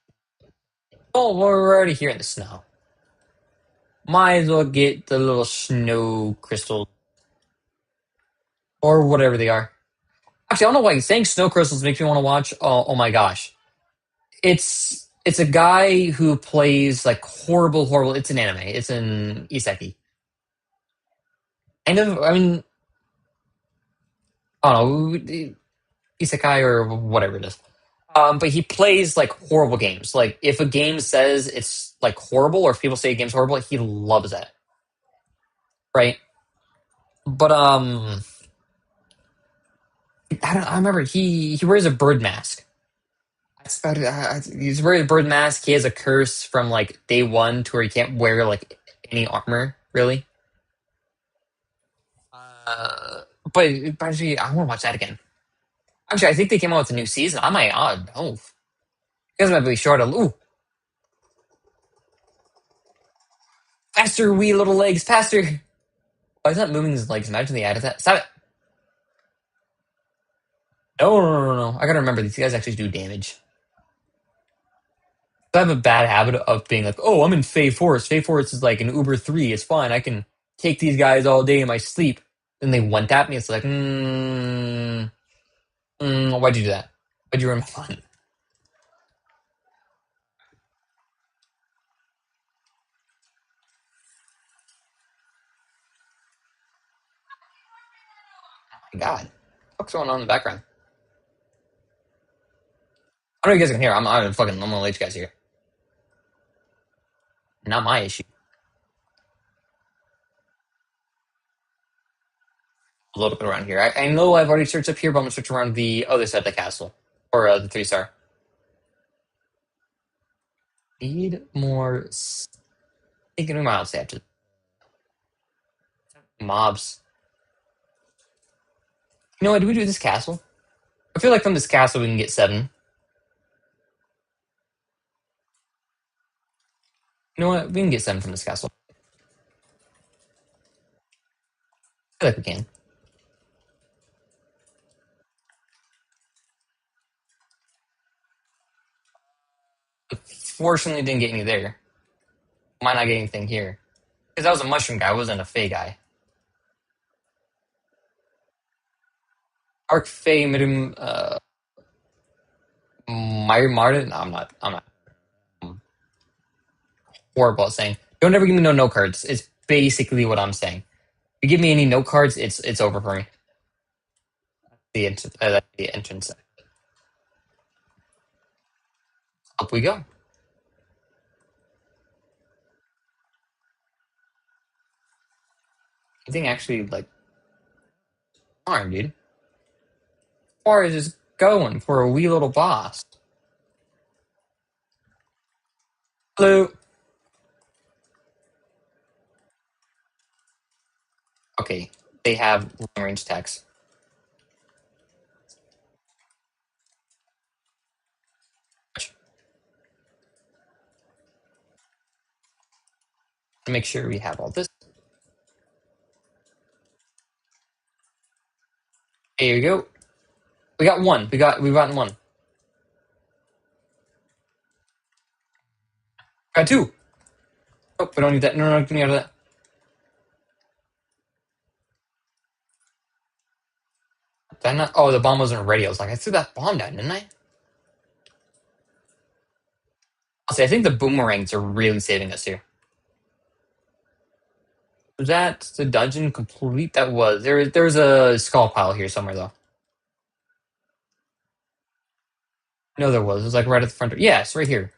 Oh, we're already here in the snow. Might as well get the little snow crystals or whatever they are. Actually, I don't know why saying snow crystals makes me want to watch. Oh my gosh, it's a guy who plays like horrible. It's an anime. It's an isekai. Kind of. I mean, I don't know, isekai or whatever it is. But he plays like horrible games. Like if a game says it's like horrible, or if people say a game's horrible, he loves it. Right? But I remember he wears a bird mask. That's about it. He's wearing a bird mask. He has a curse from like day one to where he can't wear like any armor really. Uh, but actually, I want to watch that again. Actually, I think they came out with a new season. I might. Oh, you guys might be short. Ooh, faster, wee little legs, faster. Oh, he's not moving his legs. Imagine they added that. Stop it. No. I gotta remember these guys actually do damage. I have a bad habit of being like, oh, I'm in Fey Forest. Fey Forest is like an Uber 3. It's fine. I can take these guys all day in my sleep. Then they went at me. It's like, why'd you do that? Why'd you ruin my fun? My God. What's going on in the background? I don't know if you guys can hear. I'm gonna let you guys hear. Not my issue. A little bit around here. I know I've already searched up here, but I'm gonna search around the other side of the castle. Or the 3-star. Need more. Thinking we might also have to. Mobs. You know what? Do we do this castle? I feel like from this castle we can get 7. You know what? We can get 7 from this castle. I feel like we can. Fortunately, didn't get any there. Might not get anything here. Because that was a mushroom guy, I wasn't a Fey guy. Arc Fey Midim Meyer Martin? No, I'm not horrible at saying. Don't ever give me no cards. It's basically what I'm saying. If you give me any no cards, it's over for me. The entrance. Up we go. Anything actually like darn, dude. Far is just going for a wee little boss. Hello. Okay, they have long range attacks. Make sure we have all this. There you go. We got one. We've gotten one. Got 2. Oh, we don't need that. No, get me out of that. Did I not? Oh, the bomb wasn't ready. I was like, I threw that bomb down, didn't I? Honestly, I think the boomerangs are really saving us here. Was that the dungeon complete? That was. There's a skull pile here somewhere, though. No, there was. It was like right at the front door. Yeah, it's right here.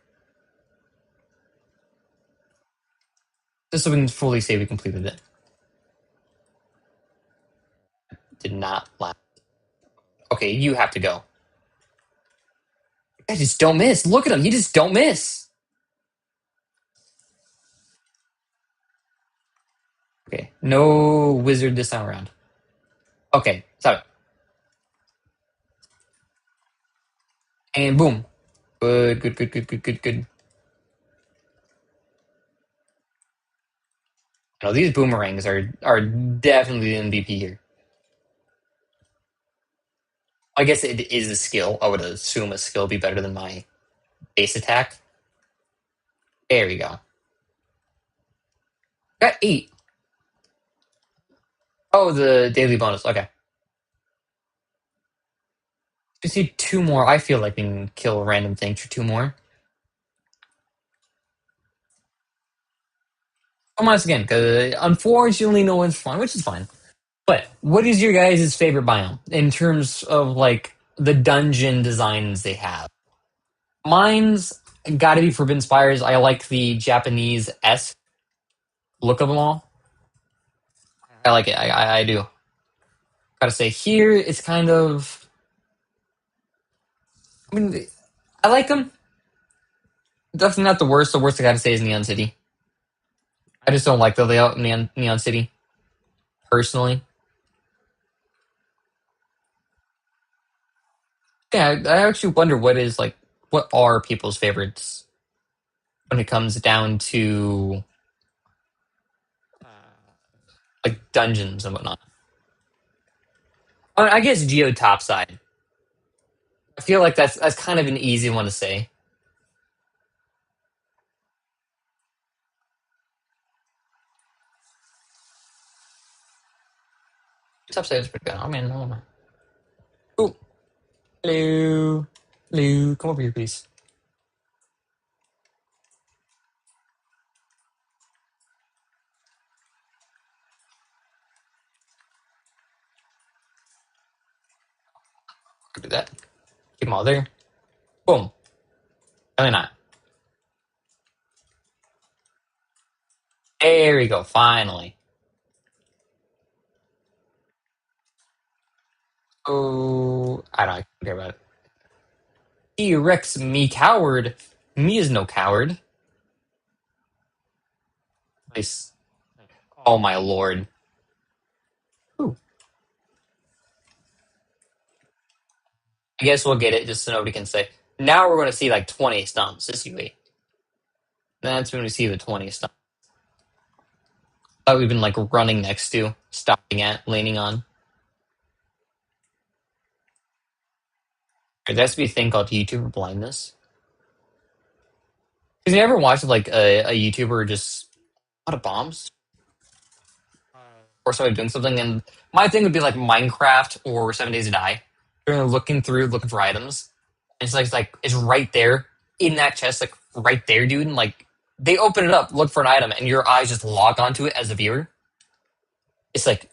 Just so we can fully say we completed it. Did not last. Okay, you have to go. I just don't miss. Look at him. He just don't miss. Okay, no wizard this time around. Okay, stop it. And boom. Good, good, good, good, good, good, good. No, these boomerangs are definitely the MVP here. I guess it is a skill. I would assume a skill would be better than my base attack. There we go. Got 8. Oh, the daily bonus. Okay. We see 2 more. I feel like we can kill random things for 2 more. Come on, once again, because unfortunately no one's flying, which is fine. But what is your guys' favorite biome in terms of like the dungeon designs they have? Mine's got to be Forbidden Spires. I like the Japanese esque look of them all. I like it. I do. Gotta say, here it's kind of. I mean, I like them. Definitely not the worst. The worst I gotta say is Neon City. I just don't like the layout of Neon City personally. Yeah, I actually wonder what are people's favorites when it comes down to like dungeons and whatnot. I guess Geo Topside. I feel like that's kind of an easy one to say. Topside is pretty good. Oh man, no. Ooh, hello, hello. Come over here, please. Do that. Keep them all there. Boom. Really not. There we go. Finally. Oh, I don't care about it. T-Rex, me coward. Me is no coward. Nice. Oh my lord. Ooh. I guess we'll get it just so nobody can say. Now we're going to see like 20 stumps. Just you wait. That's when we see the 20 stumps. That we've been like running next to, stopping at, leaning on. There has to be a thing called YouTuber blindness. Because you ever watched like a YouTuber just a lot of bombs or somebody doing something, and my thing would be like Minecraft or 7 Days to Die. You're looking through, looking for items. And it's like it's right there in that chest, like right there, dude. And like they open it up, look for an item, and your eyes just log onto it as a viewer. It's like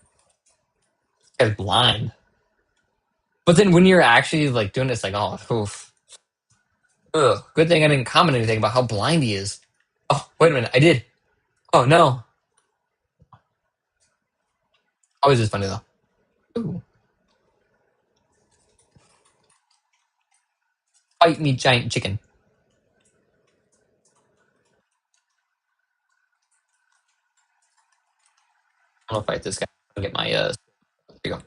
it's blind. But then when you're actually like doing this, like oh, oof. Ugh, good thing I didn't comment anything about how blind he is. Oh, wait a minute, I did. Oh no. Always is funny though. Ooh. Fight me, giant chicken. I'm gonna fight this guy. I'll get my there you go.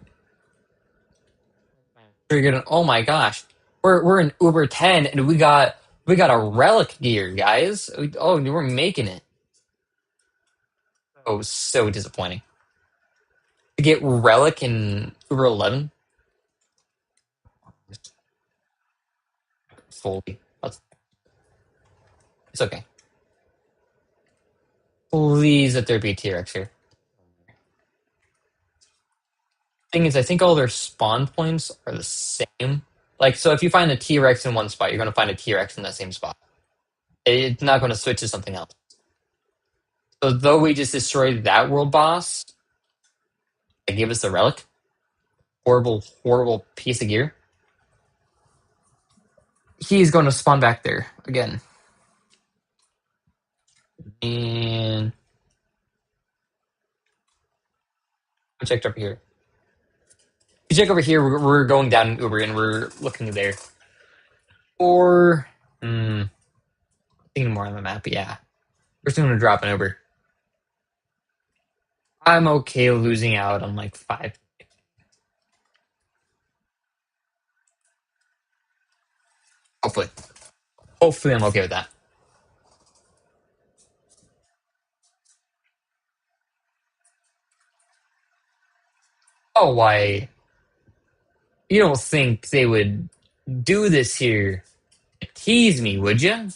Triggered. Oh my gosh, we're in Uber 10 and we got a relic gear, guys. Oh, we're making it. Oh, so disappointing. To get relic in Uber 11, fully. It's okay. Please let there be a T-Rex here. Thing is, I think all their spawn points are the same. Like, so if you find a T-Rex in one spot, you're going to find a T-Rex in that same spot. It's not going to switch to something else. So though we just destroyed that world boss, that gave us the relic. Horrible, horrible piece of gear. He's going to spawn back there again. And I checked over here. If you check over here, we're going down in Uber and we're looking there. Or, thinking more on the map, yeah. We're just going to drop an Uber. I'm okay losing out on like 5. Hopefully. Hopefully I'm okay with that. Oh, why? You don't think they would do this here? Tease me, would you?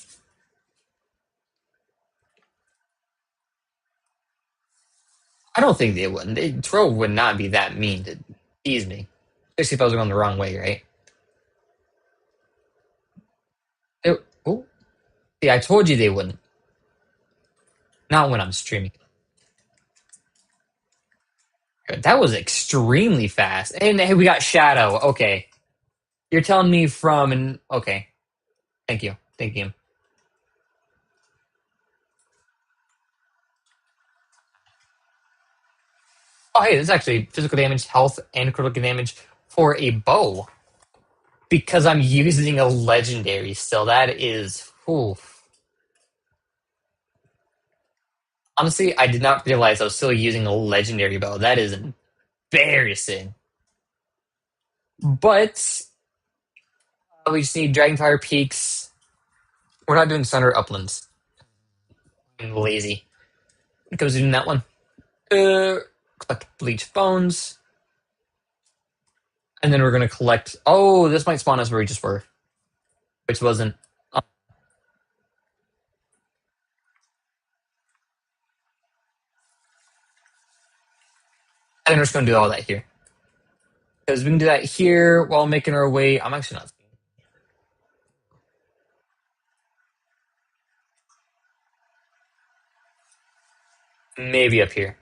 I don't think they would. Trove would not be that mean to tease me. Especially if I was going the wrong way, right? Oh, yeah, I told you they wouldn't. Not when I'm streaming. That was extremely fast. And hey, we got Shadow. Okay. You're telling me from an okay. Thank you. Thank you. Oh hey, this is actually physical damage, health, and critical damage for a bow. Because I'm using a legendary still. That is oof. Honestly, I did not realize I was still using a legendary bow. That is embarrassing. But we just need Dragonfire Peaks. We're not doing Thunder Uplands. I'm lazy when it comes to doing that one. Collect Bleach Bones. And then we're going to collect... Oh, this might spawn us where we just were. Which wasn't... I think we're just going to do all that here. Because we can do that here while making our way... I'm actually not... Maybe up here.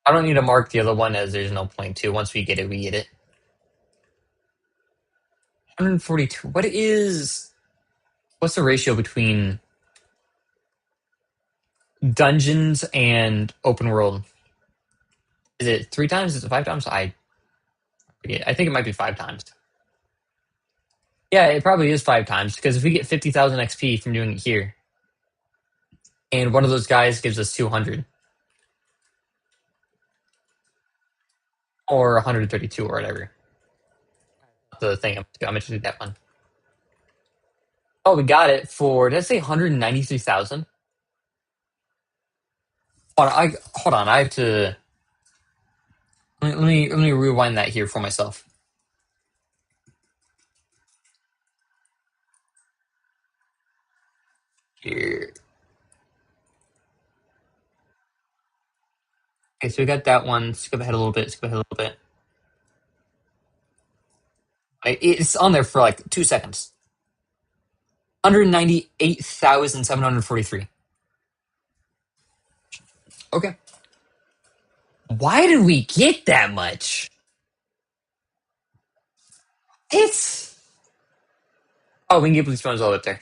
I don't need to mark the other one as there's no point to. Once we get it, we get it. 142. What is... What's the ratio between dungeons and open world? Is it 3 times? Is it 5 times? I forget. I think it might be 5 times. Yeah, it probably is 5 times because if we get 50,000 XP from doing it here, and one of those guys gives us 200 or 132 or whatever. The thing I'm going to do that one. Oh, we got it for, did I say 193,000? Hold on, I have to, let me rewind that here for myself. Here. Okay, so we got that one. Skip ahead a little bit, skip ahead a little bit. It's on there for like 2 seconds. 198,743. Okay. Why did we get that much? It's... Oh, we can get Blue Stones all up there.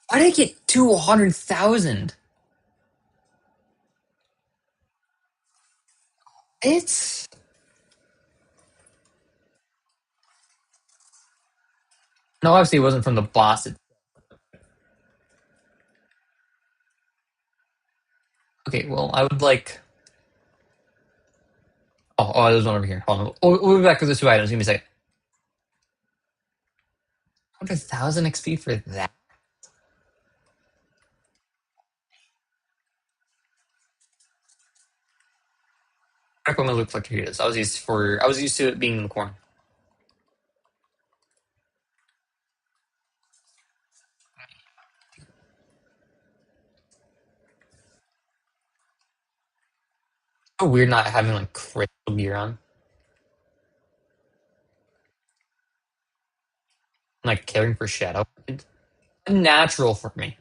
Why did I get 200,000? It's... No, obviously it wasn't from the boss. Okay, well, I would like... Oh, there's one over here. Hold on. We'll be back with the 2 items. Give me a second. 100,000 XP for that? Back what my loot collector here is. I was used to it being in the corner. So weird not having like crystal gear on. Like caring for Shadow. It's unnatural for me.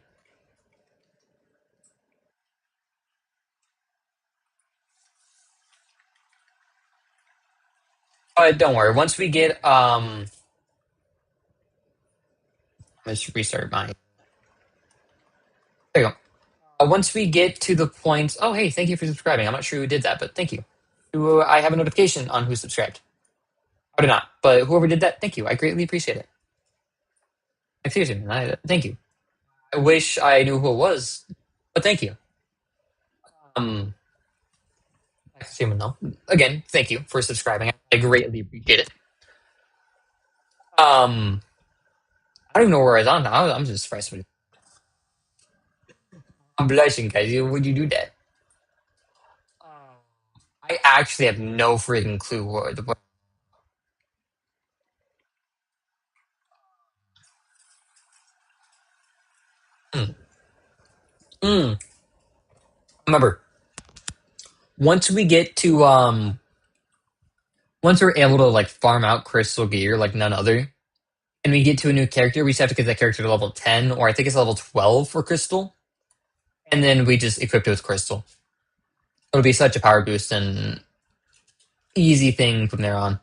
But don't worry. Once we get let's restart mine. There you go. Once we get to the point, oh hey, thank you for subscribing. I'm not sure who did that, but thank you. I have a notification on who subscribed. I did not, but whoever did that, thank you. I greatly appreciate it. Like, seriously, man, thank you. I wish I knew who it was, but thank you. Um, no. Again, thank you for subscribing. I greatly appreciate it. I don't even know where I was on. I'm just surprised. I'm blushing, guys. Would you do that? I actually have no freaking clue what the. Mm. Mm. Remember, once we get to once we're able to like farm out crystal gear like none other, and we get to a new character, we just have to get that character to level 10, or I think it's level 12 for crystal, and then we just equip it with crystal. It'll be such a power boost and easy thing from there on.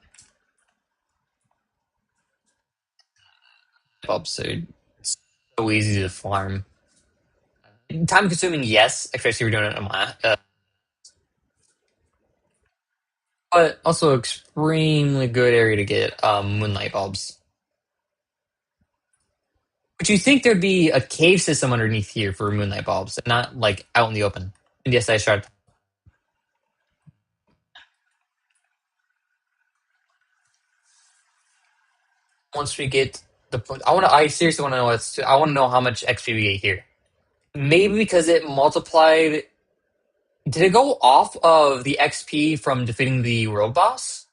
So it's so easy to farm. Time consuming, yes, especially if you're doing it but also extremely good area to get moonlight bulbs. But you think there'd be a cave system underneath here for moonlight bulbs, and not like out in the open. And yes, I tried. Once we get I seriously want to know I want to know how much XP we get here. Maybe because it multiplied. Did it go off of the XP from defeating the world boss?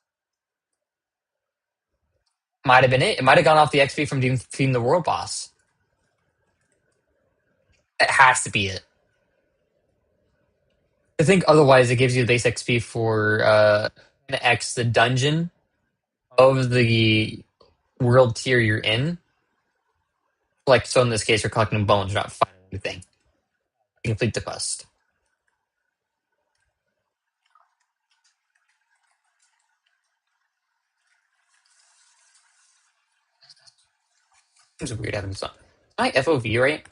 Might have been it. It might have gone off the XP from defeating the world boss. It has to be it. I think otherwise it gives you the base XP for an X the dungeon of the world tier you're in. Like so in this case you're collecting bones, you're not fighting anything. You complete the quest. Seems weird having some. My FOV right?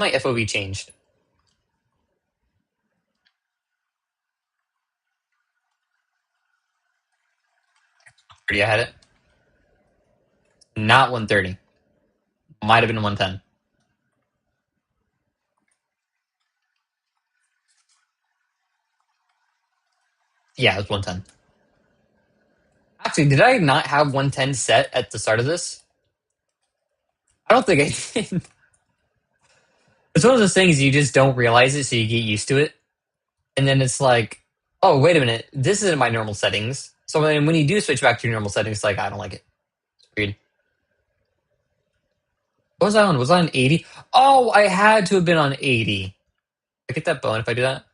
My FOV changed. I had it. Not 130. Might have been 110. Yeah, it was 110. Actually, did I not have 110 set at the start of this? I don't think I did. It's one of those things you just don't realize it, so you get used to it. And then it's like, oh, wait a minute. This isn't my normal settings. So when you do switch back to your normal settings, it's like, I don't like it. It's weird. What was I on? Was I on 80? Oh, I had to have been on 80. I get that bone if I do that?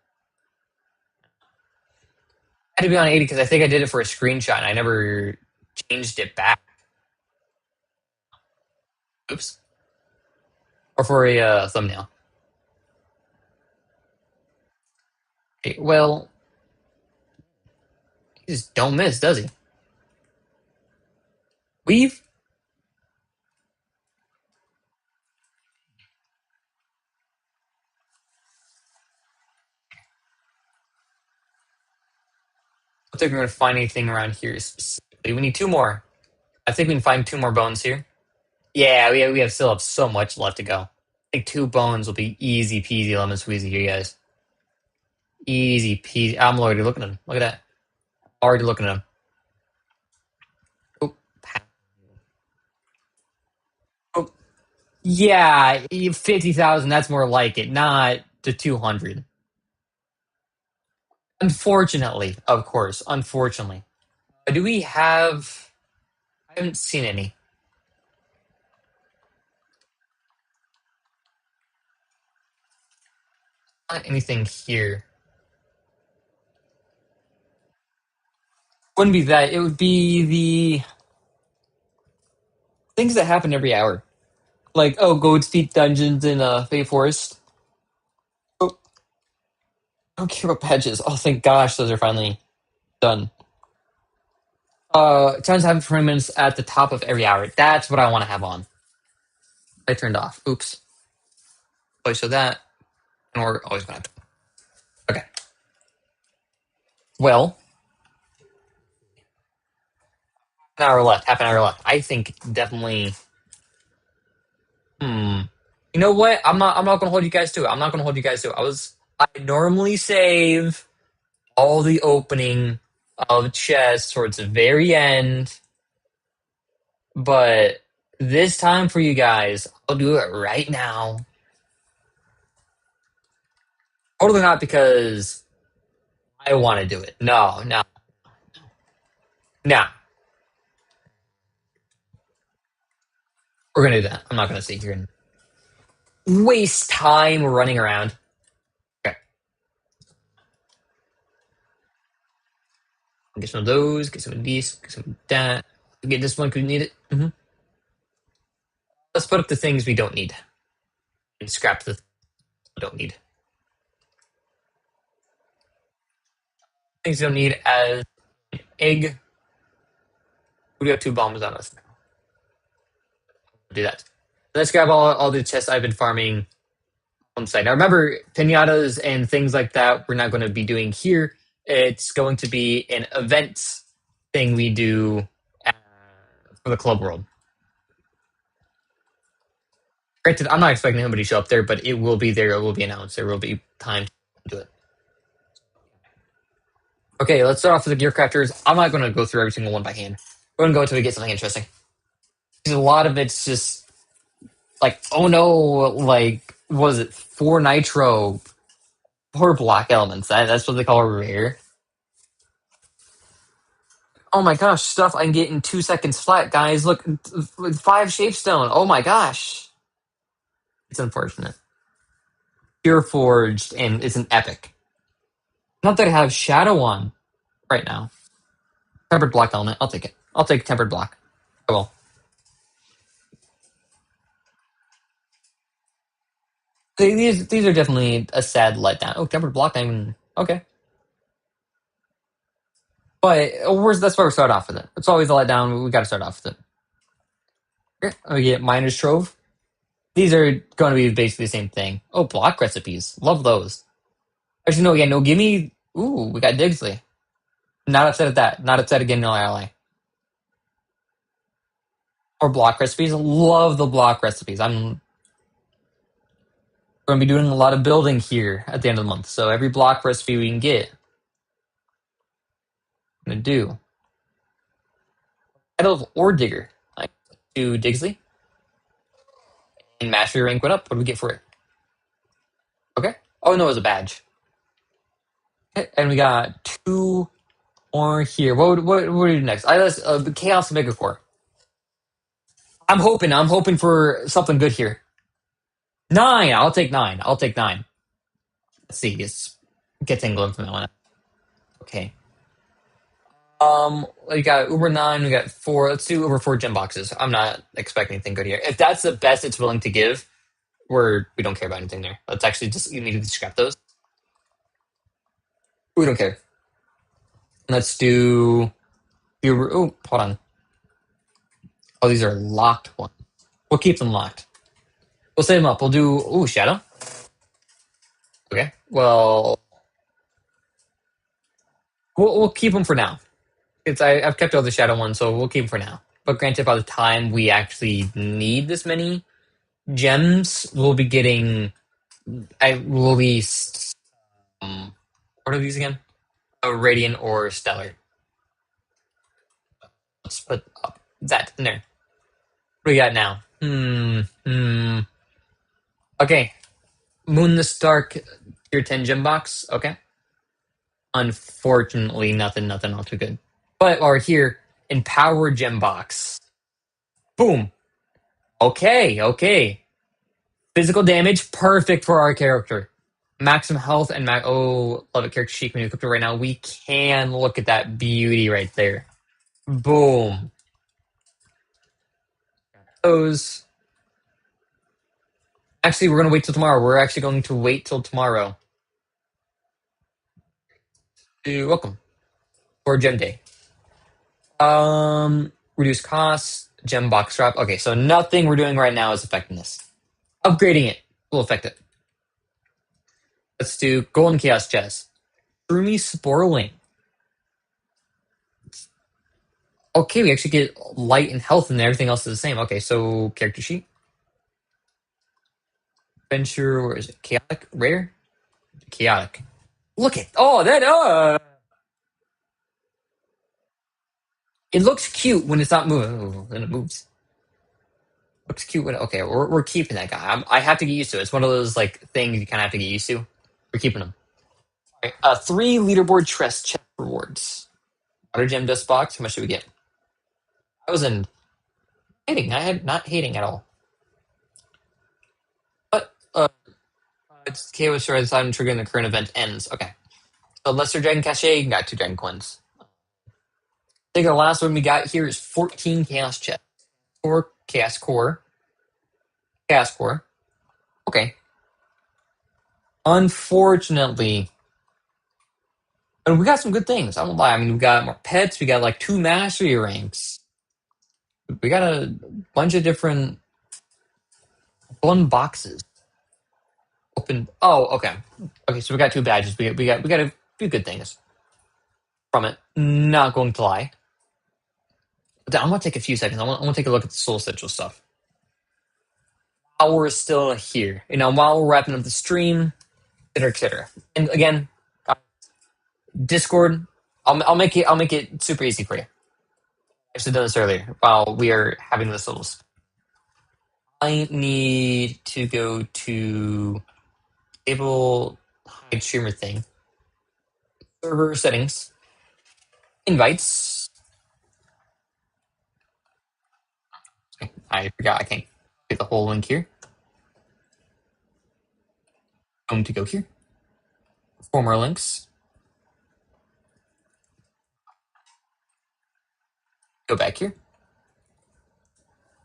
I had to be on 80 because I think I did it for a screenshot and I never changed it back. Oops. Or for a thumbnail. Okay, well, he just don't miss, does he? Weave? I don't think we're going to find anything around here specifically. We need two more. I think we can find two more bones here. Yeah, we still have so much left to go. I think two bones will be easy peasy lemon squeezy here, guys. Easy peasy. I'm already looking at them. Look at that. Already looking at them. Oh, oh. Yeah, 50,000. That's more like it. Not the 200. Unfortunately, of course. Unfortunately, do we have? I haven't seen any. Not anything here. Wouldn't be that. It would be the. Things that happen every hour. Like, oh, Goat's Feet dungeons in Fey Forest. Oh, I don't care about patches. Oh, thank gosh, those are finally done. Tons have tournaments at the top of every hour. That's what I want to have on. I turned off. Oops. Oh, so that, and we're always going to. Okay. Well, an hour left. Half an hour left. I think definitely. Hmm. You know what? I'm not. I'm not going to hold you guys to it. I'm not going to hold you guys to it. I normally save all the opening of chests towards the very end, but this time for you guys, I'll do it right now. Totally not because I want to do it. No, no, no. We're gonna do that. I'm not gonna sit here and waste time running around. Okay, get some of those. Get some of these. Get some of that. Get this one because we need it. Let's put up the things we don't need and scrap the things we don't need. Things we don't need as egg. We got two bombs on us now. Do that. Let's grab all the chests I've been farming on site. Now remember, pinatas and things like that we're not going to be doing here. It's going to be an event thing we do uh, for the club world. Granted, I'm not expecting anybody to show up there, but it will be there. It will be announced. There will be time to do it. Okay, let's start off with the gear crafters. I'm not going to go through every single one by hand. We're going to go until we get something interesting. Because a lot of it's just like, oh no, like, what was it? 4 nitro, 4 black elements. That's what they call a rare. Oh my gosh, stuff I can get in 2 seconds flat, guys. Look, 5 shapestone. Oh my gosh. It's unfortunate. Pure forged, and it's an epic. Not that I have shadow on right now. Tempered block element. I'll take it. I'll take tempered block. I will. These are definitely a sad letdown. Oh, tempered block. I mean, okay. But that's why we start off with it. It's always a letdown. We got to start off with it. Okay. We get Miner's Trove. These are going to be basically the same thing. Oh, block recipes. Love those. Actually, no, yeah, no, give me. Ooh, we got Digsley. Not upset at that. Not upset again, no ally. Or block recipes. Love the block recipes. I'm going to be doing a lot of building here at the end of the month. So every block recipe we can get, I'm going to do. Title of Ore Digger. I do Digsley. And Mastery rank went up. What do we get for it? Okay. Oh, no, it was a badge. Okay. And we got 2 more here. What do we do next? Chaos Megacore. I'm hoping for something good here. 9. I'll take 9. I'll take 9. Let's see. It's gets England from that one. Okay. We got Uber 9. We got 4. Let's do Uber 4 gem boxes. I'm not expecting anything good here. If that's the best it's willing to give, we don't care about anything there. Let's actually just immediately scrap those. We don't care. Let's do Uber. Oh, hold on. Oh, these are locked ones. We'll keep them locked. We'll save them up. We'll do Shadow. Okay. Well, we'll keep them for now. I've kept all the Shadow ones, so we'll keep them for now. But granted, by the time we actually need this many gems, we'll be getting at least what are these again? A Radiant or Stellar. Let's put up that in there. What do we got now? Okay. Moon the Stark tier 10 gem box. Okay. Unfortunately, nothing all too good. But over here, Empower gem box. Boom. Okay. Physical damage, perfect for our character. Maximum health and love it. Character sheet when you equip it right now. We can look at that beauty right there. Boom. Those. Actually, we're going to wait till tomorrow. We're actually going to wait till tomorrow. You're welcome. For Gem Day. Reduce costs, gem box drop. Okay, so nothing we're doing right now is affecting this. Upgrading it will affect it. Let's do Golden Chaos Chest. Shroomy Sporling. Okay, we actually get light and health and everything else is the same. Okay, so character sheet. Adventure, where is it? Chaotic? Rare? Chaotic. Look at it looks cute when it's not moving. Ooh, then it moves. Looks cute when okay, we're keeping that guy. I have to get used to it. It's one of those like things you kinda have to get used to. We're keeping him. Right, 3 leaderboard chest rewards. Water gem dust box. How much do we get? I was in hating. I had not hating at all. But it's KO sure the time triggering the current event ends. Okay. So Lesser Dragon Cache got 2 Dragon Coins. I think the last one we got here is 14 Chaos Chest. 4 Chaos Core. Chaos Core. Okay. Unfortunately, and we got some good things. I won't lie. I mean, we got more pets. We got like 2 mastery ranks. We got a bunch of different fun boxes. Open. Oh, okay. Okay, so we got 2 badges. We got a few good things from it. Not going to lie. But I'm gonna take a few seconds. I want to take a look at the Soul Central stuff. While we're still here, while we're wrapping up the stream, etc., etc. And again, Discord. I'll make it super easy for you. I should have done this earlier while we are having this little. I need to go to table hide streamer thing. Server settings. Invites. I forgot I can't get the whole link here. I'm going to go here. 4 more links. Go back here.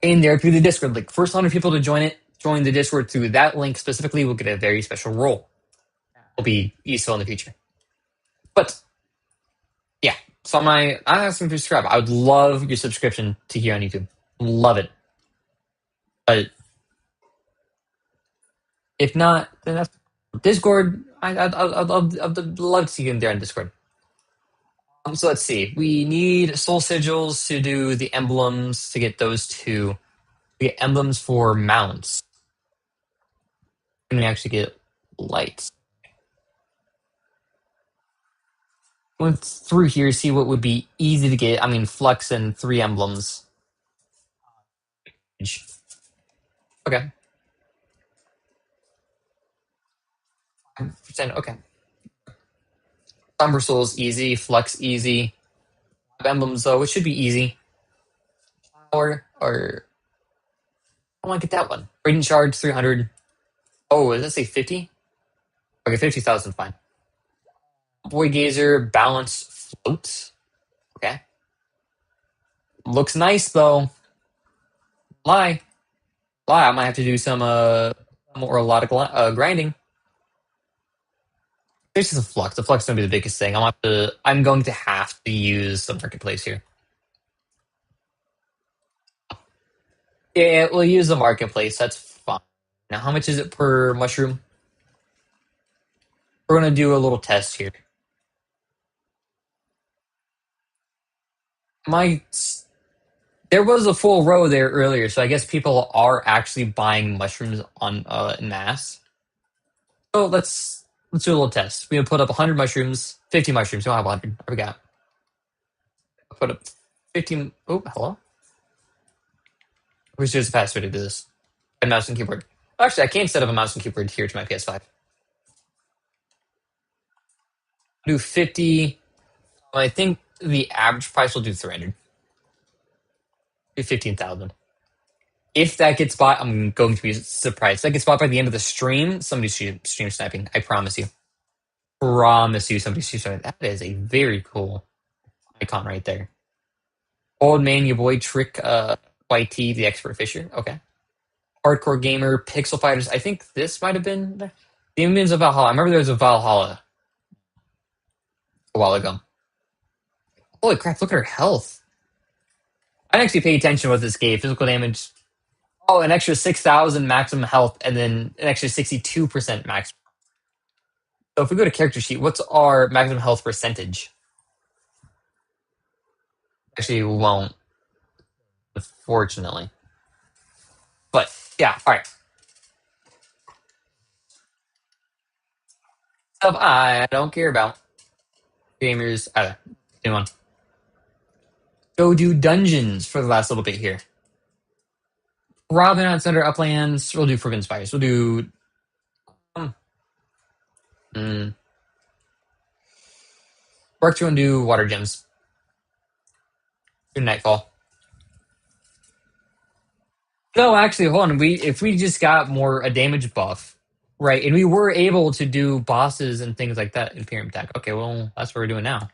And there through the Discord link. First 100 people to join the Discord through that link specifically will get a very special role. Will be useful in the future. But yeah, so I'm asking to subscribe. I would love your subscription to here on YouTube. Love it. But if not, then that's Discord. I'd love to see you in there on Discord. So let's see. We need soul sigils to do the emblems to get those 2. We get emblems for mounts. And we actually get lights. Went through here, see what would be easy to get. I mean, Flux and 3 emblems. Okay. Okay. Somber Souls easy. Flux easy. Emblems though, it should be easy. Or I want to get that one. Radiant Shards 300. Oh, does that say 50? Okay, 50,000 fine. Void Gazer, Balance, Float. Okay. Looks nice though. Lie. I might have to do some more a lot of grinding. This is a Flux. The Flux is gonna be the biggest thing. I'm going to have to use the marketplace here. Yeah, we'll use the marketplace. That's fine. Now, how much is it per mushroom? We're gonna do a little test here. There was a full row there earlier, so I guess people are actually buying mushrooms on en masse. So let's do a little test. We're gonna put up 100 mushrooms, 50 mushrooms. We don't have 100. I forgot. I'll put up 15. Oh, hello. Where's just a fast way to do this? A mouse and keyboard. Actually, I can set up a mouse and keyboard here to my PS5. Do 50. I think the average price will do 300. Do 15,000. If that gets bought, I'm going to be surprised. If that gets bought by the end of the stream, somebody's stream sniping. I promise you. Promise you somebody's stream sniping. That is a very cool icon right there. Old man, your boy Trick YT, the expert fisher. Okay. Hardcore gamer, Pixel Fighters. I think this might have been the Demons of Valhalla. I remember there was a Valhalla a while ago. Holy crap! Look at her health. I didn't actually pay attention to what this gave. Physical damage. Oh, an extra 6,000 maximum health, and then an extra 62% max. So if we go to character sheet, what's our maximum health percentage? Actually, we won't, unfortunately. But yeah, all right. Stuff I don't care about. Gamers, do one. Go do dungeons for the last little bit here. Robin on Center Uplands. We'll do Forbidden Spires. We'll do. Mm, Work to undo Water Gems. Do Nightfall. No, actually, hold on. If we just got more a damage buff, right, and we were able to do bosses and things like that in Pyramid Attack. Okay, well, that's what we're doing now.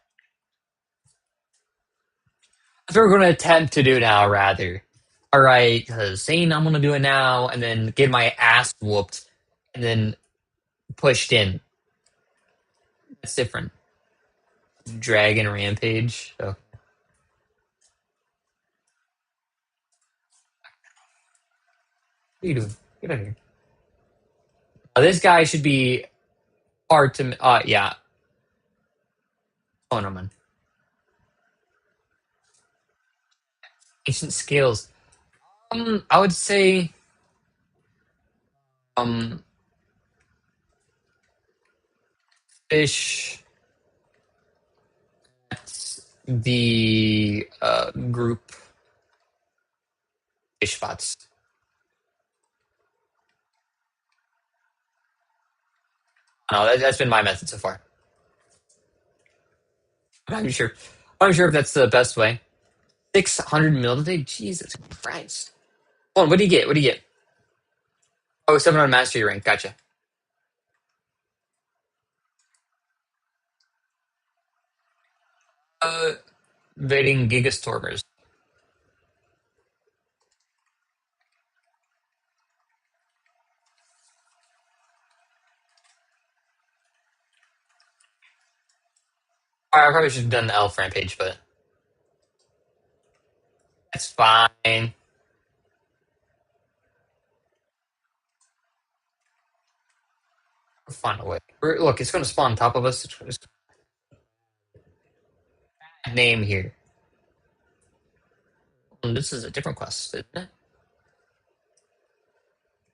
That's what we're going to attempt to do now, rather. All right, because saying I'm going to do it now and then get my ass whooped and then pushed in. That's different. Dragon Rampage. So. What are you doing? Get out of here. This guy should be hard to. Yeah. Oh no, man. Ancient skills. I would say. Um, Fish. The group fish spots. No, that's been my method so far. I'm not sure. I'm not sure if that's the best way. 600 mil today? Jesus Christ. Hold on, what do you get? What do you get? Oh, 700 mastery rank. Gotcha. Invading Gigastormers. I probably should have done the Elf Rampage, but that's fine. We'll find a way. Look, it's going to spawn on top of us. It's name here. This is a different quest, isn't it?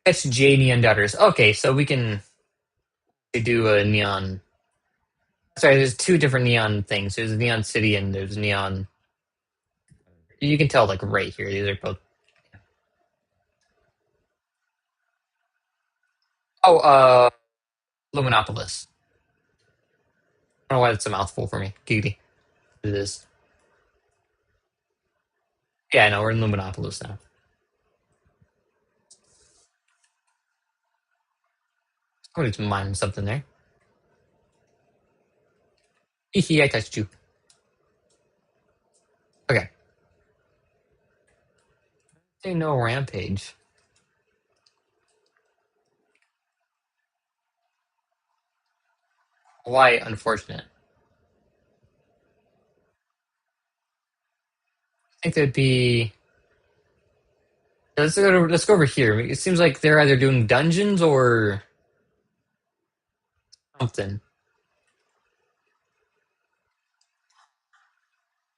It's J Neon Daughters. Okay, so we can do a neon. Sorry, there's two different neon things. There's Neon City and there's Neon. You can tell, like, right here. These are both. Oh, Luminopolis. I don't know why that's a mouthful for me. Cutie. It is. Yeah, I know. We're in Luminopolis now. Somebody's mining something there. Hee, I touched you. Okay. Say no rampage. Why unfortunate? I think there'd be. Let's go over here. It seems like they're either doing dungeons or something.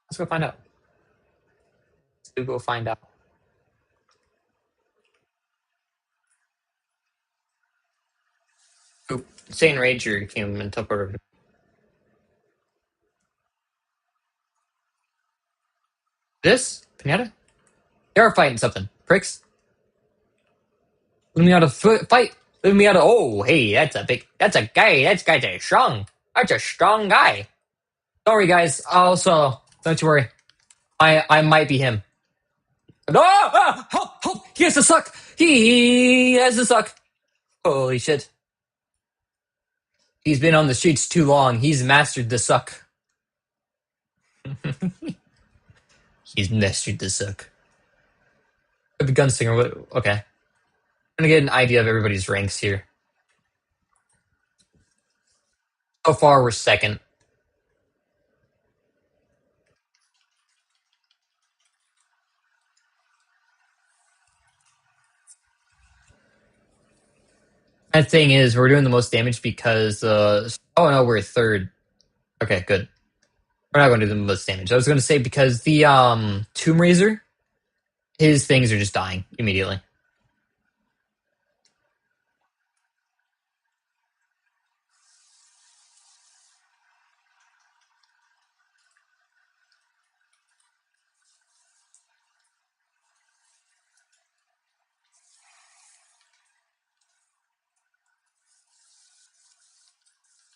Let's go find out. Let's go find out. Oop. Sane Ranger came and took over. This? Pinata? They are fighting something. Pricks? Let me out of fight. Let me out of. Oh, hey, that's a guy. That guy's a strong. That's a strong guy. Don't worry, guys. I'll solo. Don't you worry. I might be him. No! Help! Help! He has to suck! He has to suck! Holy shit. He's been on the streets too long. He's mastered the suck. He's mastered the suck. The gunslinger. Okay. I'm gonna get an idea of everybody's ranks here. So far, we're second. That thing is, we're doing the most damage because oh no, we're third. Okay, good. We're not going to do the most damage. I was going to say because the Tomb Raiser, his things are just dying immediately.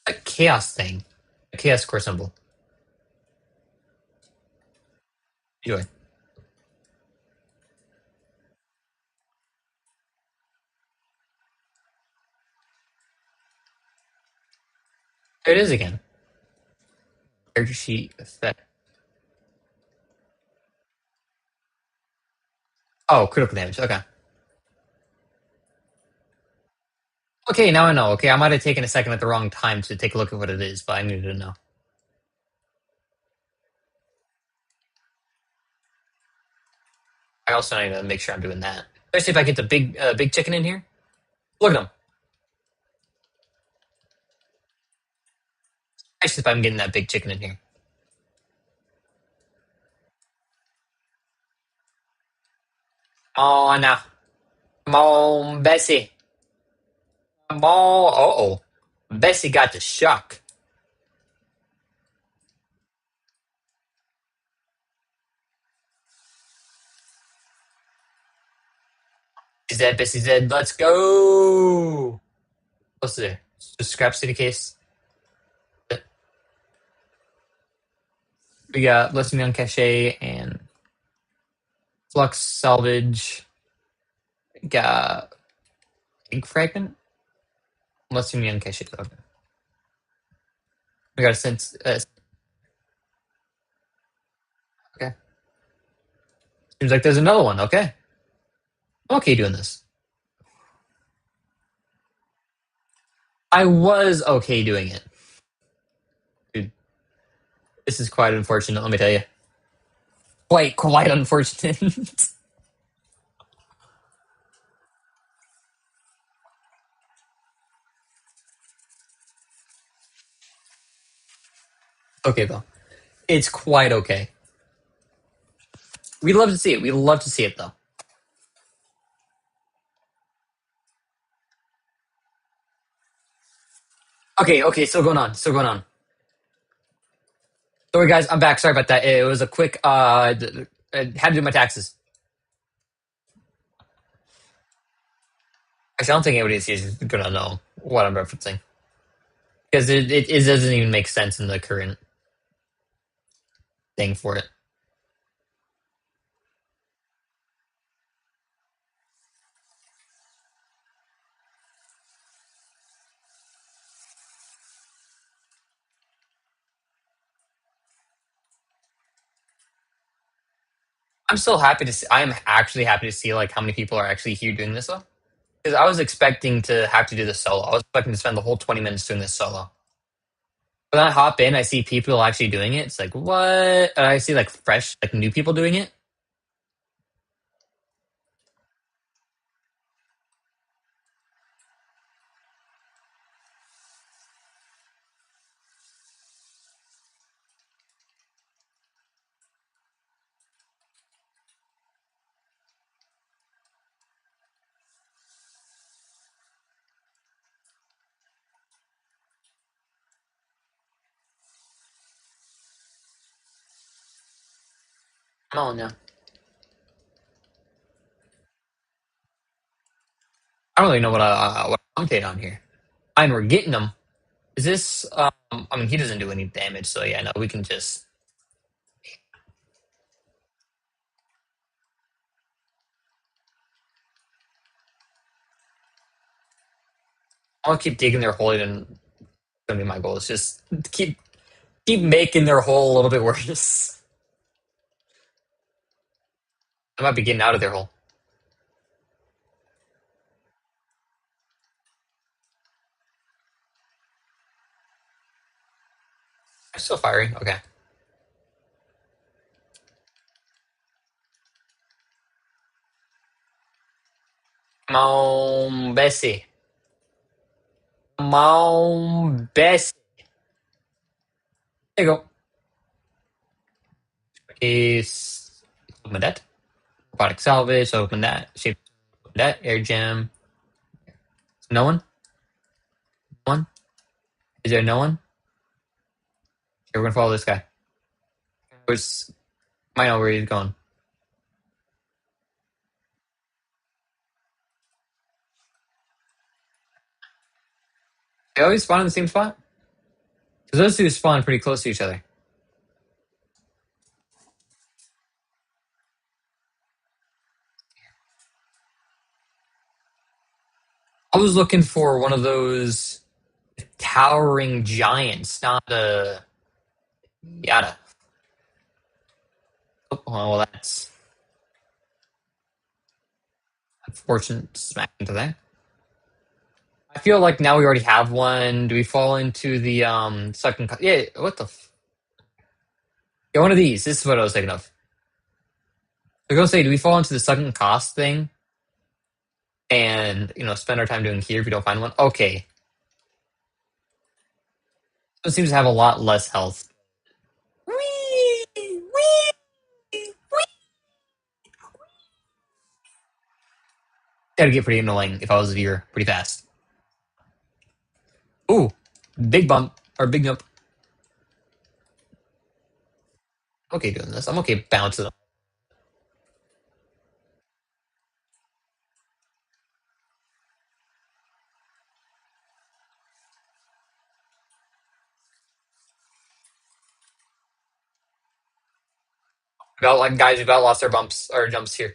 A chaos thing, a chaos core symbol. Anyway, there it is again. Character sheet effect. Oh, critical damage. Okay. Okay, now I know. Okay, I might have taken a second at the wrong time to take a look at what it is, but I needed to know. I also need to make sure I'm doing that. Especially if I get the big chicken in here. Look at him. Especially if I'm getting that big chicken in here. Oh, now. Come on, Bessie. Come on. Uh-oh. Bessie got the shock. She's dead, Bessie's dead. Let's go. What's there? Just scrap city case. We got Lesson on Cache and Flux Salvage. We got Ink Fragment. Lesson on Cache. Okay. We got a sense. Okay. Seems like there's another one. Okay. I'm okay doing this. I was okay doing it. Dude, this is quite unfortunate, let me tell you. Quite unfortunate. Okay, though. It's quite okay. We love to see it. We love to see it, though. Okay, still going on. Still going on. Sorry, guys, I'm back. Sorry about that. It was a quick, I had to do my taxes. Actually, I don't think anybody is gonna know what I'm referencing. Because it doesn't even make sense in the current thing for it. I'm still happy to see, I am actually happy to see like how many people are actually here doing this though. Because I was expecting to have to do this solo. I was expecting to spend the whole 20 minutes doing this solo. When I hop in, I see people actually doing it. It's like, what? And I see like fresh, like new people doing it. Oh, no. I don't really know what I'm commentate on here. And we're getting them. Is this, I mean, he doesn't do any damage, so yeah, no, we can just, I'll keep digging their hole and gonna be my goal. It's just keep making their hole a little bit worse. I might be getting out of their hole. I'm still firing. Okay. Come on, Bessie. Come on, Bessie. There you go. Is open that. Robotic salvage. Open that. Shape. Open that. Air gem. No one. No one. Is there no one? Okay, we're gonna follow this guy. Where's might know where he's going. They always spawn in the same spot? Because those two spawn pretty close to each other. I was looking for one of those towering giants, not a yada. Oh, well, that's unfortunate. Smack into that. I feel like now we already have one. Do we fall into the second? Yeah. What the? Yeah, one of these. This is what I was thinking of. I was gonna say, do we fall into the second cost thing and spend our time doing here if we don't find one? Okay. It seems to have a lot less health. Whee! Whee! That'd get pretty annoying if I was here pretty fast. Ooh, big bump or big jump. Okay, doing this. I'm okay bouncing. Got like guys who got lost their bumps or jumps here.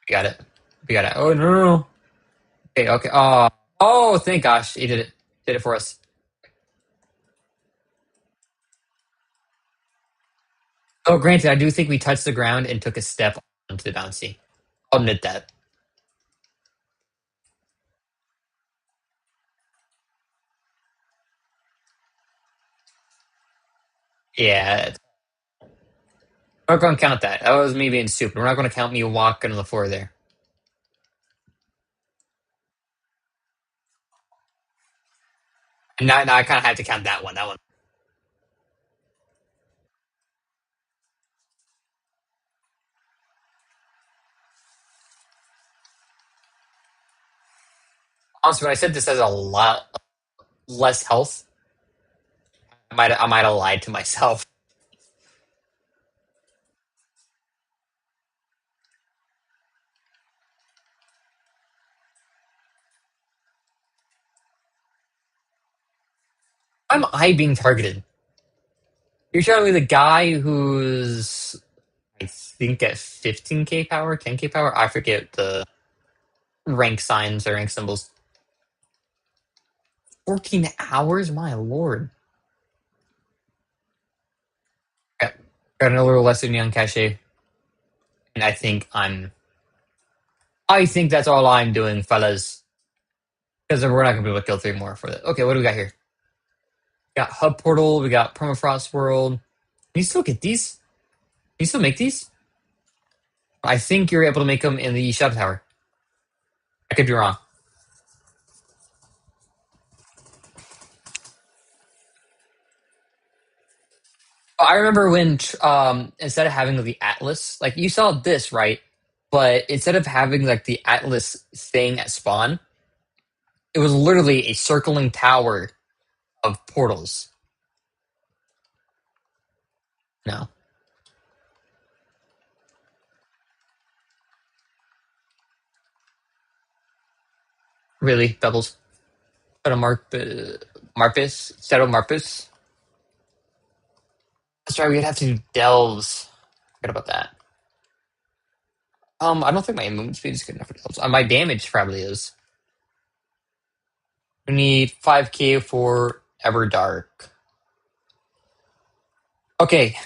We got it. We got it. Oh no, no, no. Okay, okay. Oh, thank gosh, he did it. Did it for us. Oh, granted, I do think we touched the ground and took a step onto the bouncy. I'll admit that. Yeah, we're not going to count that. That was me being stupid. We're not going to count me walking on the floor there. And now I kind of have to count that one. That one. Honestly, when I said this has a lot less health, I might have lied to myself. Why am I being targeted? You're showing me the guy who's I think at 15k power, 10k power. I forget the rank signs or rank symbols. 14 hours, my lord. Got another lesson neon cache, and I think that's all I'm doing, fellas. Because we're not gonna be able to kill three more for that. Okay, what do we got here? We got hub portal. We got permafrost world. Can you still get these? Can you still make these? I think you're able to make them in the shadow tower. I could be wrong. I remember when instead of having the atlas, like you saw this right, but instead of having like the atlas thing at spawn, it was literally a circling tower of portals. No, really, Bubbles. Shadow Marpus, Shadow Marpus. That's right. We'd have to do delves. Forget about that. I don't think my movement speed is good enough for delves. My damage probably is. We need 5k for Everdark. Okay,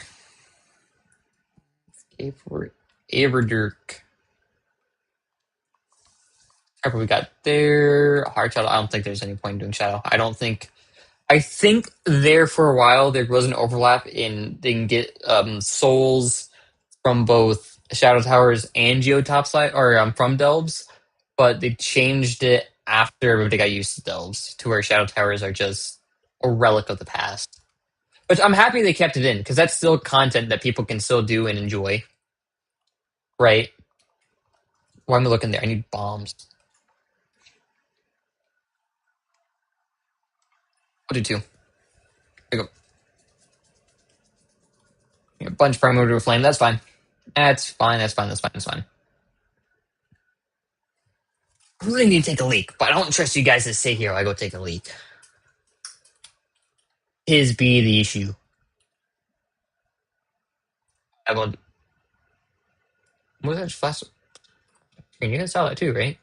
okay for Everdark. Pepper we got there. Hard Shadow. I don't think there's any point in doing Shadow. I don't think. I think there for a while there was an overlap in they can get souls from both Shadow Towers and Geotopside or from Delves, but they changed it after everybody got used to Delves to where Shadow Towers are just a relic of the past. But I'm happy they kept it in because that's still content that people can still do and enjoy, right? Why am I looking there? I need bombs. I'll do two. There you go. A bunch of primordial flame. That's fine. That's fine. That's fine. That's fine. That's fine. I really need to take a leak, but I don't trust you guys to stay here while I go take a leak. His be the issue. I will. Was that flash? You guys saw that too, right?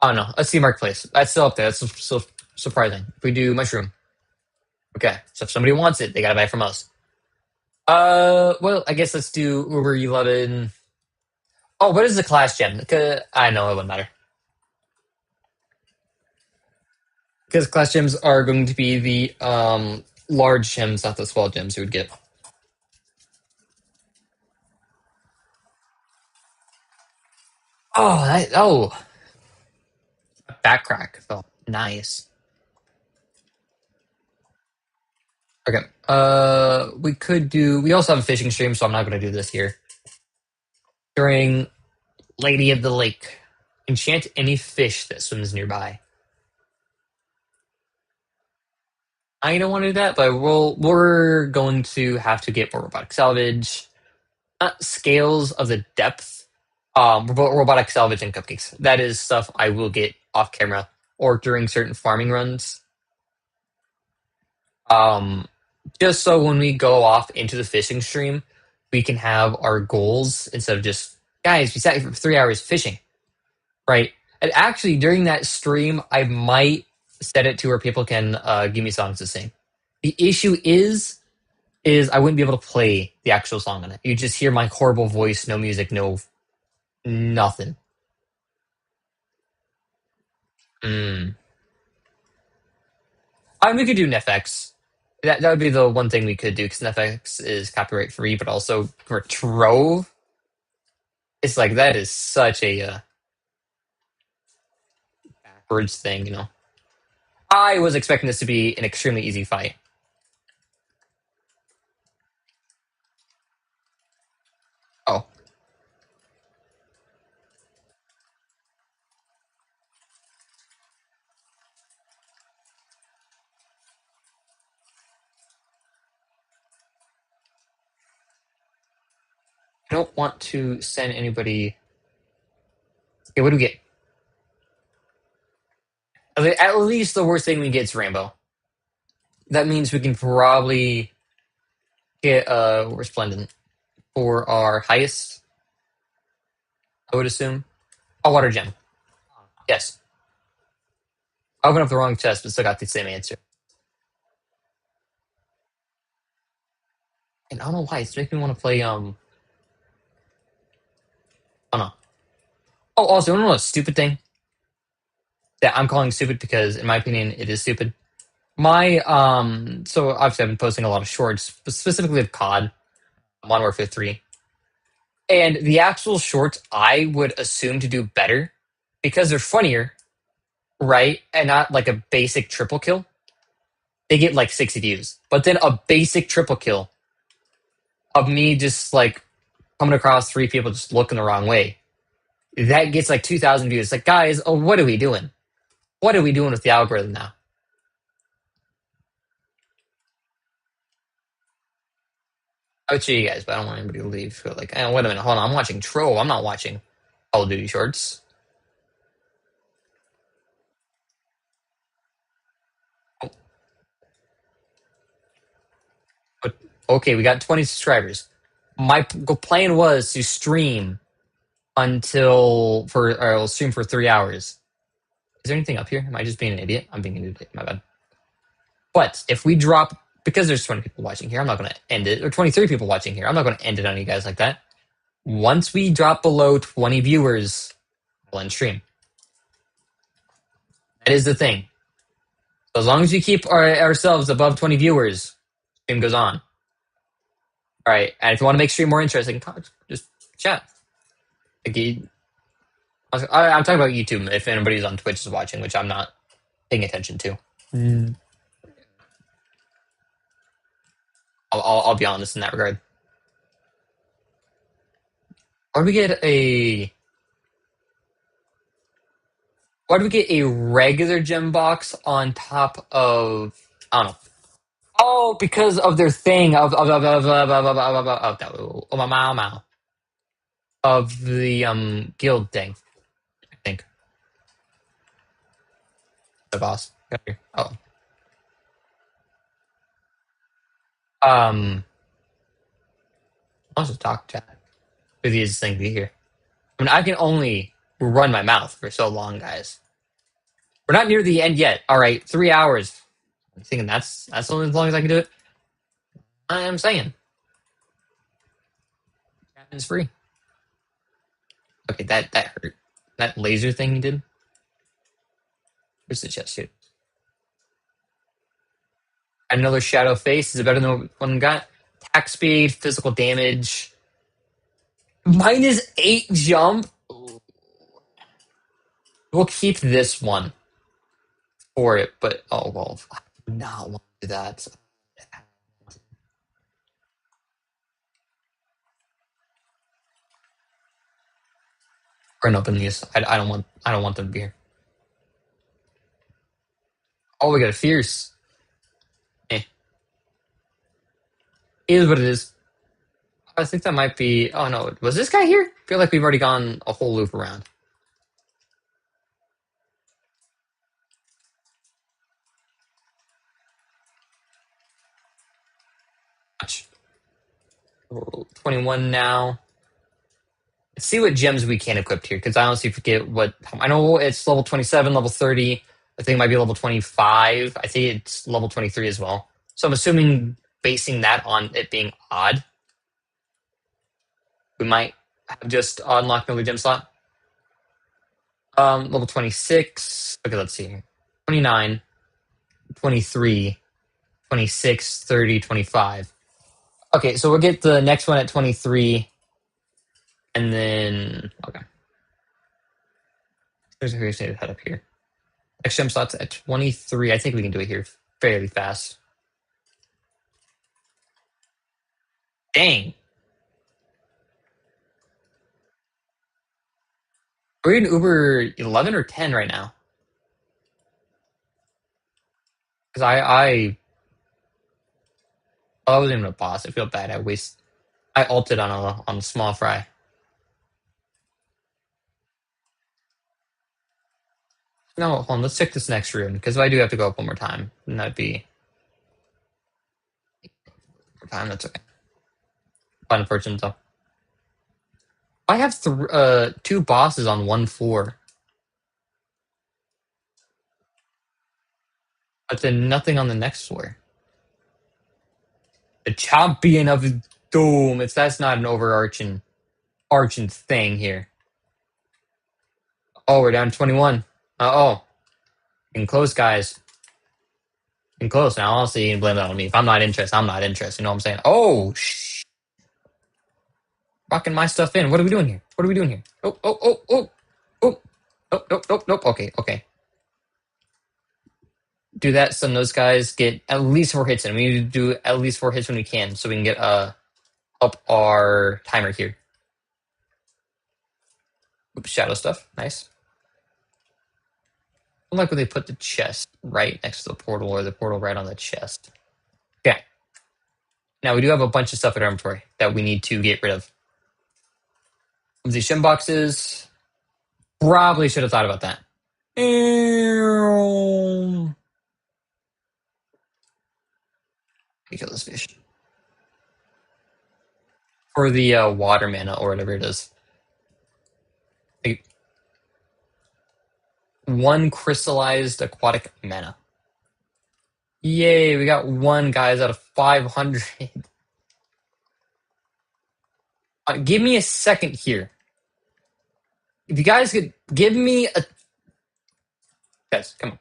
Oh no. Let's see Marketplace. That's still up there. That's so surprising. If we do mushroom, okay. So if somebody wants it, they gotta buy it from us. Well, I guess let's do Uber 11. Oh, what is the class gem? I know it wouldn't matter. Because class gems are going to be the large gems, not the small gems you would get. Oh, back crack. Oh, nice. Okay. We could do. We also have a fishing stream, so I'm not going to do this here. During Lady of the Lake, enchant any fish that swims nearby. I don't want to do that, but we're going to have to get more robotic salvage. Scales of the depth. Robotic salvage and cupcakes. That is stuff I will get off camera or during certain farming runs. Um, just so when we go off into the fishing stream, we can have our goals instead of just guys. We sat here for 3 hours fishing, right? And actually, during that stream, I might set it to where people can give me songs to sing. The issue is I wouldn't be able to play the actual song on it. You just hear my horrible voice, no music, no nothing. Mm. I mean, we could do NFX. That would be the one thing we could do because NFX is copyright free, but also for Trove, it's like that is such a backwards thing, you know. I was expecting this to be an extremely easy fight. Oh, I don't want to send anybody. Okay, what do we get? At least the worst thing we get is Rainbow. That means we can probably get Resplendent for our highest, I would assume. A water gem. Yes. I opened up the wrong chest, but still got the same answer. And I don't know why it's making me want to play. Oh no. Oh, also, you want to know a stupid thing that I'm calling stupid because, in my opinion, it is stupid. So obviously I've been posting a lot of shorts, specifically of COD, Modern Warfare 3, and the actual shorts I would assume to do better because they're funnier, right? And not like a basic triple kill. They get like 60 views, but then a basic triple kill of me just like coming across three people just looking the wrong way. That gets like 2,000 views. Like, guys, oh, what are we doing? What are we doing with the algorithm now? I would show you guys, but I don't want anybody to leave. Like, wait a minute, hold on. I'm watching Trove. I'm not watching Call of Duty shorts. Oh, but okay, we got 20 subscribers. My plan was to stream I'll stream for 3 hours. Is there anything up here? Am I just being an idiot? I'm being an idiot. My bad. But if we drop, because there's 20 people watching here, I'm not going to end it. Or 23 people watching here, I'm not going to end it on you guys like that. Once we drop below 20 viewers, I'll end stream. That is the thing. So as long as we keep ourselves above 20 viewers, stream goes on. All right, and if you want to make stream more interesting, just chat. Like, I'm talking about YouTube. If anybody's on Twitch is watching, which I'm not paying attention to, I'll be honest in that regard. Or we get a Why do we get a regular gem box on top of? I don't know. Oh, because of their thing of the guild thing. I think the boss. Oh, I'll just talk chat. With these things be here. I mean, I can only run my mouth for so long, guys. We're not near the end yet. All right, 3 hours. I'm thinking that's only as long as I can do it. I am saying, it's free. Okay, that hurt. That laser thing you did. Where's the chest here? Another shadow face is better than one got. Attack speed, physical damage. -8 jump. We'll keep this one for it, but oh well, I do not want to do that. We're gonna open these. I don't want them to be here. Oh, we got a fierce. Eh. It is what it is. I think that might be. Oh no, was this guy here? I feel like we've already gone a whole loop around. Much. 21 now. Let's see what gems we can equip here, because I honestly forget what. I know it's level 27, level 30. I think it might be level 25. I think it's level 23 as well. So I'm assuming basing that on it being odd, we might have just unlocked another gem slot. Level 26. Okay, let's see here. 29, 23, 26, 30, 25. Okay, so we'll get the next one at 23. And then, okay. Here's a head up here. Next gem slots at 23. I think we can do it here fairly fast. Dang. We're in Uber 11 or 10 right now. Because I wasn't even a boss. I feel bad. I ulted on a small fry. No, hold on. Let's check this next room because I do have to go up one more time, and that'd be more time. That's okay. Unfortunate though. I have 2 bosses on one floor, but then nothing on the next floor. The champion of doom. That's not an overarching thing here. Oh, we're down 21. Oh, getting close, guys. Getting close. Now, honestly, you can blame that on me. If I'm not interested, I'm not interested. You know what I'm saying? Oh, rocking my stuff in. What are we doing here? What are we doing here? Oh. Nope. Okay. Do that so those guys get at least 4 hits in. We need to do at least 4 hits when we can so we can get up our timer here. Oops, shadow stuff. Nice. I like when they put the chest right next to the portal or the portal right on the chest. Okay. Now we do have a bunch of stuff in our inventory that we need to get rid of. These shim boxes. Probably should have thought about that. Kill this fish. For the water mana or whatever it is. Like, 1 crystallized aquatic mana. Yay, we got 1, guys, out of 500. Give me a second here. If you guys could give me a guys, come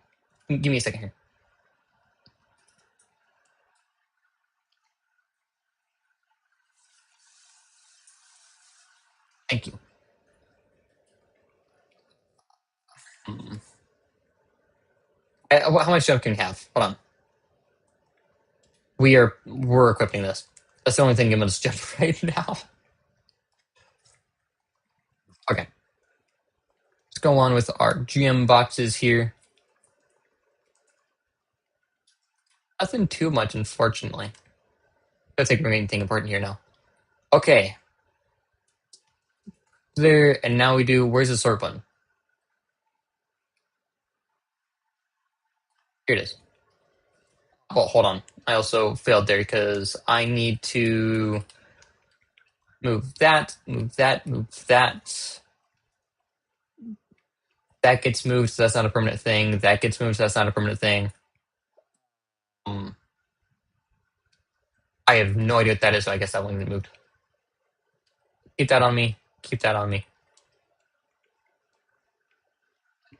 on, give me a second here. Thank you. Hmm. How much stuff can we have? Hold on. We're equipping this. That's the only thing giving us jump right now. Okay, let's go on with our GM boxes here. Nothing too much, unfortunately. Let's take the main thing important here now. Okay, there, and now we do. Where's the sort button? Here it is. Oh, hold on. I also failed there because I need to move that, move that, move that. That gets moved, so that's not a permanent thing. That gets moved, so that's not a permanent thing. Um, I have no idea what that is, so I guess that one get moved. Keep that on me. Keep that on me.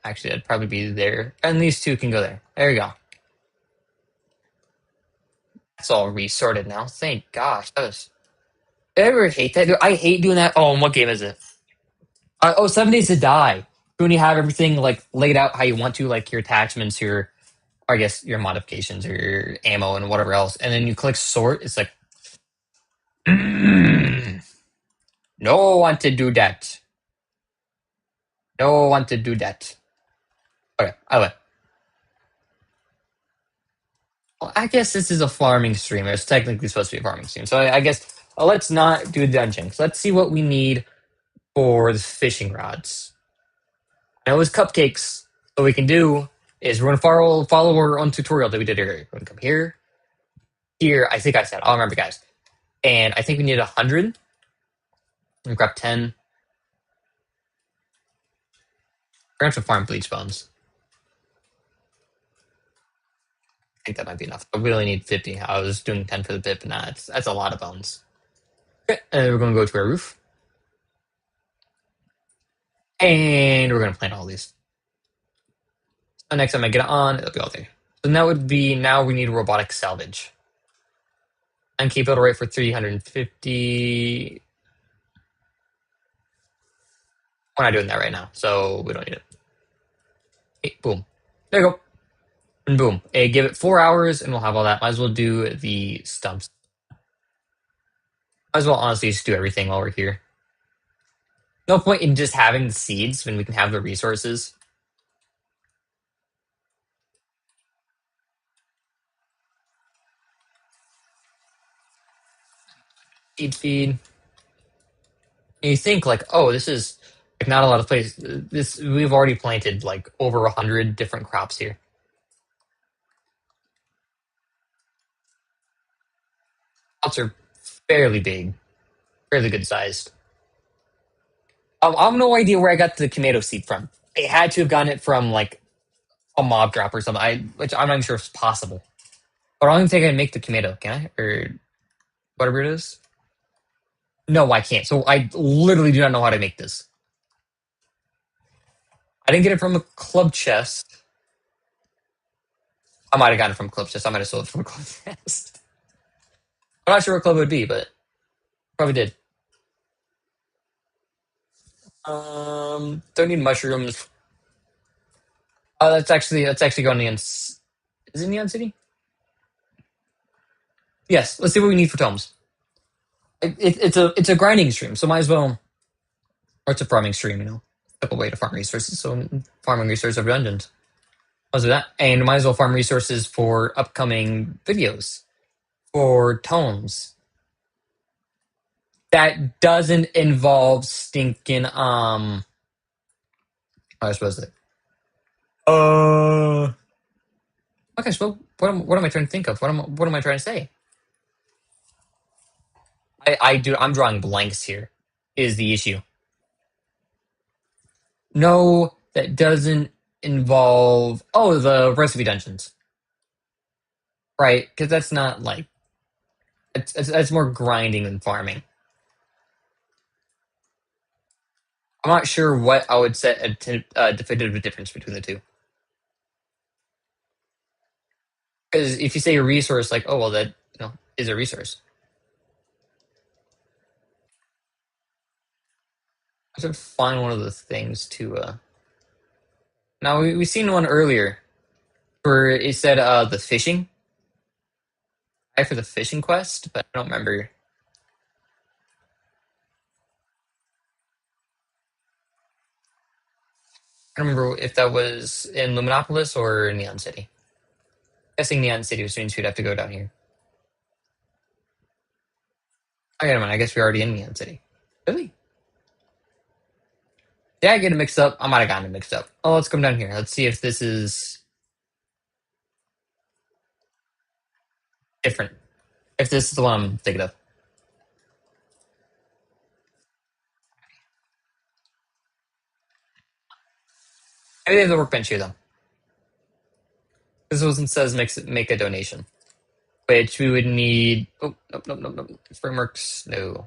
Actually, that'd probably be there. And these two can go there. There you go. That's all resorted now. Thank gosh. That was. I ever hate that? I hate doing that. Oh, and what game is it? 7 Days to Die. When you have everything like laid out how you want to, like your attachments, your, or I guess your modifications or your ammo and whatever else, and then you click sort. It's like, no one to do that. No one to do that. Okay, anyway. Well, I guess this is a farming stream. It's technically supposed to be a farming stream. So I guess let's not do dungeons. Let's see what we need for the fishing rods. I know it's cupcakes. What we can do is we're going to follow our own tutorial that we did earlier. We're going to come here. Here, I think I said, I'll remember, guys. And I think we need 100. I'm grab 10. We're going to have to farm bleach bones. I think that might be enough. But we only need 50. I was doing 10 for the bit, but nah, that's a lot of bones. Okay, and we're going to go to our roof. And we're going to plant all these. So next time I get it on, it'll be all there. So now would be, now we need robotic salvage. And keep it rate for 350. We're not doing that right now, so we don't need it. Okay, boom. There you go. And boom. Hey, give it 4 hours and we'll have all that. Might as well do the stumps. Might as well honestly just do everything while we're here. No point in just having the seeds when we can have the resources. Seed feed. And you think like, oh, this is like not a lot of places. This we've already planted like over 100 different crops here. Plots are fairly big, fairly good sized. I have no idea where I got the tomato seed from. I had to have gotten it from like a mob drop or something. Which I'm not even sure if it's possible. But I don't even think I can make the tomato, can I? Or whatever it is. No, I can't. So I literally do not know how to make this. I didn't get it from a club chest. I might have gotten it from a club chest. I might have sold it from a club chest. I'm not sure what club it would be, but probably did. Don't need mushrooms. That's actually going against. Is it Neon City? Yes. Let's see what we need for tomes. It's a grinding stream, so might as well. Or it's a farming stream, you know. Simple way to farm resources. So farming resources of dungeons. Let's do that, and might as well farm resources for upcoming videos, for tomes. That doesn't involve stinking I suppose that. Okay, so what am I trying to think of? What am I trying to say? I'm drawing blanks here. Is the issue? No, that doesn't involve. Oh, the recipe dungeons, right? Because that's not like it's more grinding than farming. I'm not sure what I would set a definitive difference between the two. Because if you say a resource, like, oh well, that is a resource. I have to find one of the things to. Now we've seen one earlier where it said the fishing. For the fishing quest, but I don't remember. I don't remember if that was in Luminopolis or Neon City. I'm guessing Neon City, which means we'd have to go down here. Oh, yeah, I guess we're already in Neon City. Really? Did I get it mixed up? I might have gotten it mixed up. Oh, let's come down here. Let's see if this is different. If this is the one I'm thinking of. Maybe they have the workbench here, though. This one says make a donation, which we would need. Oh, nope, nope, nope, nope. Frameworks, no.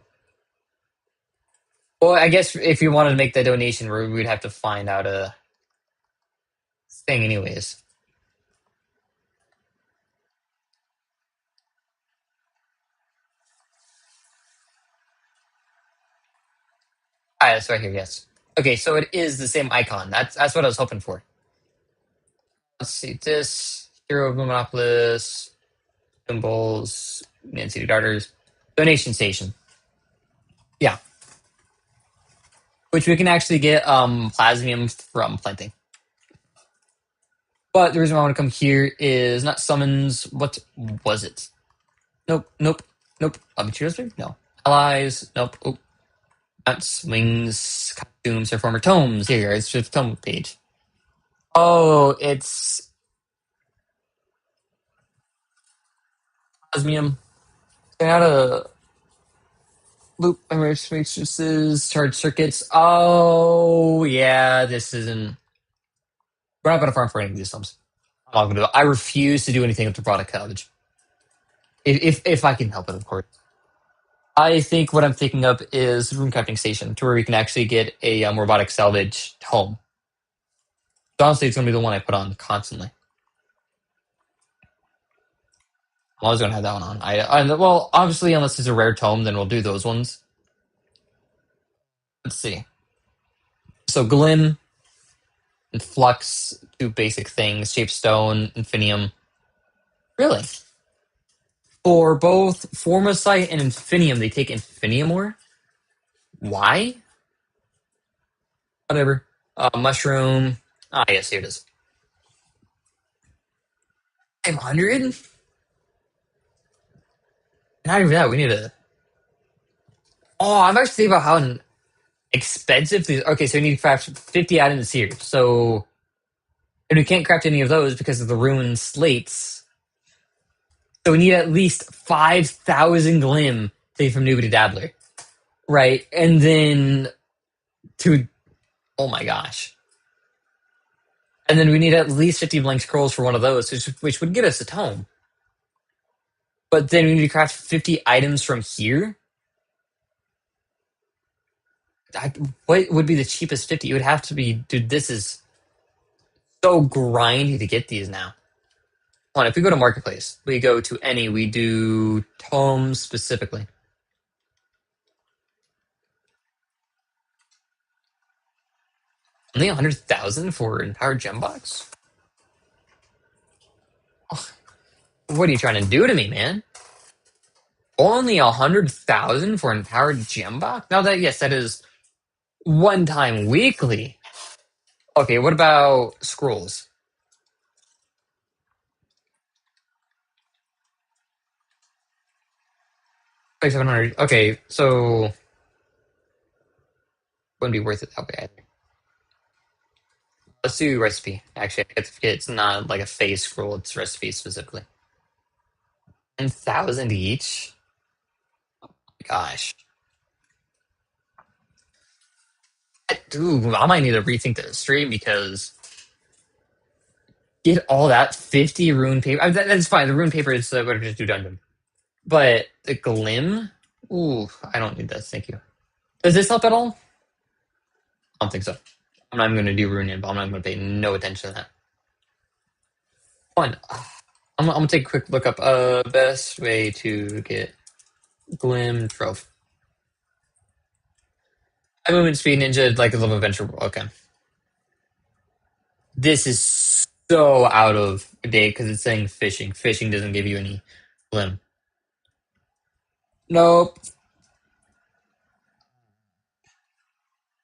Well, I guess if you wanted to make the donation, we'd have to find out a thing, anyways. Ah, that's right here. Yes. Okay, so it is the same icon. That's what I was hoping for. Let's see this hero of Luminopolis symbols, Man City Darters, donation station. Yeah, which we can actually get plasmium from planting. But the reason why I want to come here is not summons. What was it? Nope, nope, nope. Arbitrary? No. Allies? Nope. Oh, that's wings, costumes, or former tomes. Here, it's just tome page. Oh, it's plasmium. They had a loop matrices, charge circuits. Oh, yeah, this isn't. We're not going to farm for any of these sums. I'm not going to do it. I refuse to do anything with the product salvage. If I can help it, of course. I think what I'm thinking of is room crafting station, to where we can actually get a robotic salvage home. So honestly, it's going to be the one I put on constantly. I'm always going to have that one on. Well, obviously, unless it's a rare tome, then we'll do those ones. Let's see. So Glim and Flux, two basic things. Shapestone, Infinium. Really? For both Formosite and Infinium, they take Infinium ore? Why? Whatever. Mushroom. Ah, yes, here it is. 500? Not even that. We need a. Oh, I'm actually thinking about how expensive these. Okay, so we need to craft 50 items here. So, and we can't craft any of those because of the ruined slates. So we need at least 5,000 Glim to get from Newbie to Dabbler. Right. And then to. Oh my gosh. And then we need at least 50 blank scrolls for one of those, which would get us a tome. But then we need to craft 50 items from here. What would be the cheapest 50? It would have to be, dude, this is so grindy to get these now. Hold on, if we go to Marketplace, we go to any, we do tomes specifically. Only 100,000 for Empowered Gem Box? Oh, what are you trying to do to me, man? Only 100,000 for Empowered Gem Box? Now that, yes, that is one time weekly. Okay, what about scrolls? 2,700. Okay, so wouldn't be worth it that way. Let's do recipe. Actually, it's not like a phase scroll; it's recipe specifically. 10,000 each. Gosh, dude, I might need to rethink the stream because get all that 50 rune paper. That's fine. The rune paper is what I just do dungeon, but the glim. Ooh, I don't need this. Thank you. Does this help at all? I don't think so. I'm not even going to do Runion, but I'm not going to pay no attention to that. One. I'm gonna take a quick look up. Best way to get Glim Trove. I movement speed ninja like a little adventure. Okay, this is so out of date because it's saying fishing. Fishing doesn't give you any Glim. Nope.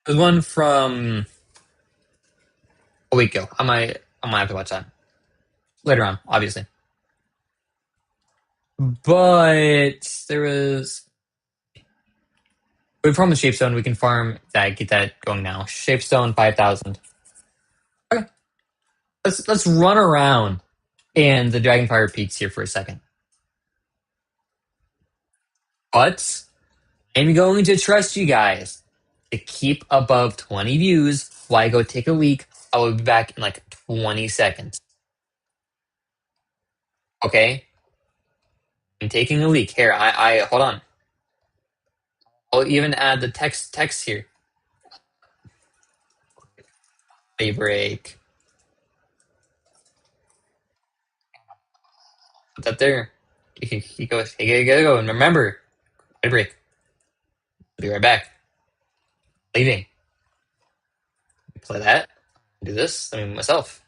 There's one from a week ago. I might have to watch that later on, obviously. But there was. We promised Shapestone. We can farm that. Get that going now. Shapestone 5,000. Okay. Let's run around and the Dragonfire peaks here for a second. But I'm going to trust you guys to keep above 20 views while I go take a leak. I will be back in like 20 seconds. Okay? I'm taking a leak. Here, I hold on. I'll even add the text here. Break. Put that there. You gotta go. And remember, break. Be right back. Leaving. Play that. Do this. I mean, myself.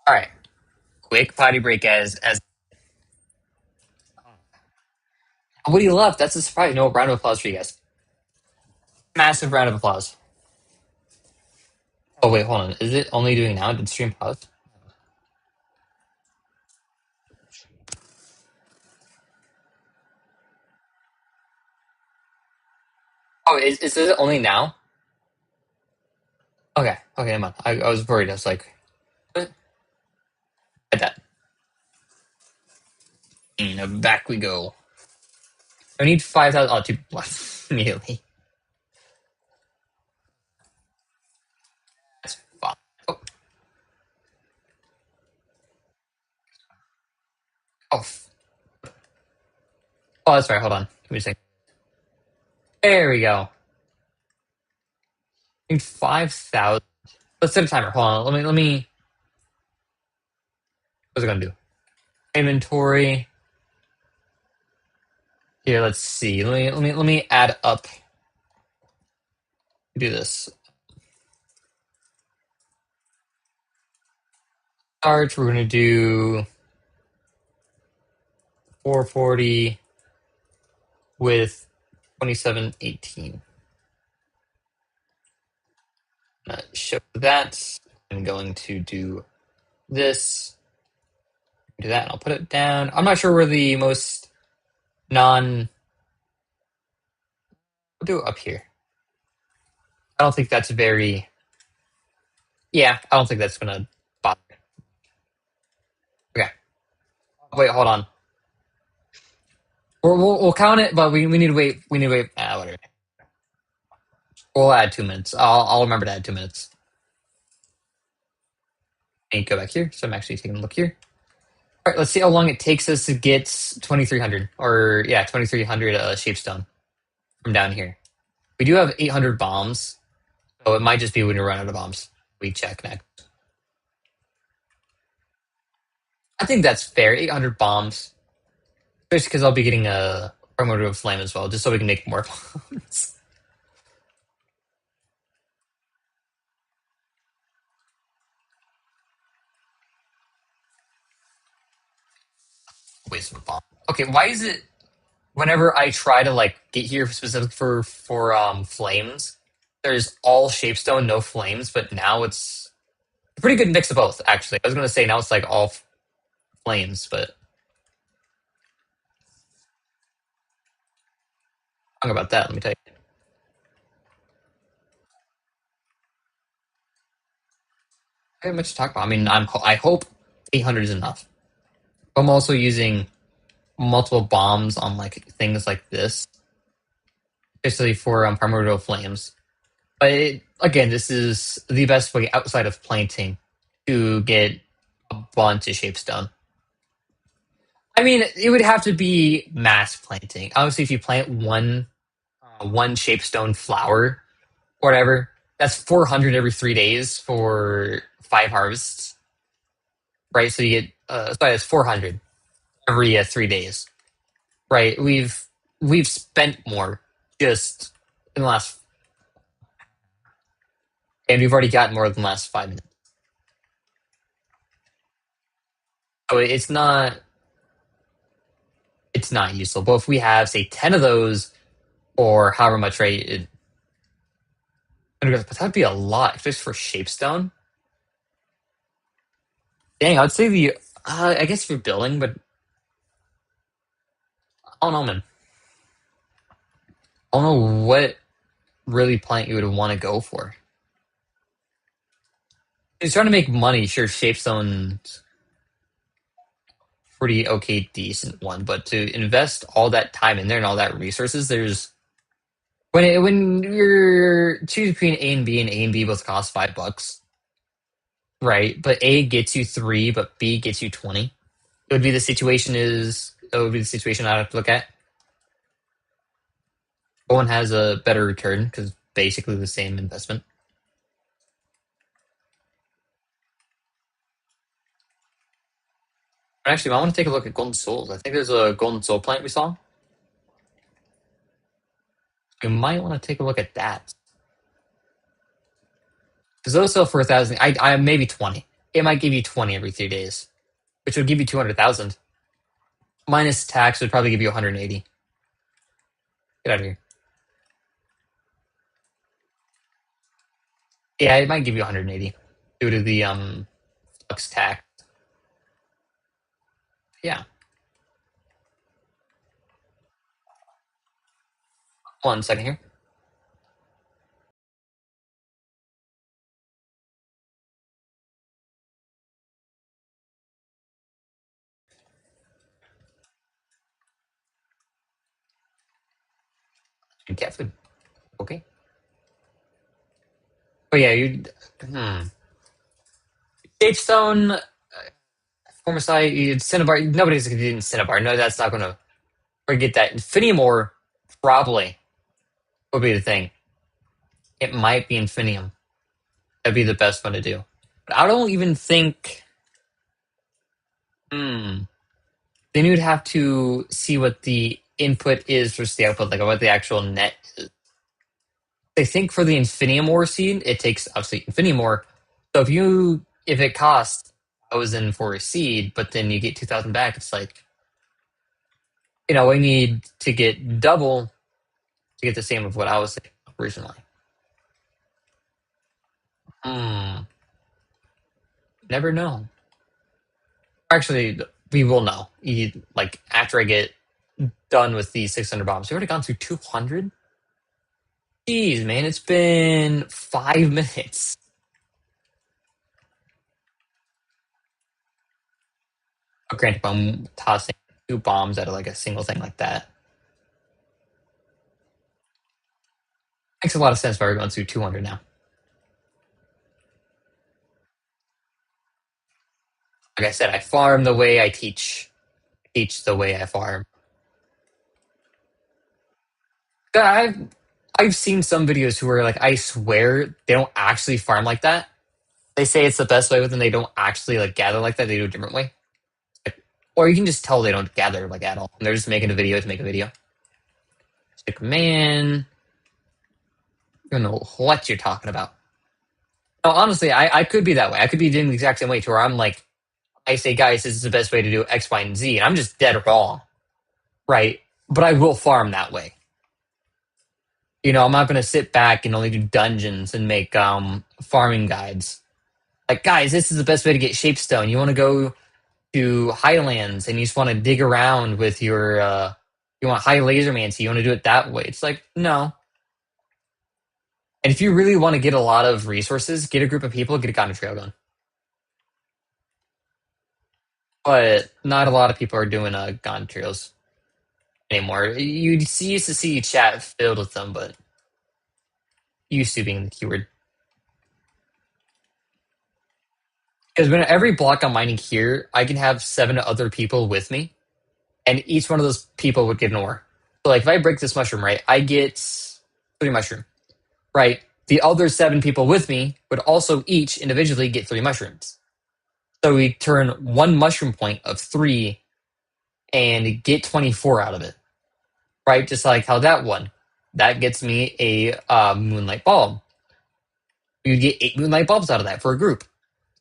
All right. Quick potty break as Woody left. That's a surprise. No round of applause for you guys. Massive round of applause. Oh wait, hold on. Is it only doing now? Did stream pause? Oh, is it only now? Okay, never mind. I was worried. I was like, what? At that. Back we go. I need 5,000. Oh, two left immediately. That's fine. Oh, oh, oh, that's right. Hold on. Give me a second. There we go. I need 5,000. Let's set a timer. Hold on. Let me. What's it gonna do? Inventory. Here, let's see. Let me add up. Do this. Start. We're gonna do 440 with 2718. Show that. I'm going to do this. Do that, and I'll put it down. I'm not sure where the most non. I'll do it up here. I don't think that's very. Yeah, I don't think that's gonna bother. Okay. Wait, hold on. We'll count it, but we need to wait. We need to wait. Whatever. We'll add 2 minutes. I'll remember to add 2 minutes. And go back here. So I'm actually taking a look here. All right, let's see how long it takes us to get 2,300, or yeah, 2,300 shapestone from down here. We do have 800 bombs, so it might just be when we run out of bombs. We check next. I think that's fair. 800 bombs, especially because I'll be getting a primordial flame as well, just so we can make more bombs. Waste of a bomb. Okay, why is it whenever I try to like get here specific for flames, there's all shapestone, no flames, but now it's a pretty good mix of both. Actually, I was gonna say now it's like all flames, but wrong about that. Let me tell you. I have much to talk about. I mean, I hope 800 is enough. I'm also using multiple bombs on like things like this, especially for primordial flames. But again, this is the best way outside of planting to get a bunch of shapestone. I mean, it would have to be mass planting. Obviously, if you plant one shapestone flower, or whatever, that's 400 every 3 days for 5 harvests, right? So you get sorry, that's 400 every 3 days, right? We've spent more just in the last, and we've already gotten more than the last 5 minutes. So it's not useful. But if we have say 10 of those or however much, right? But that'd be a lot, especially for shapestone. Dang, I'd say I guess for building, but I don't know, man. I don't know what really plant you would want to go for. He's trying to make money. Sure, Shapestone's pretty okay, decent one, but to invest all that time in there and all that resources, there's when you're choosing between A and B both cost $5, right? But A gets you three, but B gets you 20. It would be the situation I'd have to look at. One has a better return because basically the same investment. Actually, I want to take a look at golden souls. I think there's a golden soul plant we saw. You might want to take a look at that because those sell for 1,000. I maybe 20. It might give you 20 every 3 days, which would give you 200,000 minus tax. Would probably give you 180. Get out of here. Yeah, it might give you 180 due to the flux tax. Yeah, 1 second here. Cat food. Okay. But yeah, you. Hmm. Stone, Formicide, Cinnabar. Nobody's going to do Cinnabar. No, that's not going to forget that. Infinium probably would be the thing. It might be Infinium. That'd be the best one to do. But I don't even think. Hmm. Then you'd have to see what the input is versus the output, like what the actual net is. I think for the Infinium seed, it takes obviously Infinium. So if it costs 1,000 for a seed, but then you get 2,000 back, it's like we need to get double to get the same of what I was saying originally. Hmm. Never know. Actually, we will know. Like after I get done with these 600 bombs, we already gone through 200. Jeez, man, it's been 5 minutes. But granted, I'm tossing two bombs out of like a single thing like that. Makes a lot of sense why we're going through 200 now. Like I said, I farm the way I teach the way I farm. I've seen some videos who are like, I swear they don't actually farm like that. They say it's the best way, but then they don't actually like gather like that. They do it a different way. Like, or you can just tell they don't gather like at all. And they're just making a video to make a video. It's like, man, I don't know what you're talking about. No, honestly, I could be that way. I could be doing the exact same way to where I'm like, I say, guys, this is the best way to do X, Y, and Z. And I'm just dead wrong, right? But I will farm that way. I'm not going to sit back and only do dungeons and make farming guides. Like, guys, this is the best way to get Shapestone. You want to go to Highlands and you just want to dig around with your, you want high lasermancy, you want to do it that way. It's like, no. And if you really want to get a lot of resources, get a group of people, get a Gondor Trail going. But not a lot of people are doing Gondor Trails anymore. Used to see chat filled with them, but used to being the keyword. Because when every block I'm mining here, I can have 7 other people with me, and each one of those people would get an ore. So, like, if I break this mushroom, right, I get 3 mushroom, right? The other 7 people with me would also each individually get 3 mushrooms. So we turn 1 mushroom point of 3 and get 24 out of it, right? Just like how that one. That gets me a moonlight bulb. You get 8 moonlight bulbs out of that for a group.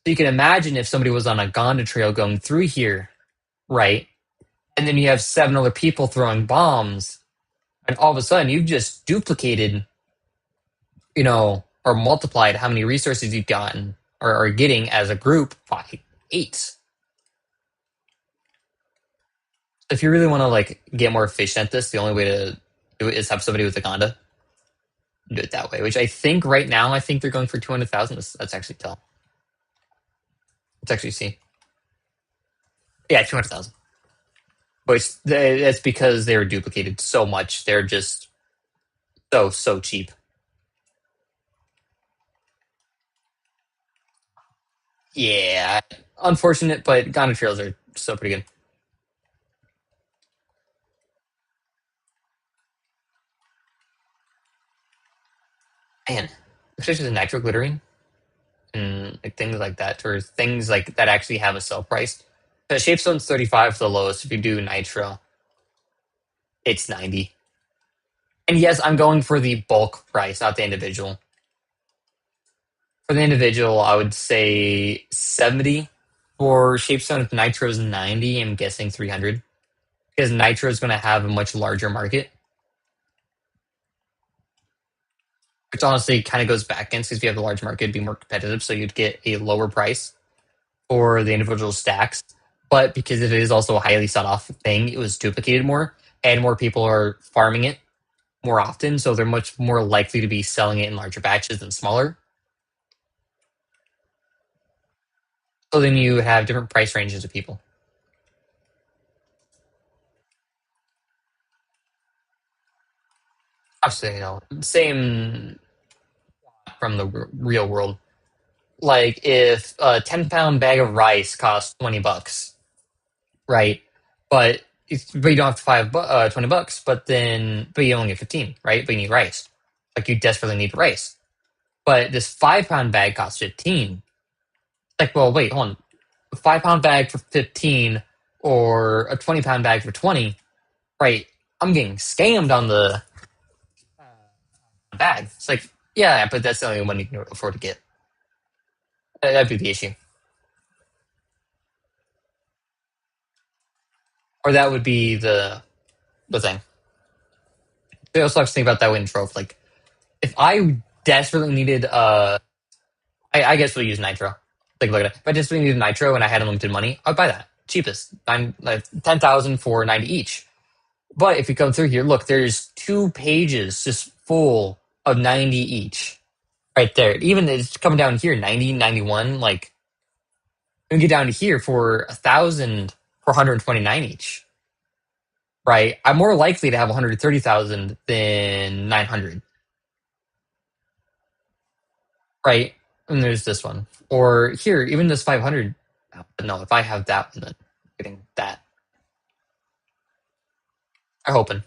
So you can imagine if somebody was on a Gonda trail going through here, right? And then you have 7 other people throwing bombs, and all of a sudden you've just duplicated, or multiplied how many resources you've gotten or are getting as a group by 8. If you really want to like get more efficient at this, the only way to do it is have somebody with a Gonda do it that way. Which I think right now, I think they're going for 200,000. Let's actually tell. Let's actually see. Yeah, 200,000. Which that's because they were duplicated so much. They're just so cheap. Yeah, unfortunate, but Gondor trails are still pretty good. Man, especially the nitro glittering and like things like that, or things like that actually have a sell price. The Shapestone's 35 for the lowest. If you do nitro, it's 90. And yes, I'm going for the bulk price, not the individual. For the individual, I would say 70. For Shapestone, if Nitro is 90, I'm guessing 300. Because Nitro is going to have a much larger market. Which honestly kind of goes back against, because if you have a large market, it'd be more competitive, so you'd get a lower price for the individual stacks. But because it is also a highly sought after thing, it was duplicated more, and more people are farming it more often, so they're much more likely to be selling it in larger batches than smaller. So then you have different price ranges of people. Obviously, same from the real world. Like if a 10-pound bag of rice costs $20, right? But you don't have 20 bucks, but you only get 15, right? But you need rice. Like you desperately need rice. But this 5-pound bag costs 15. Like, well, wait, hold on. A 5-pound bag for 15 or a 20-pound bag for 20, right? I'm getting scammed on the bag. It's like, yeah, but that's the only one you can afford to get. That'd be the issue. Or that would be the thing. I also have to think about that way in Trove. Like, if I desperately needed, I guess we'll use Nitro. Like, look at it. If I desperately needed Nitro and I had unlimited money, I'd buy that. Cheapest. 10,000 for 90 each. But if you come through here, look, there's 2 pages just full of 90 each. Right there. Even it's coming down here, 90, 91. Like, you can get down to here for 1,000 for 129 each. Right? I'm more likely to have 130,000 than 900. Right? And there's this one. Or here, even this 500. But no, if I have that one, then I'm getting that. I'm hoping.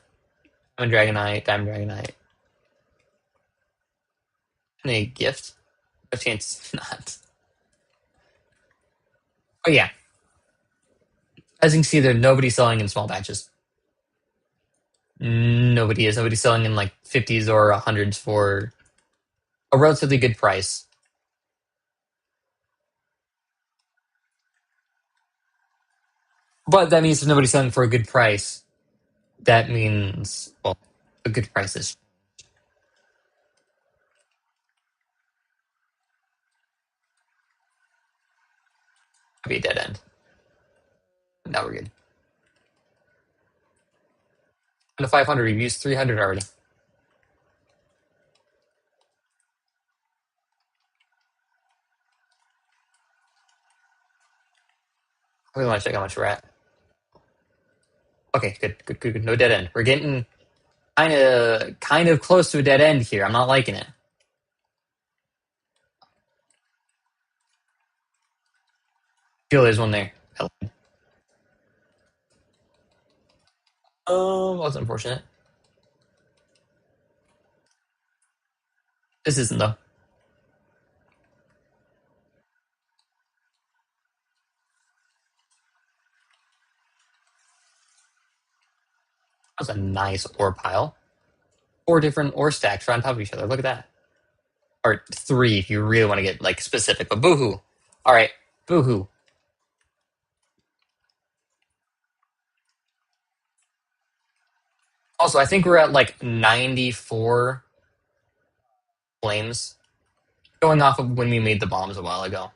Diamond Dragonite, Diamond Dragonite. Any gift? A chance not. Oh yeah. As you can see, there's nobody selling in small batches. Nobody is. Nobody's selling in like 50s or 100s for a relatively good price. But that means if nobody's selling for a good price, that means, well, a good price is to be a dead end. Now we're good. On the 500, we've used 300 already. We want to check how much we're at. Okay, good, good, good, good. No dead end. We're getting kind of close to a dead end here. I'm not liking it. Feel there's one there. That's unfortunate. This isn't though. That was a nice ore pile. 4 different ore stacks right on top of each other. Look at that. Or 3 if you really want to get like specific. But boohoo. All right, boohoo. Also, I think we're at like 94 flames, going off of when we made the bombs a while ago.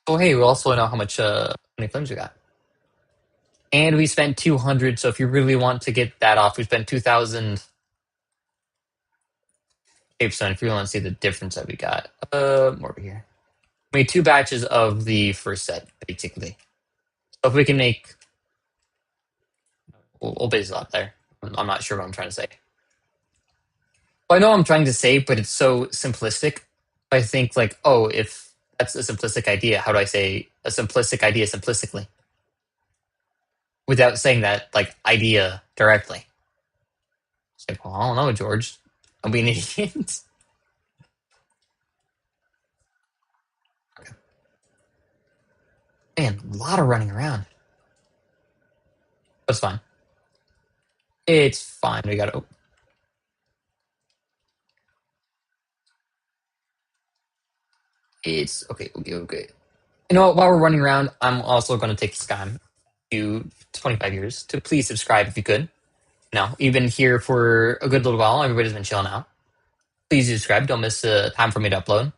Oh, hey, we also know how many flames we got. And we spent 200, so if you really want to get that off, we spent 2,000 capestone. If you want to see the difference that we got. More over here. We made 2 batches of the first set, basically. So if we can make, we'll base it up there. I'm not sure what I'm trying to say. Well, I know what I'm trying to say, but it's so simplistic. I think like, oh, if that's a simplistic idea, how do I say a simplistic idea simplistically without saying that like idea directly? It's like, well, I don't know, George. I'm being an idiot. Man, a lot of running around. That's fine. It's fine. We got to. Oh, it's okay. Okay. Okay. You know what? While we're running around, I'm also going to take this time to 25 years to please subscribe if you could. No, you've been here for a good little while. Everybody's been chilling out. Please subscribe. Don't miss the time for me to upload.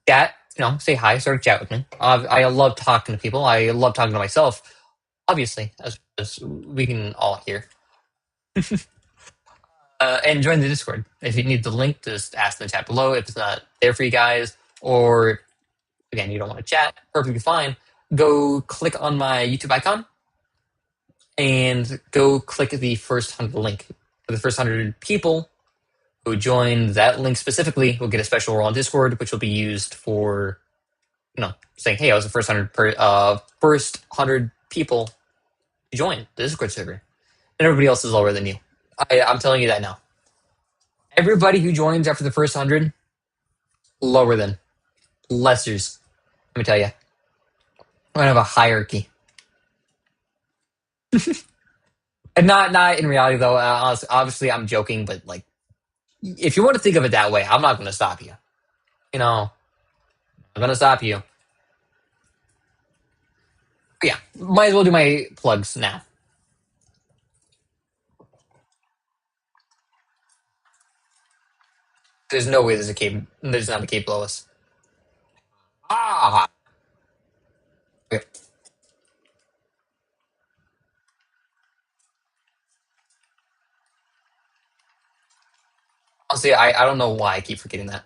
Chat, say hi, start a chat with me. I love talking to people. I love talking to myself, obviously, as we can all hear. And join the Discord. If you need the link, just ask in the chat below. If it's not there for you guys, or again, you don't want to chat, perfectly fine. Go click on my YouTube icon and go click the first 100 link. For the first 100 people who join that link specifically will get a special role on Discord, which will be used for, saying, hey, I was the first 100 people to join the Discord server. And everybody else is lower than you. I'm telling you that now. Everybody who joins after the first 100, lower than. Lessers. Let me tell you. We're going to have a hierarchy. And not in reality, though. Obviously, I'm joking, but like, if you want to think of it that way, I'm not going to stop you. I'm going to stop you. But yeah, might as well do my plugs now. There's no way there's not a cave below us. Ah! Okay. Honestly, I don't know why I keep forgetting that.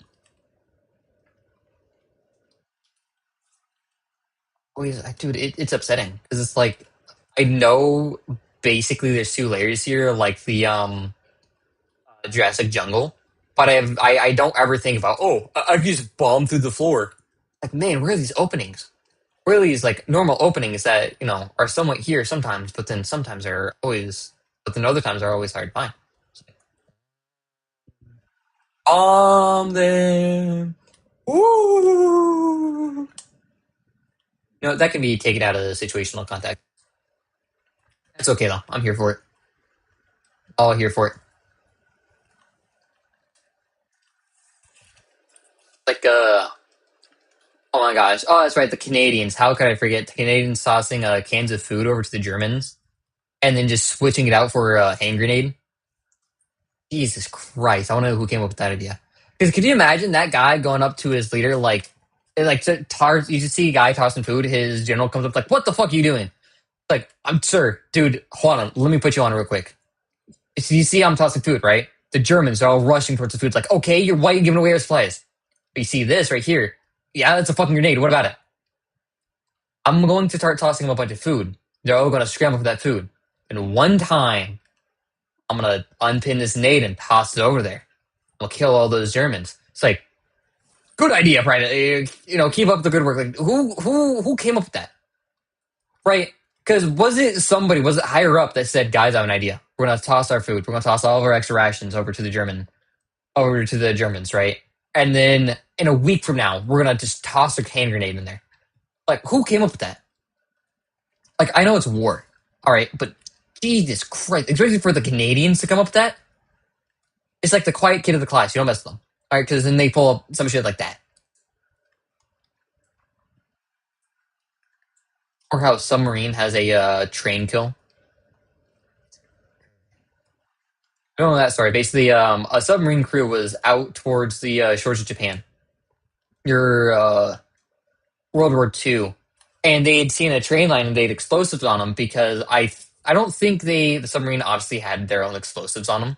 Always, dude, it's upsetting because it's like I know basically there's 2 layers here, like the Jurassic Jungle, but I don't ever think about I just bomb through the floor. Like, man, where are these openings? Where are these like normal openings that are somewhat here sometimes, but then sometimes are always, but then other times are always hard to find. Then, ooh, that can be taken out of the situational context. It's okay though. I'm here for it. All here for it. Like, oh my gosh. Oh, that's right. The Canadians. How could I forget the Canadians tossing cans of food over to the Germans and then just switching it out for a hand grenade? Jesus Christ! I want to know who came up with that idea. Because could you imagine that guy going up to his leader like to you just see a guy tossing food. His general comes up like, "What the fuck are you doing?" Like, I'm sir, dude. Hold on, let me put you on real quick. So you see, I'm tossing food, right? The Germans are all rushing towards the food. It's like, okay, you're white, giving away our supplies. But you see this right here? Yeah, that's a fucking grenade. What about it? I'm going to start tossing them a bunch of food. They're all going to scramble for that food. And one time, I'm going to unpin this nade and toss it over there. I'll kill all those Germans. It's like, good idea, Pride. Keep up the good work. Like, who came up with that? Right? Because was it higher up that said, guys, I have an idea. We're going to toss our food. We're going to toss all of our extra rations over to the Germans, right? And then in a week from now, we're going to just toss a hand grenade in there. Like, who came up with that? Like, I know it's war, all right, but Jesus Christ, especially for the Canadians to come up with that, it's like the quiet kid of the class. You don't mess with them, all right? Because then they pull up some shit like that, or how a submarine has a train kill. I don't know that story. Basically, a submarine crew was out towards the shores of Japan. Your World War II, and they had seen a train line and they had explosives on them because I don't think the submarine obviously had their own explosives on them.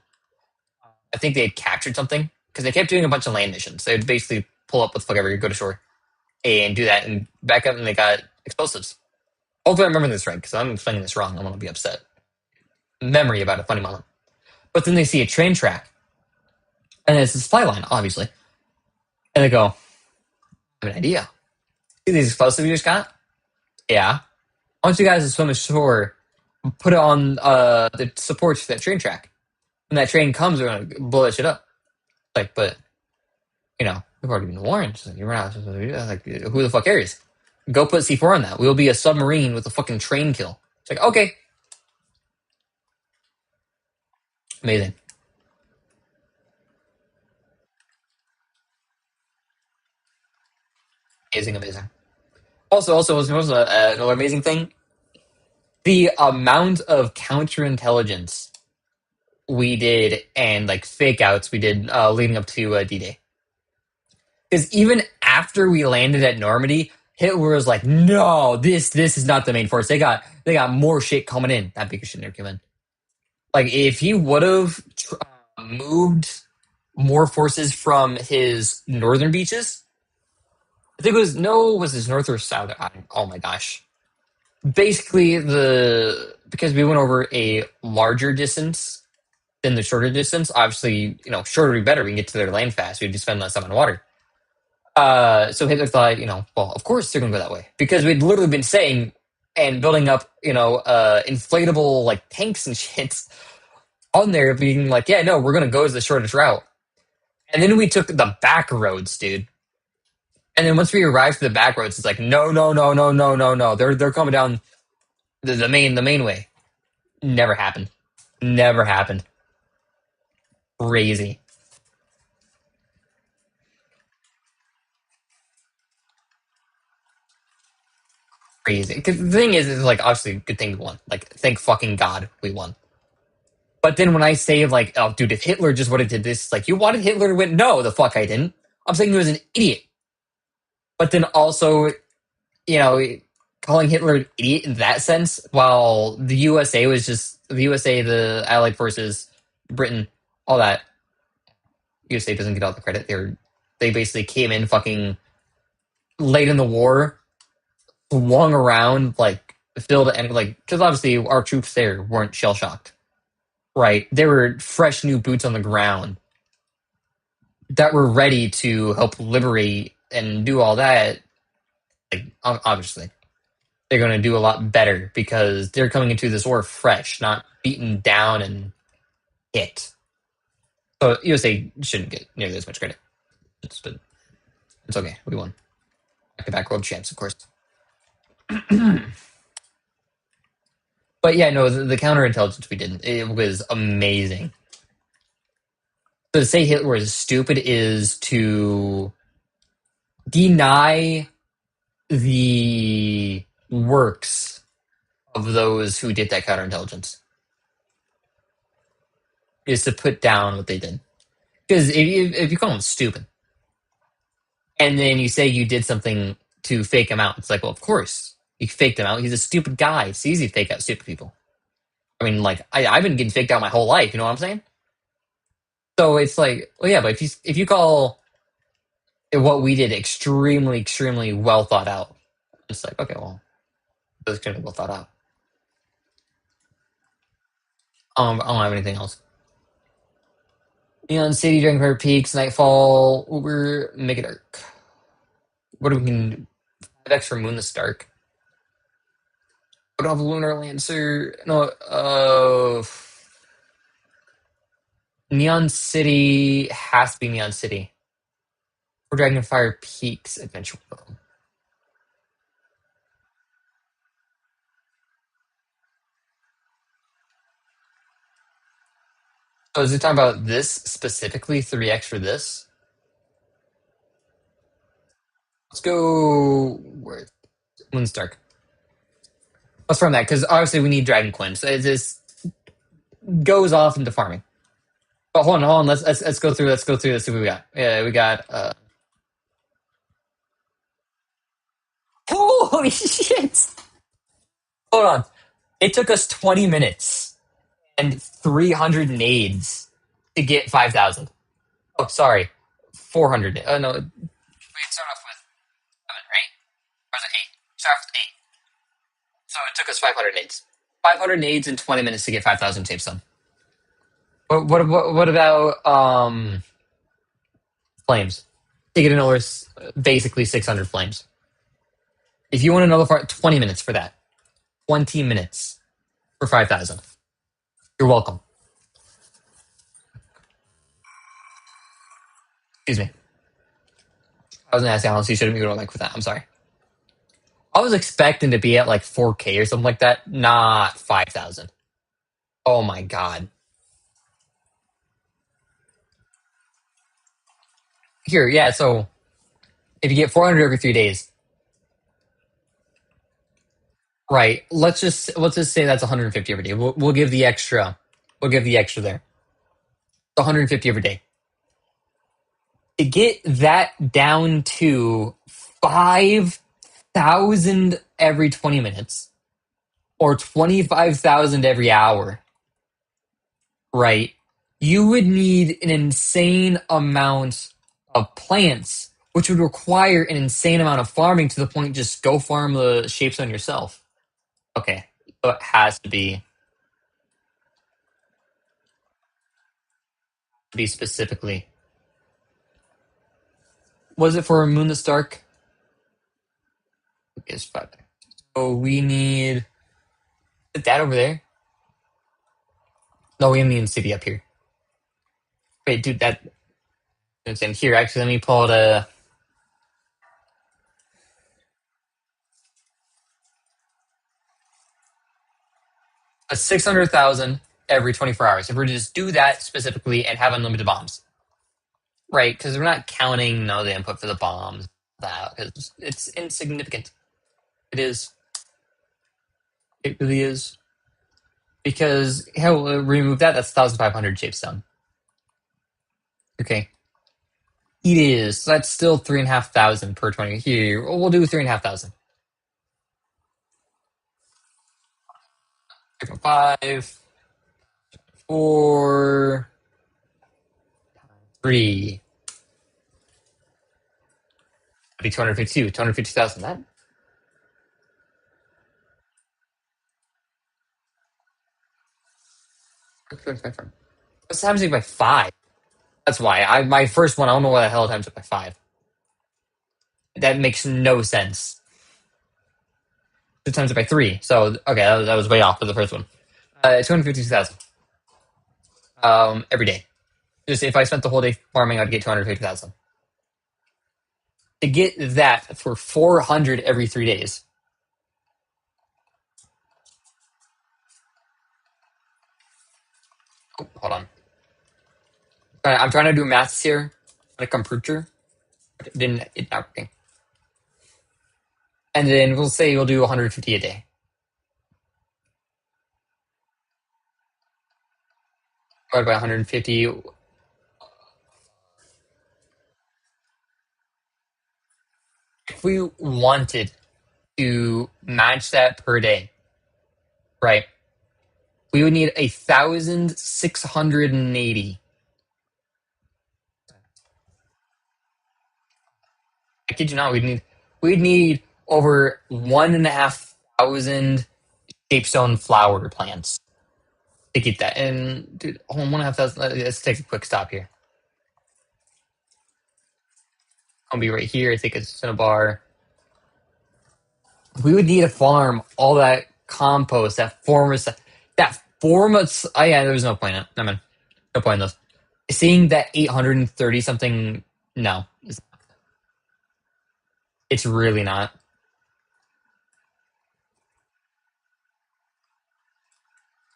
I think they had captured something because they kept doing a bunch of land missions. They would basically pull up with whatever, go to shore and do that and back up, and they got explosives. Hopefully, I'm remembering this right because I'm explaining this wrong. I'm going to be upset. Memory about a funny moment. But then they see a train track, and it's a supply line, obviously, and they go, "I have an idea. See these explosives you just got? Yeah. I want you guys to swim ashore, put it on the supports for that train track. When that train comes, we're gonna blow that shit up." Like, but we've already been warned. So you're not like, who the fuck cares? Go put C4 on that. We'll be a submarine with a fucking train kill. It's like, okay, amazing, amazing, amazing. Also, was another amazing thing: the amount of counterintelligence we did and like fake outs we did leading up to D-Day. Because even after we landed at Normandy, Hitler was like, "No, this is not the main force. They got more shit coming in. That bigger shit never came in. Like if he would have moved more forces from his northern beaches, I think it was his north or south? Oh my gosh! Basically, the because we went over a larger distance than the shorter distance. Obviously, shorter would be better. We can get to their land fast. We'd just spend less time on water. So Hitler thought, well, of course they're going to go that way because we'd literally been saying and building up, inflatable like tanks and shits on there, being like, yeah, no, we're going to go as the shortest route. And then we took the back roads, dude. And then once we arrived to the back roads, it's like, no, no, no, no, no, no, no. They're coming down the main way. Never happened. Never happened. Crazy. Crazy. 'Cause the thing is like obviously good thing we won. Like thank fucking God we won. But then when I say like, oh, dude, if Hitler just would have did this, like, you wanted Hitler to win? No, the fuck I didn't. I'm saying he was an idiot. But then also, you know, calling Hitler an idiot in that sense, while the USA was just the USA, the Allied forces, Britain, all that. USA doesn't get all the credit. They basically came in fucking late in the war, swung around like filled and like because obviously our troops there weren't shell shocked, right? They were fresh new boots on the ground that were ready to help liberate and do all that. Like obviously, they're going to do a lot better because they're coming into this war fresh, not beaten down and hit. So USA shouldn't get nearly as much credit. But it's okay. We won. Back-to-back world champs, of course. But yeah, no, the counterintelligence we did, it was amazing. So to say Hitler is stupid is to deny the works of those who did that counterintelligence. Is to put down what they did. Because if you call them stupid, and then you say you did something to fake him out, it's like, well, of course you faked him out. He's a stupid guy. It's easy to fake out stupid people. I mean, like I've been getting faked out my whole life. You know what I'm saying? So it's like, well, yeah, but if you call what we did extremely, extremely well thought out, it's like, okay, well, it was extremely well thought out. I don't have anything else. Neon City, Dragonfire Peaks, Nightfall, Uber, Make It Dark. What do we can 5x for Moon the Stark? I don't have a Lunar Lancer. No, Neon City has to be Neon City. Or Dragonfire Peaks Adventure World. So is it talking about this specifically, 3x for this? Let's go where Moonstark. Let's farm that because obviously we need Dragon Queen. So it just goes off into farming. But hold on. Let's go through. Let's go through. Let's see what we got. Yeah, we got. Holy shit! Hold on. It took us 20 minutes and 300 nades to get 5,000. Oh, sorry, 400. Oh no, we start off with 7, right? Or was it 8? Start off with 8. So it took us 500 nades. 500 nades in 20 minutes to get 5,000 tapes done. What about flames? To get another basically 600 flames. If you want another 20 minutes for that. 20 minutes for 5,000. You're welcome. Excuse me. I was an ass analyst. You shouldn't be going like with that. I'm sorry. I was expecting to be at like 4K or something like that, not 5,000. Oh my god. Here, yeah. So if you get 400 every 3 days, right? Let's just say that's 150 every day. We'll give the extra. We'll give the extra there. 150 every day. To get that down to 5,000 every 20 minutes or 25,000 every hour, right? You would need an insane amount of plants, which would require an insane amount of farming to the point just go farm the shapes on yourself. Okay, so it has to be specifically. Was it for Moon the Stark? Okay, it's 5. So we need that over there. No, we need the city up here. Wait, dude, it's in here. Actually, let me pull out a 600,000 every 24 hours. If we're to just do that specifically and have unlimited bombs, right? Because we're not counting the input for the bombs, that because it's insignificant. It is. It really is. Because hell, remove that. That's 1,500 shapes done. Okay. It is. So that's still 3,500 per 20. Here, we'll do 3,500. 3.5, 4, 3. That'd be 252. 250,000. That. What's times it by 5? That's why. My first one, I don't know why the hell it times it by 5. That makes no sense. Just times it by 3. So, okay, that was way off for the first one. 252,000 every day. Just if I spent the whole day farming, I'd get 250,000. To get that for 400 every 3 days. Oh, hold on. I'm trying to do maths here, like computer. Didn't it not working? And then we'll say we'll do 150 a day. Divided by 150. If we wanted to match that per day, right? We would need 1,680. I kid you not, we'd need over 1,500 capestone flower plants to get that. And dude, hold on, 1,500. Let's take a quick stop here. I'll be right here. I think it's Cinnabar. We would need to farm all that compost, that form of Oh yeah, there was no point in it. I mean, no point in this. Seeing that 830 something, no, it's really not.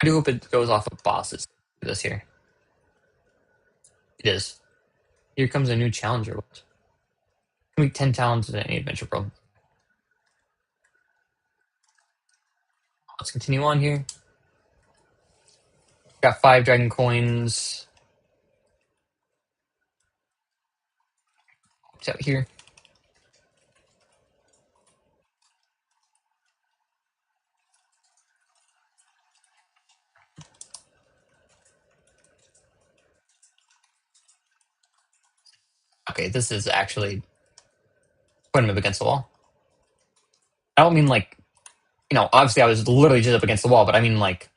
I do hope it goes off of bosses this here. It is. Here comes a new challenger. Give me 10 talents in any adventure pro. Let's continue on here. Got 5 dragon coins. What's out here? Okay, this is actually putting him up against the wall. I don't mean like, obviously I was literally just up against the wall, but I mean like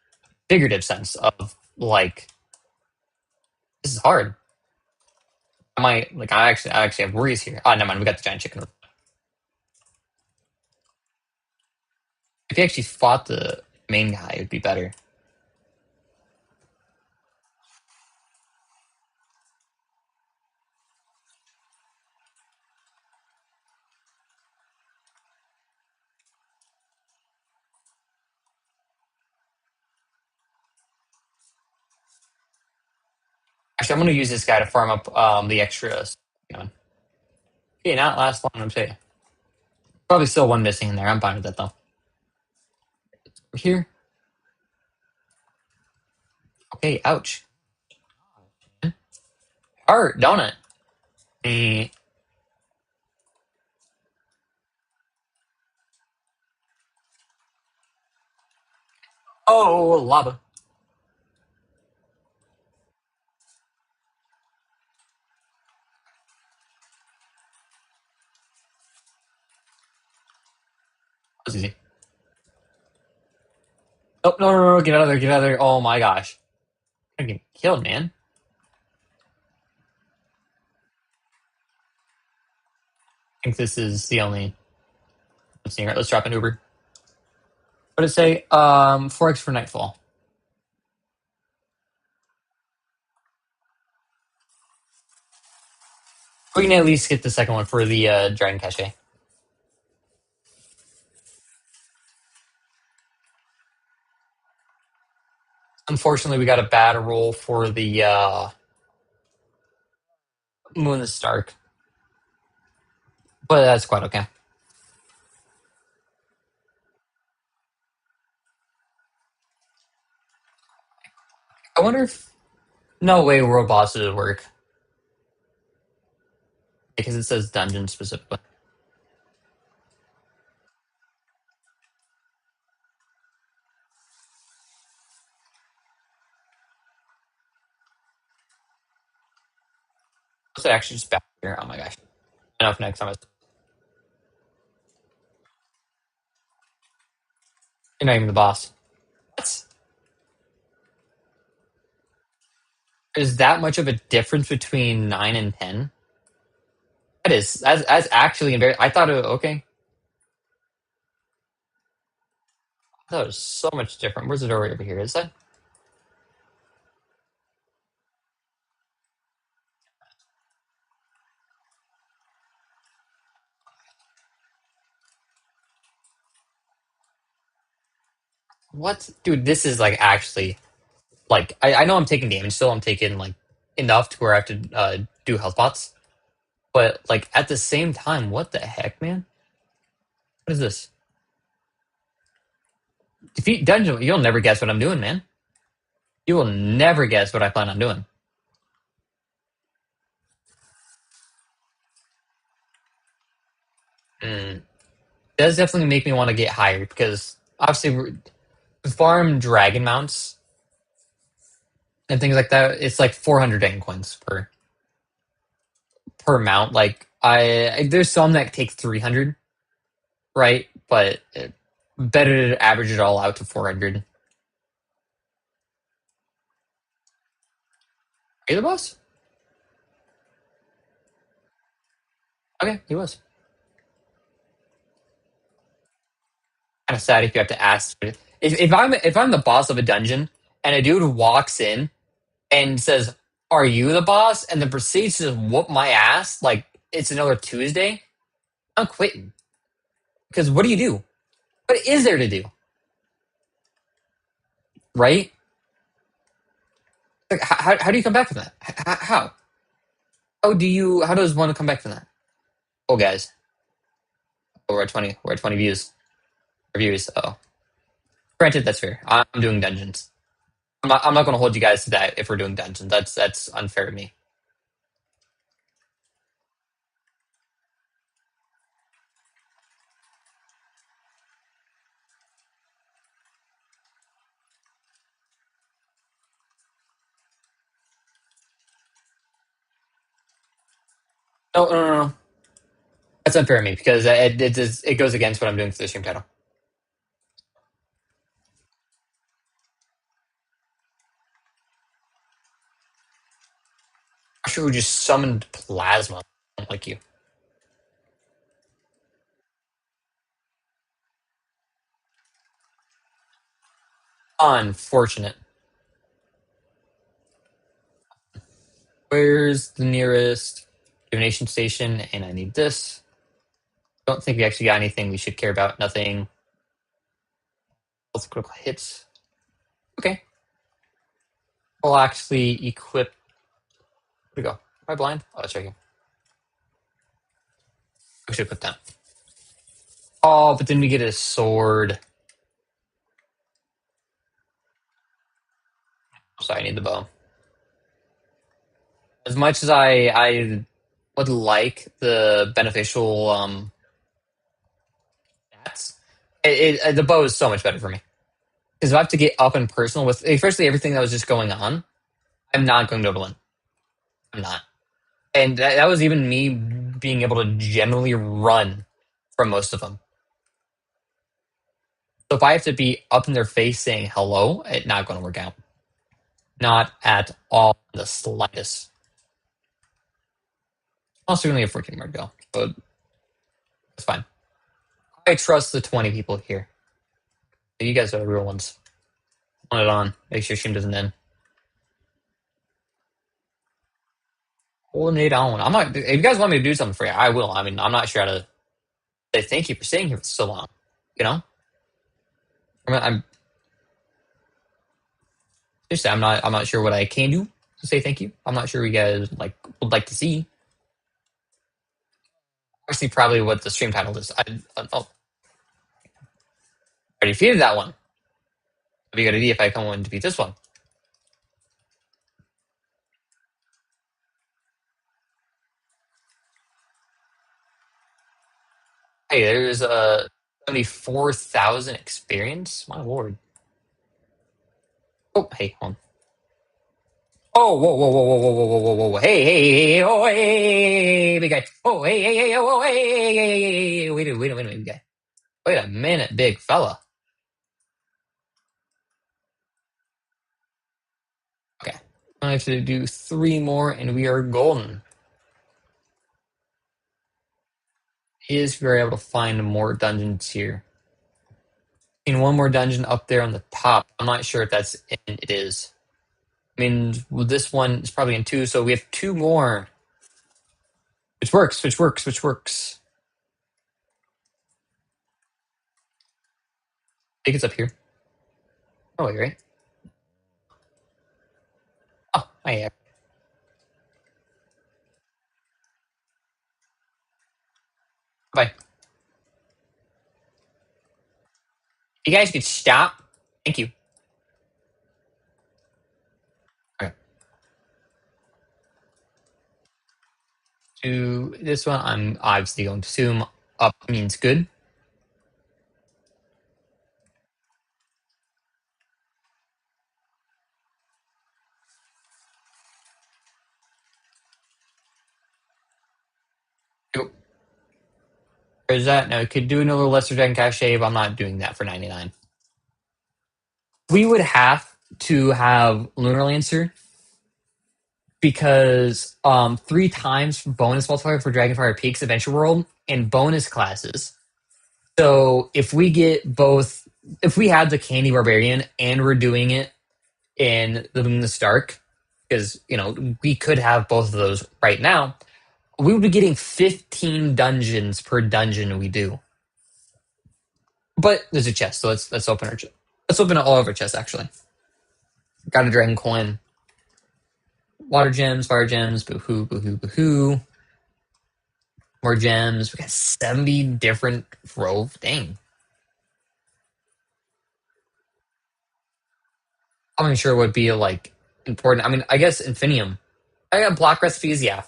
figurative sense of like, this is hard. I actually have worries here. Oh, never mind. We got the giant chicken. If he actually fought the main guy, it would be better. Actually, I'm going to use this guy to farm up the extras. Okay, not last long. I'm saying probably still one missing in there. I'm fine with that though. Here. Okay. Ouch. Hurt, don't it? Eh. Oh, lava. That was easy. Oh no, no, no! Get out of there! Get out of there! Oh my gosh! I'm getting killed, man. I think this is the only. Let's see. Right, let's drop an Uber. What did it say? 4x for nightfall. We can at least get the second one for the Dragon Cache. Unfortunately, we got a bad roll for the Moon the Stark, but that's quite okay. I wonder if no way world bosses would work because it says dungeon specifically. Let's actually just back here. Oh my gosh! Enough next time. You're not even the boss. What? Is that much of a difference between 9 and 10? That's actually very. I thought it okay. That was so much different. Where's the door over here? Is that what? Dude, this is like actually like I know I'm taking damage still. I'm taking like enough to where I have to do health pots. But like at the same time, what the heck, man? What is this? Defeat dungeon. You'll never guess what I'm doing, man. You will never guess what I plan on doing. Mm. Does definitely make me want to get higher because obviously farm dragon mounts and things like that. It's like 400 dragon coins per mount. Like there's some that take 300, right? But better to average it all out to 400. Are you the boss? Okay, he was. Kind of sad if you have to ask. If I'm the boss of a dungeon and a dude walks in and says, "Are you the boss?" and then proceeds to just whoop my ass like it's another Tuesday, I'm quitting. Because what do you do? What is there to do? Right? Like, how do you come back from that? How? How does one come back from that? Oh, guys. Oh, we're at 20. We're at 20 views. Reviews. Oh. Granted, that's fair. I'm doing dungeons. I'm not going to hold you guys to that if we're doing dungeons. That's unfair to me. No, no, no, no. That's unfair to me because it goes against what I'm doing for the stream title. I'm sure who just summoned plasma like you. Unfortunate. Where's the nearest divination station? And I need this. Don't think we actually got anything we should care about. Nothing. Health critical hits. Okay. We'll actually equip. Where'd we go? Am I blind? Oh, it's right here. We should put that. Oh, but then we get a sword. Sorry, I need the bow. As much as I would like the beneficial stats, the bow is so much better for me. Because if I have to get up and personal with, especially everything that was just going on, I'm not going to be able to win. I'm not. And that was even me being able to generally run from most of them. So if I have to be up in their face saying hello, it's not going to work out. Not at all the slightest. Also, we only have 14 more to go, but it's fine. I trust the 20 people here. You guys are the real ones. On it on. Make sure stream doesn't end. Holding it on. I'm not. If you guys want me to do something for you, I will. I mean, I'm not sure how to say thank you for staying here for so long. You know, I'm seriously, I'm not sure what I can do to say thank you. I'm not sure you guys would like to see. Actually, probably what the stream title is. I already defeated that one. Have you got an idea if I come and defeat this one? Hey, there's 74,000 experience. My lord. Oh, hey, hold on. Oh, whoa, whoa, whoa, whoa, whoa, whoa, whoa, whoa, whoa, hey, hey, hey, oh, hey, hey, big guy. Oh, hey, hey, hey, oh, hey, hey, hey, hey, hey, wait a minute, big guy. Wait a minute, big fella. Okay. I have to do 3 more and we are golden. Is we are able to find more dungeons here. And one more dungeon up there on the top. I'm not sure if that's in. It is. I mean, well, this one is probably in two, so we have two more. Which works, which works, which works. I think it's up here. Oh, wait, right? Oh, yeah. Bye. You guys could stop. Thank you. Okay. To this one, I'm obviously going to assume up means good. Yep. There's that. Now, we could do another Lesser Dragon Cache, but I'm not doing that for 99. We would have to have Lunar Lancer because three times bonus multiplier for Dragonfire Peaks Adventure World and bonus classes. So if we get both, if we had the Candy Barbarian and we're doing it in the Moon the Stark, because we could have both of those right now, we would be getting 15 dungeons per dungeon we do. But there's a chest, so let's open our chest. Let's open all of our chests actually. Got a dragon coin, water gems, fire gems, boohoo, boohoo, boohoo. More gems. We got 70 different Trove. Dang. I'm not sure what would be like important. I mean, I guess Infinium. I got block recipes, yeah.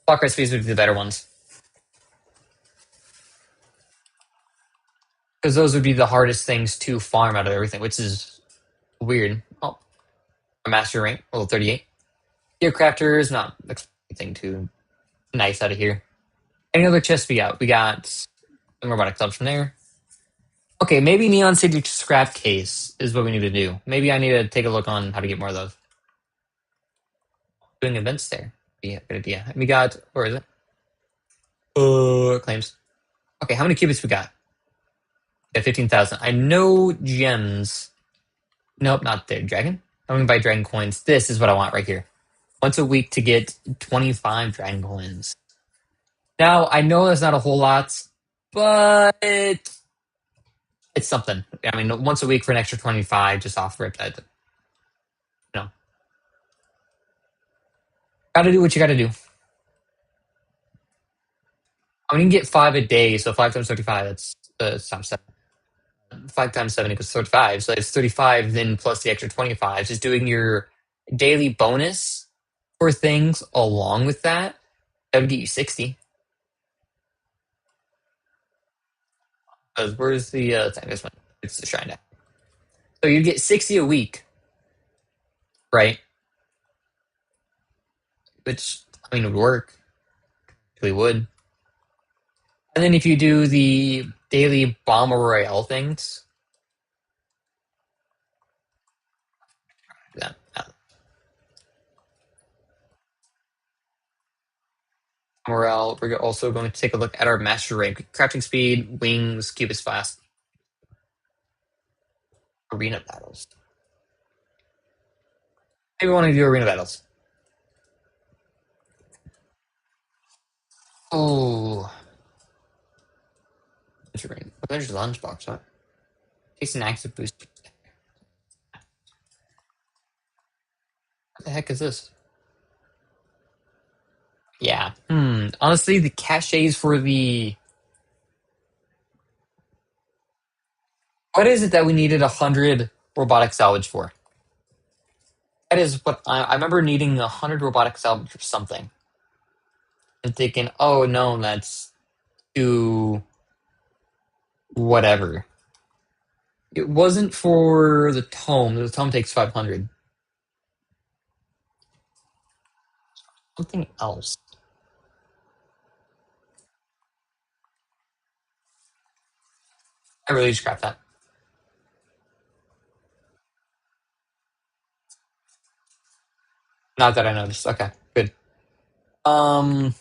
Block recipes would be the better ones. Because those would be the hardest things to farm out of everything, which is weird. Oh, a master rank, level 38. Gear crafters, not anything too nice out of here. Any other chests we got? We got some robotic clubs from there. Okay, maybe Neon City scrap case is what we need to do. Maybe I need to take a look on how to get more of those. Doing events there. Yeah, good idea. We got, where is it? Claims. Okay, how many cubits we got? Yeah, 15,000. I know gems. Nope, not there. Dragon? I'm gonna buy dragon coins. This is what I want right here. Once a week to get 25 dragon coins. Now, I know that's not a whole lot, but it's something. I mean, once a week for an extra 25 just off rip. You know, gotta do what you gotta do. I mean, you can get 5 a day, so 5 times 35, that's times 7. 5 times 7 equals 35. So it's 35, then plus the extra 25. Just doing your daily bonus for things along with that, that would get you 60. Because where's the thing? This one. It's the shrine deck. So you get 60 a week, right? Which, I mean, would work. Really would. And then if you do the daily Bomber Royale things, yeah, morale. We're also going to take a look at our master rank: crafting speed, wings, cubits fast, arena battles. Maybe we want to do arena battles. Oh, there's a lunchbox, huh? Takes an active boost. What the heck is this? Yeah. Honestly, the caches for the. What is it that we needed 100 robotic salvage for? That is what I remember needing 100 robotic salvage for something. And thinking, oh no, that's too whatever. It wasn't for the tome. The tome takes 500. Something else. I really scrapped that. Not that I noticed. Okay, good. Um,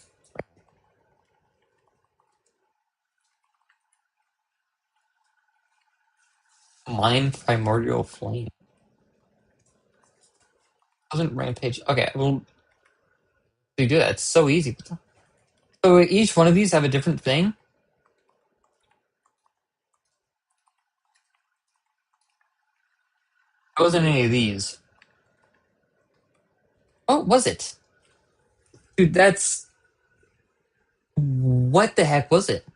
Mine primordial flame. Doesn't rampage. Okay, well, you do that. It's so easy. So each one of these have a different thing. It wasn't any of these. What was it? Dude, that's what the heck was it?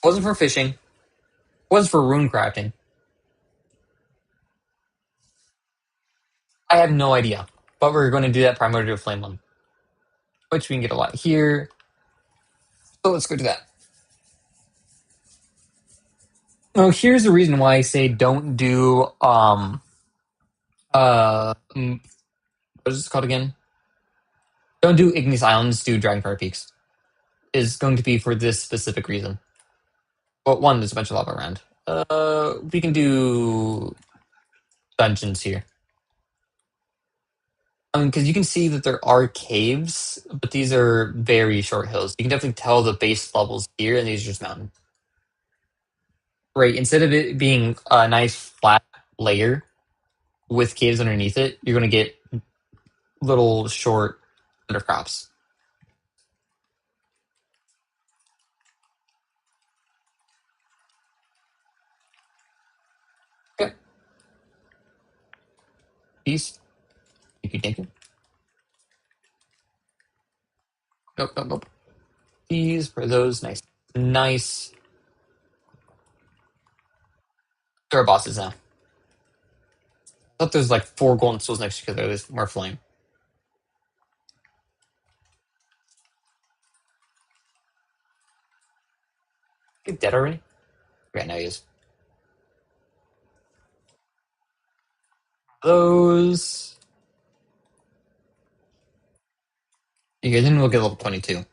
Wasn't for fishing. Wasn't for rune crafting. I have no idea. But we're going to do that primordial flame one, which we can get a lot here. So let's go do that. Oh, here's the reason why I say don't do what is this called again? Don't do Ignis Islands, do Dragonfire Peaks. Is going to be for this specific reason. Well, one, there's a bunch of lava around. We can do dungeons here. Because you can see that there are caves, but these are very short hills. You can definitely tell the base levels here, and these are just mountain. Right, instead of it being a nice flat layer with caves underneath it, you're going to get little short undercrops. Okay. Peace. Thank you, thank you. Nope, nope, nope. These for those. Nice. Nice. There are bosses now. I thought there's like 4 golden souls next to each other. There's more flame. Get dead already? Yeah, now he is. Those. Okay, then we'll get level 22.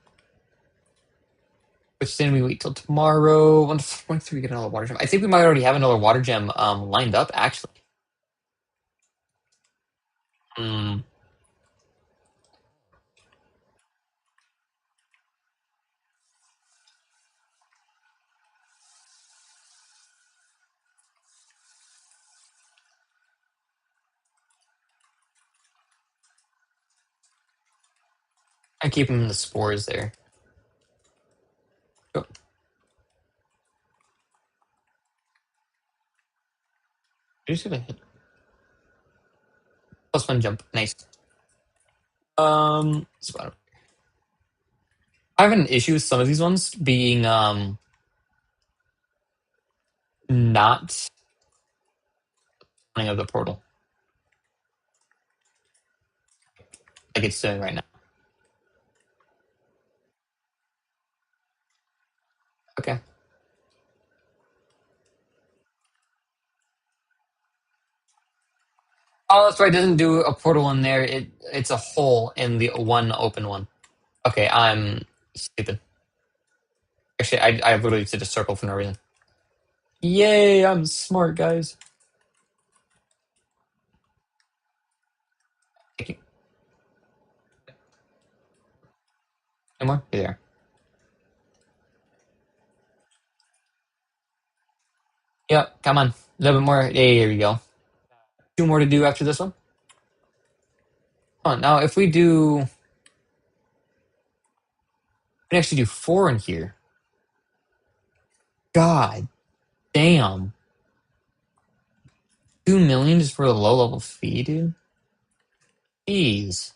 Which then we wait till tomorrow. When do we get another water gem? I think we might already have another water gem lined up, actually. Hmm. I keep them in the spores there. Oh, did you see that hit? +1 jump. Nice. Spot. I have an issue with some of these ones being not running of the portal like it's doing right now. Okay. Oh, that's right. It doesn't do a portal in there. It's a hole in the one open one. Okay, I'm stupid. Actually, I literally did a circle for no reason. Yay, I'm smart, guys. Thank you. Any more? Here they are. Yep, come on. A little bit more. Hey, there we go. 2 more to do after this one. Oh, now if we do, we can actually do 4 in here. God damn. 2 million just for a low level fee, dude? Jeez.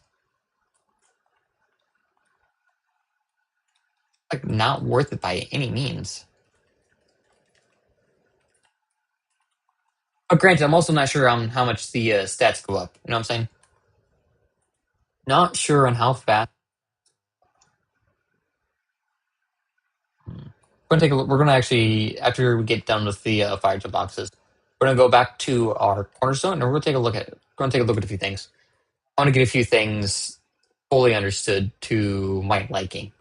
Like, not worth it by any means. But granted, I'm also not sure on how much the stats go up. You know what I'm saying? Not sure on how fast. We're gonna take a look. We're gonna actually, after we get done with the fire jump boxes, we're gonna go back to our cornerstone and we're gonna take a look at. We're gonna take a look at a few things. I want to get a few things fully understood to my liking.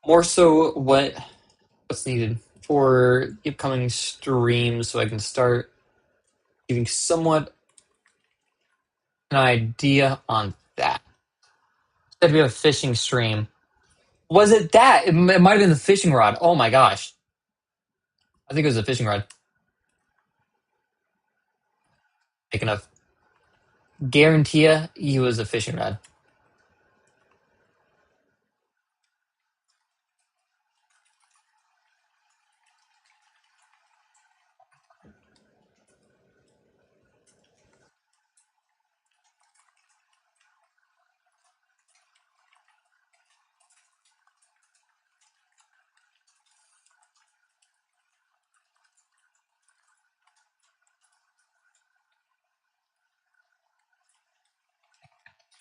More so, what's needed for the upcoming streams, so I can start giving somewhat an idea on that. Said we have a fishing stream. Was it that? It might have been the fishing rod. Oh my gosh. I think it was a fishing rod. Big enough. Guarantee you was a fishing rod.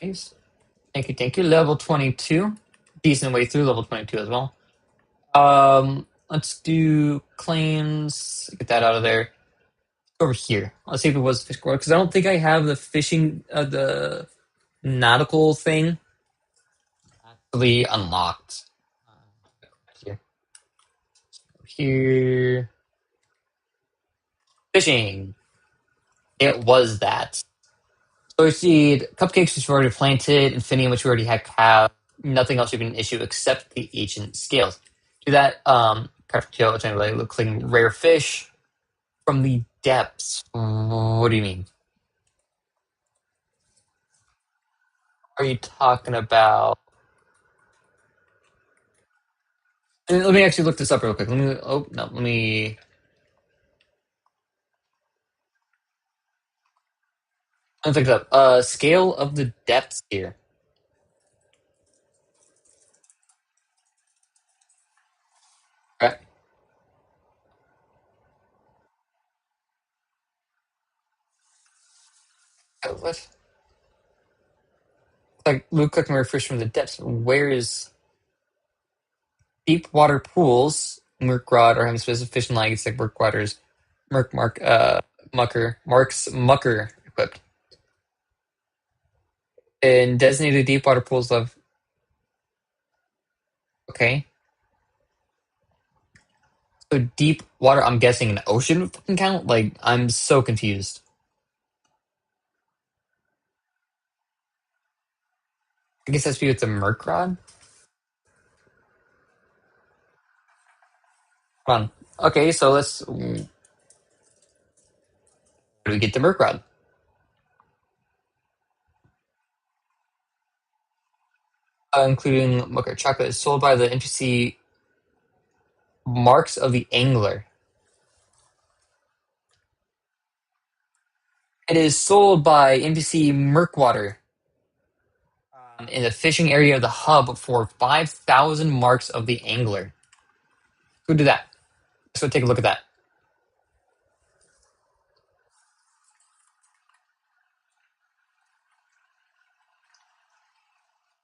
Nice. Thank you, thank you. Level 22. Decent way through level 22 as well. Let's do claims. Get that out of there. Over here. Let's see if it was fish core, because I don't think I have the fishing, the nautical thing actually unlocked. Here. Here. Fishing. It was that. So seed, cupcakes which we already planted, Infinium which we already have. Nothing else should be an issue except the ancient scales. Do that, perfect kill, which I really look like rare fish from the depths. What do you mean? Are you talking about? And let me actually look this up real quick. Let me. Oh no. Let me. Let's look it up. Scale of the depths here. Right. What? Like look like rare fish from the depths. Where is deep water pools? Merc rod or having specific fishing line. It's like merc waters. Mark's mucker equipped. And designated deep water pools of. Okay. So deep water. I'm guessing an ocean would fucking count. Like I'm so confused. I guess that's because it's a merc rod. Come on. Okay, so let's. Where do we get the merc rod? Including mocha chocolate is sold by the NPC Marks of the Angler. It is sold by NPC Merkwater in the fishing area of the hub for 5,000 marks of the angler. Go do that. Let's go take a look at that.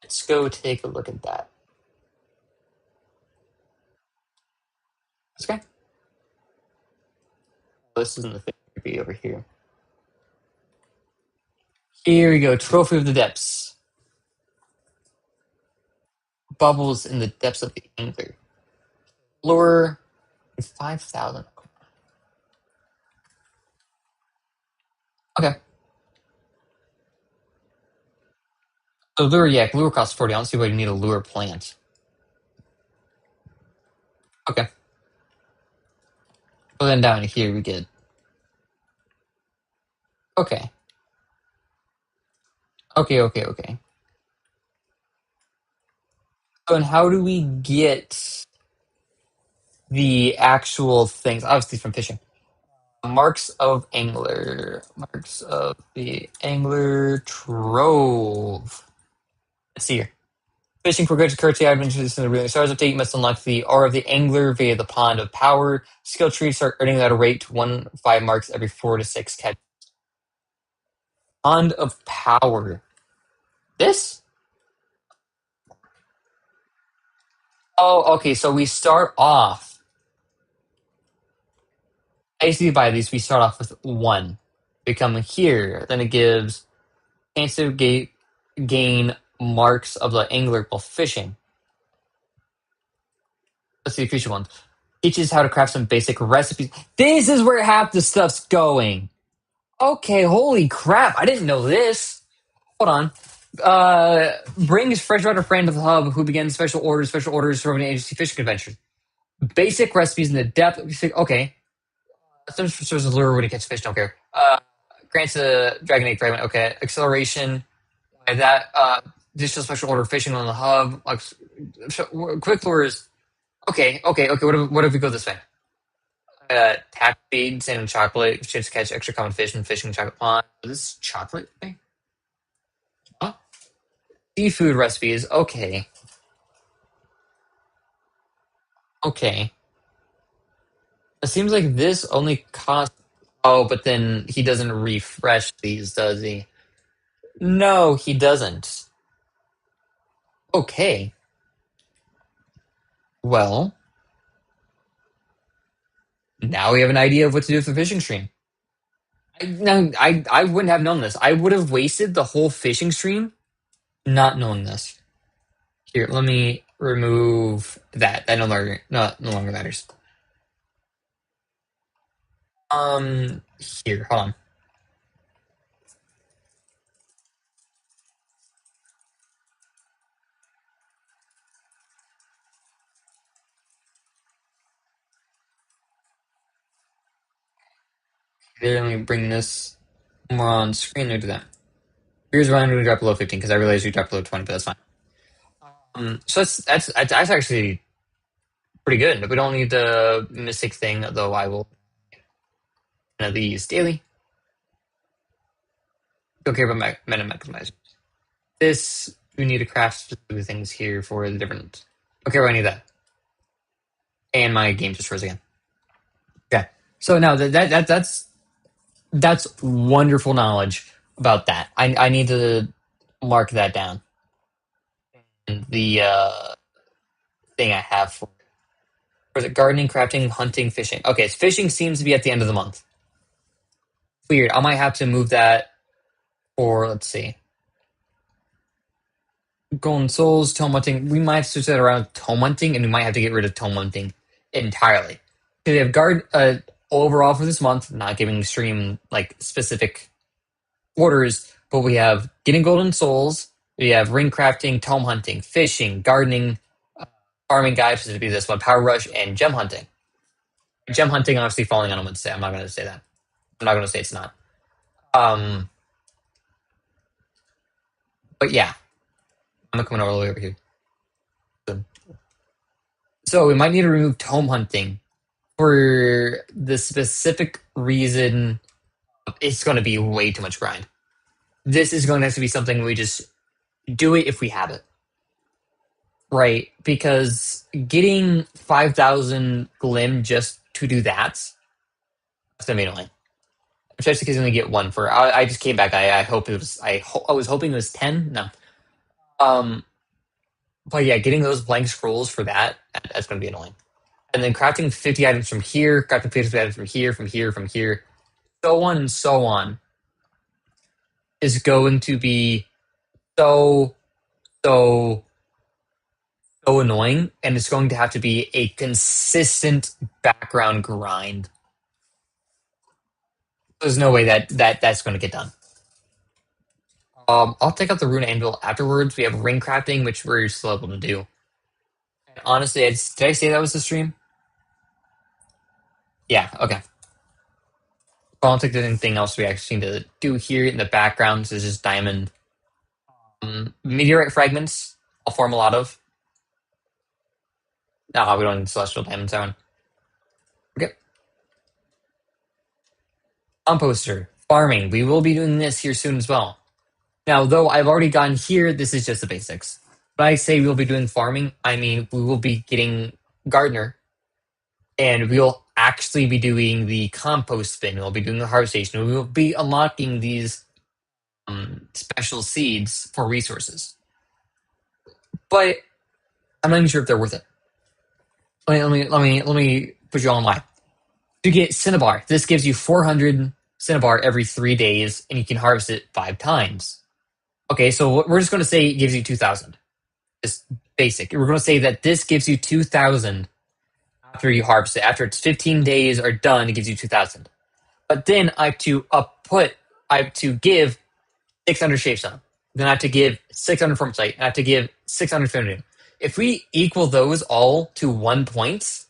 Let's go take a look at that. Okay. This isn't the thing to be over here. Here we go. Trophy of the Depths. Bubbles in the depths of the angler. Lure 5,000. Okay. So lure, yeah, lure costs 40. I don't see why you need a lure plant. Okay. So then down here we get. Okay. Okay. So and how do we get the actual things? Obviously from fishing. Marks of Angler. Marks of the Angler Trove. Let's see here. Fishing for goods currency adventures in the Reeling Stars update. You must unlock the aura of the angler via the Pond of Power. Skill trees start earning at a rate to 1 5 marks every 4 to 6 catch. Pond of Power. This? Oh, okay. So we start off. Basically, by these, we start off with 1. We come here. Then it gives chance to gain marks of the angler while fishing. Let's see the future one. Teaches how to craft some basic recipes. This is where half the stuff's going. Okay, holy crap. I didn't know this. Hold on. Brings freshwater friend to the hub who begins special orders from an agency fishing convention. Basic recipes in the depth. Okay. Some sources of lure when he catches fish, don't care. Grants a dragon egg fragment. Okay. Acceleration. That additional special order fishing on the hub. Quick lures. Okay. What if we go this way? Tack feed, sand and chocolate. Ships catch extra common fish and fishing chocolate pond. This is chocolate thing? Huh? Seafood recipes. Okay. Okay. It seems like this only costs. Oh, but then he doesn't refresh these, does he? No, he doesn't. Okay. Well, now we have an idea of what to do with the fishing stream. I wouldn't have known this. I would have wasted the whole fishing stream not knowing this. Here, let me remove that. That no longer matters. Here, hold on. Here, let me bring this more on screen. Let me do that. Here's why I'm going to drop below 15 because I realized we dropped below 20, but that's fine. So that's actually pretty good. We don't need the mystic thing, though. I will one of these daily. Don't care about meta maximizer. This we need to craft specific things here for the different. Okay, well, I need that, and my game just froze again. Okay, so now that's wonderful knowledge about that. I need to mark that down. The thing I have for the gardening, crafting, hunting, fishing. Okay, so fishing seems to be at the end of the month. Weird. I might have to move that for let's see. Golden Souls, tome hunting. We might switch that around with tome hunting, and we might have to get rid of tome hunting entirely. So we have guard overall for this month, not giving stream like specific orders, but we have getting golden souls. We have ring crafting, tome hunting, fishing, gardening, farming guide, specifically this one, power rush, and gem hunting. Gem hunting, obviously, falling on Wednesday. I'm not going to say that. I'm not going to say it's not. But yeah, I'm coming all the way over here. So we might need to remove tome hunting for the specific reason it's going to be way too much grind. This is going to have to be something we just do it if we have it. Right? Because getting 5,000 Glim just to do that's going to be annoying. Especially because you only get one for. I just came back. I hope it was. I was hoping it was 10. No. But yeah, getting those blank scrolls for that's going to be annoying. And then crafting 50 items from here, crafting 50 items from here, so on and so on, is going to be so annoying, and it's going to have to be a consistent background grind. There's no way that's going to get done. I'll take out the rune anvil afterwards. We have ring crafting, which we're still able to do. And honestly, did I say that was the stream? Yeah, okay. I don't think there's anything else we actually need to do here in the background. This is just diamond. Meteorite fragments, I'll form a lot of. No, we don't need celestial diamonds. That one. Okay. Composter, farming. We will be doing this here soon as well. Now, though I've already gotten here, this is just the basics. When I say we'll be doing farming, I mean we will be getting gardener, and we'll actually be doing the compost bin. We'll be doing the harvest station. We will be unlocking these special seeds for resources. But I'm not even sure if they're worth it. Let me put you on live. To get Cinnabar, this gives you 400 Cinnabar every 3 days, and you can harvest it 5 times. Okay, so we're just going to say it gives you 2,000. Just basic. We're going to say that this gives you 2,000 after you harvest it. After its 15 days are done, it gives you 2,000. But then I have to give 600 Shapestone. Then I have to give 600 Formsight. I have to give 600 Finitum. If we equal those all to 1 point,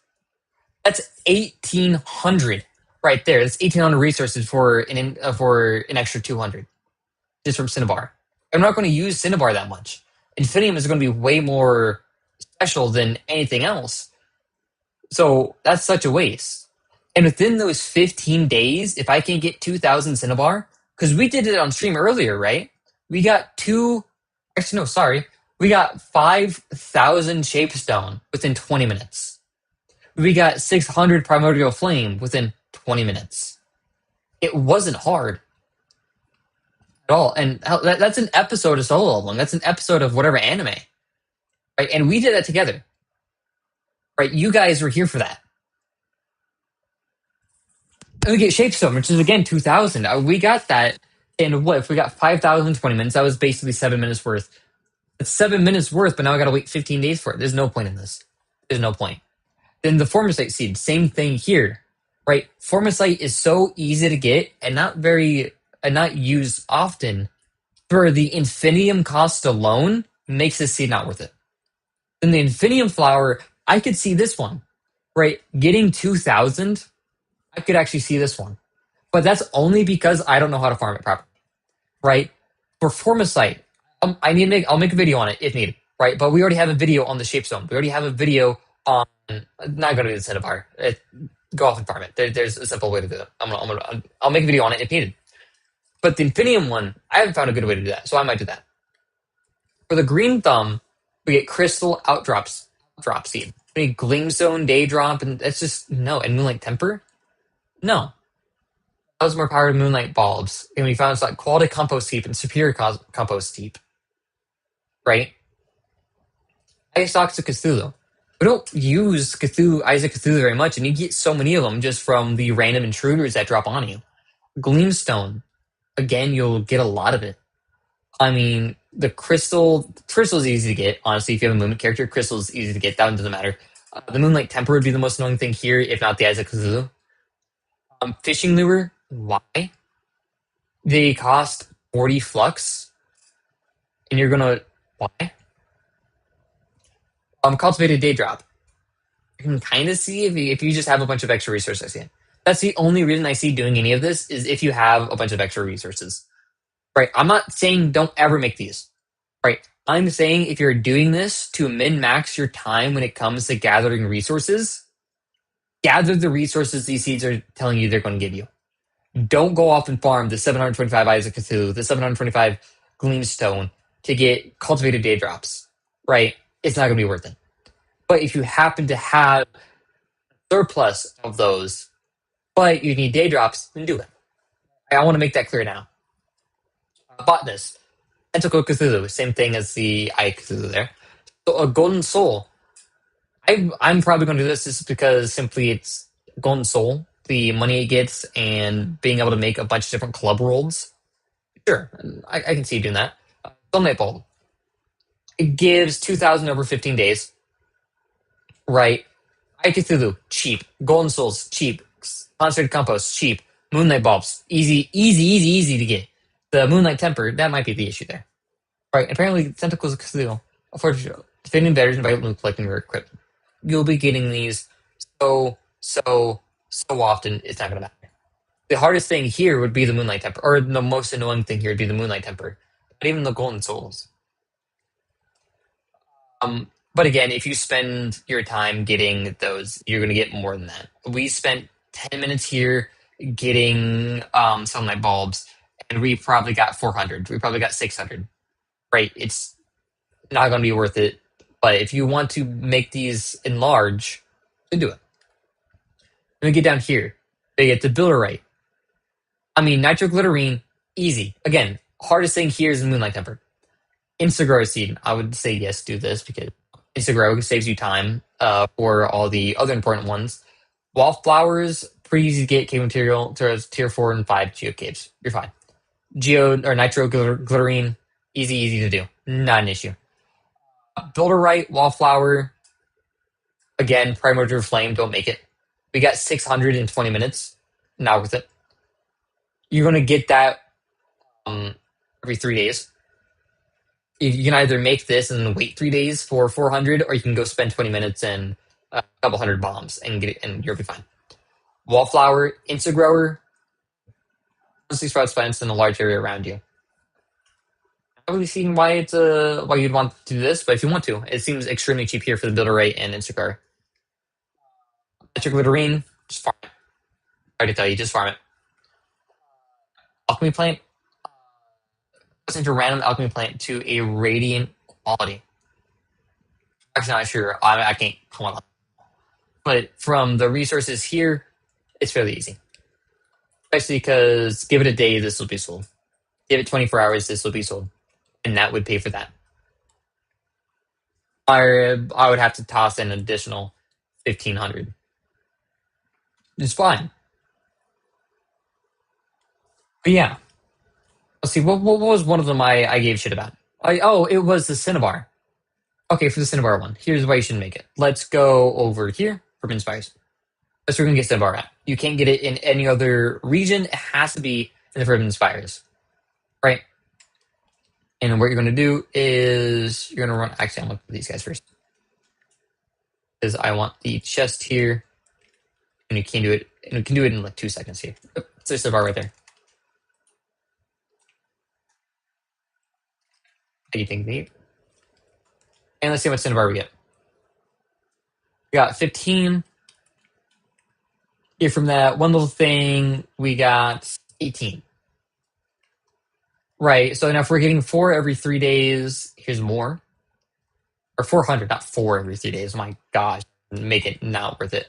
that's 1,800 right there. That's 1,800 resources for an extra 200 just from Cinnabar. I'm not going to use Cinnabar that much. Infinium is going to be way more special than anything else. So that's such a waste. And within those 15 days, if I can get 2,000 Cinnabar, because we did it on stream earlier, right? We got we got 5,000 Shapestone within 20 minutes. We got 600 Primordial Flame within 20 minutes. It wasn't hard at all. And that's an episode of Solo Leveling. That's an episode of whatever anime. Right? And we did that together. Right? You guys were here for that. And we get Shapestone, which is again 2,000. We got that in what? If we got 5,000 in 20 minutes, that was basically 7 minutes worth. It's 7 minutes worth, but now I got to wait 15 days for it. There's no point in this. There's no point. Then the Formicite seed, same thing here, right? Formicite is so easy to get and not used often. For the Infinium cost alone, makes this seed not worth it. Then the Infinium flower, I could see this one, right? Getting 2,000, I could actually see this one. But that's only because I don't know how to farm it properly, right? For Formicite, I'll make a video on it if needed, right? But we already have a video on the Shapestone. We already have a video on, not going to be the Cinnabar. Go off and farm it. There's a simple way to do it. I'll make a video on it if needed. But the Infinium one, I haven't found a good way to do that, so I might do that. For the Green Thumb, we get Crystal Drop Seed. We get Gleamstone, Daydrop, and that's just, no. And Moonlight Temper? No. That was more power to Moonlight Bulbs. And we found it's like Quality Compost Heap and Superior Compost Heap. Right? Ice Toxic Cthulhu. We don't use Isaac Cthulhu very much, and you get so many of them just from the random intruders that drop on you. Gleamstone. Again, you'll get a lot of it. I mean, the Crystal is easy to get, honestly, if you have a Movement character. Crystal is easy to get. That one doesn't matter. The Moonlight Temper would be the most annoying thing here, if not the Isaac Cthulhu. Fishing Lure, why? They cost 40 Flux, and you're gonna... Why? Cultivated Daydrop. You can kind of see if you just have a bunch of extra resources. I see it. That's the only reason I see doing any of this, is if you have a bunch of extra resources. Right? I'm not saying don't ever make these. Right? I'm saying if you're doing this to min-max your time when it comes to gathering resources, gather the resources these seeds are telling you they're going to give you. Don't go off and farm the 725 Isaac Cthulhu, the 725 Gleamstone to get cultivated Daydrops. Right? It's not going to be worth it. But if you happen to have a surplus of those, but you need Daydrops, then do it. I want to make that clear now. Botanist. Tentacle Cthulhu, same thing as the Eye Cthulhu there. So a Golden Soul. I'm probably going to do this just because simply it's Golden Soul, the money it gets, and being able to make a bunch of different club rolls. Sure, I can see you doing that. Sunlight Bulb. It gives 2,000 over 15 days. Right. Eye Cthulhu, cheap. Golden Souls, cheap. Concentrated Compost, cheap. Moonlight Bulbs, easy to get. The Moonlight Temper, that might be the issue there. Right, apparently Tentacles of Cthulhu. Unfortunately, defending betters and by collecting rare equipment. You'll be getting these so often, it's not going to matter. The hardest thing here would be the Moonlight Temper, or the most annoying thing here would be the Moonlight Temper. Not even the Golden Souls. But again, if you spend your time getting those, you're going to get more than that. We spent 10 minutes here getting Sunlight Bulbs, and we probably got 400. We probably got 600. Right? It's not going to be worth it. But if you want to make these enlarge, then do it. Let me get down here. They get the Builderite. I mean, Nitroglycerine, easy. Again, hardest thing here is the Moonlight Temper. Instagrow Seed, I would say yes, do this because Instagrow saves you time for all the other important ones. Wallflowers, pretty easy to get. Cave material, tier 4 and 5 Geocaves. You're fine. Nitroglycerine, easy to do. Not an issue. Builderite, Wallflower, Again, Primordial Flame, don't make it. We got 600 in 20 minutes. Not worth it. You're going to get that every 3 days. You can either make this and wait 3 days for 400, or you can go spend 20 minutes and a couple hundred bombs and get it, and you'll be fine. Wallflower, Insect Grower, honestly sprouts plants in a large area around you. Not really seeing why it's why you'd want to do this, but if you want to, it seems extremely cheap here for the builder rate and Insect Grower. Electric Glitterine, just farm it. I already tell you, just farm it. Alchemy Plant, listen to random alchemy plant to a radiant quality. Actually, not sure. I can't come on. But from the resources here, it's fairly easy. Especially because give it a day, this will be sold. Give it 24 hours, this will be sold. And that would pay for that. I would have to toss in an additional 1,500. It's fine. But yeah. Let's see, what was one of them I gave shit about? It was the Cinnabar. Okay, for the Cinnabar one, here's why you shouldn't make it. Let's go over here for Inspires. That's where we can get Cinnabar at. You can't get it in any other region. It has to be in the Forbidden Spires. Right? And what you're going to do is you're going to run. Actually, I'm going to look at these guys first. Because I want the chest here. And you can do it. And you can do it in like 2 seconds here. Oh, there's Cinnabar right there. Anything neat. And let's see how much Cinnabar we get. We got 15. Here from that one little thing, we got 18. Right. So now if we're getting 4 every 3 days, here's more. Or 400, not 4 every 3 days. My gosh. Make it not worth it.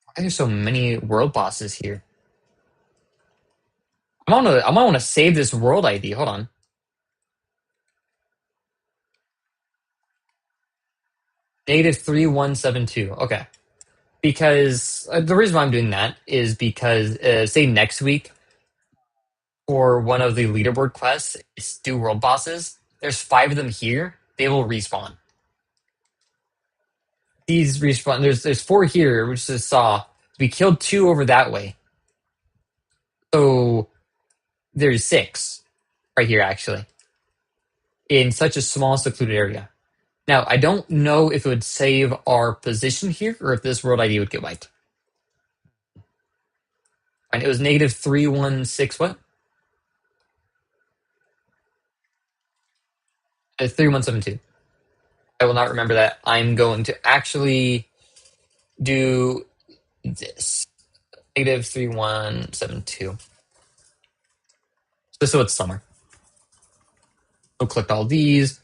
Why are there so many world bosses here? I might want to save this world ID. Hold on. Native 3172. Okay. Because the reason why I'm doing that is because, say, next week, for one of the leaderboard quests, it's do world bosses. There's 5 of them here. They will respawn. These respawn. There's 4 here, which is saw. We killed 2 over that way. So there's 6 right here, actually, in such a small, secluded area. Now, I don't know if it would save our position here or if this world ID would get wiped. And it was negative 316 what? 3172. I will not remember that. I'm going to actually do this. Negative 3172. Just so it's somewhere. So click all these.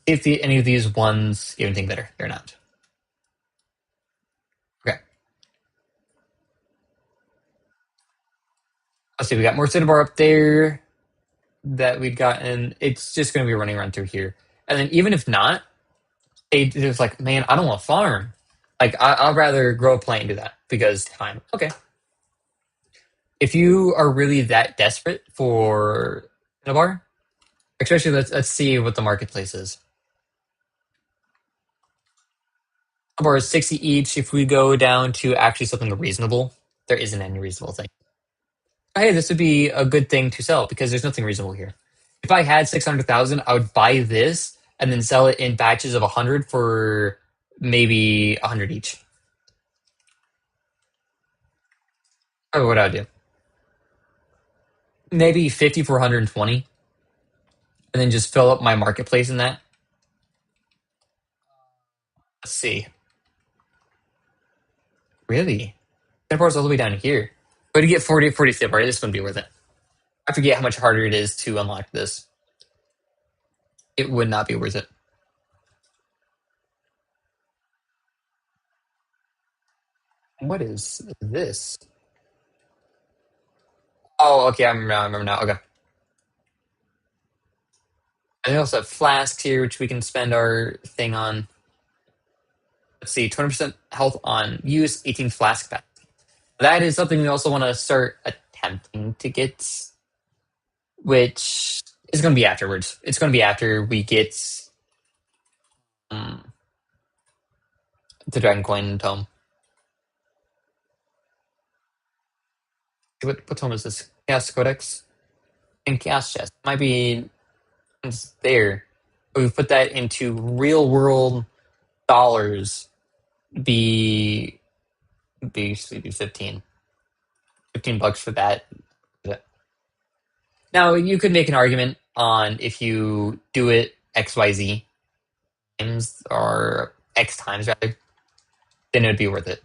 If any of these ones do anything better, they're not. Okay. Let's see, we got more Cinnabar up there that we've gotten. It's just going to be running around through here. And then even if not, it's like, man, I don't want to farm. Like, I'd rather grow a plant and do that because time. Okay. If you are really that desperate for Cinnabar, especially let's see what the marketplace is. Cinnabar is 60 each. If we go down to actually something reasonable, there isn't any reasonable thing. Hey, this would be a good thing to sell because there's nothing reasonable here. If I had 600,000, I would buy this and then sell it in batches of 100 for maybe 100 each. Or what I would do. Maybe 50 for 120. And then just fill up my marketplace in that. Let's see. Really? Cinnabar's all the way down here. But to get 40 Cinnabar, this wouldn't be worth it. I forget how much harder it is to unlock this. It would not be worth it. What is this? Oh, okay, I remember now. Okay. And we also have flasks here, which we can spend our thing on. Let's see, 20% health on use, 18 flask back. That is something we also want to start attempting to get, which is going to be afterwards. It's going to be after we get the Dragon Coin tome. What tome is this? Chaos Codex and Chaos Chest. Might be it's there. But we put that into real world dollars. Be basically be 15 bucks for that. Now you could make an argument on if you do it XYZ times or X times rather, then it would be worth it.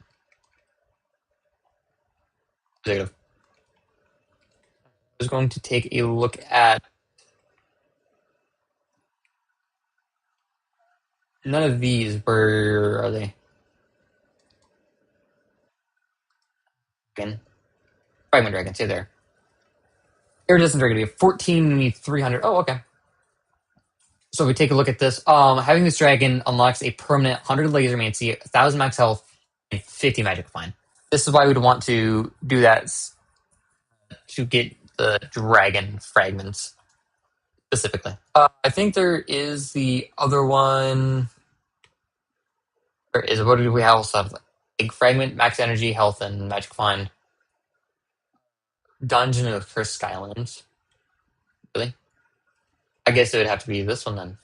I was going to take a look at none of these. Where are they? Again, Fragment Dragon. Stay there. Iridescent Dragon. We have 14,300. Oh, okay. So if we take a look at this, having this dragon unlocks a permanent 100 laser mancy, 1,000 max health, and 50 magic fine. This is why we'd want to do that to get the dragon fragments specifically. I think there is the other one. There is. What do we have? Also have egg fragment, max energy, health, and magic find. Dungeon of Cursed Skylands. Really? I guess it would have to be this one then.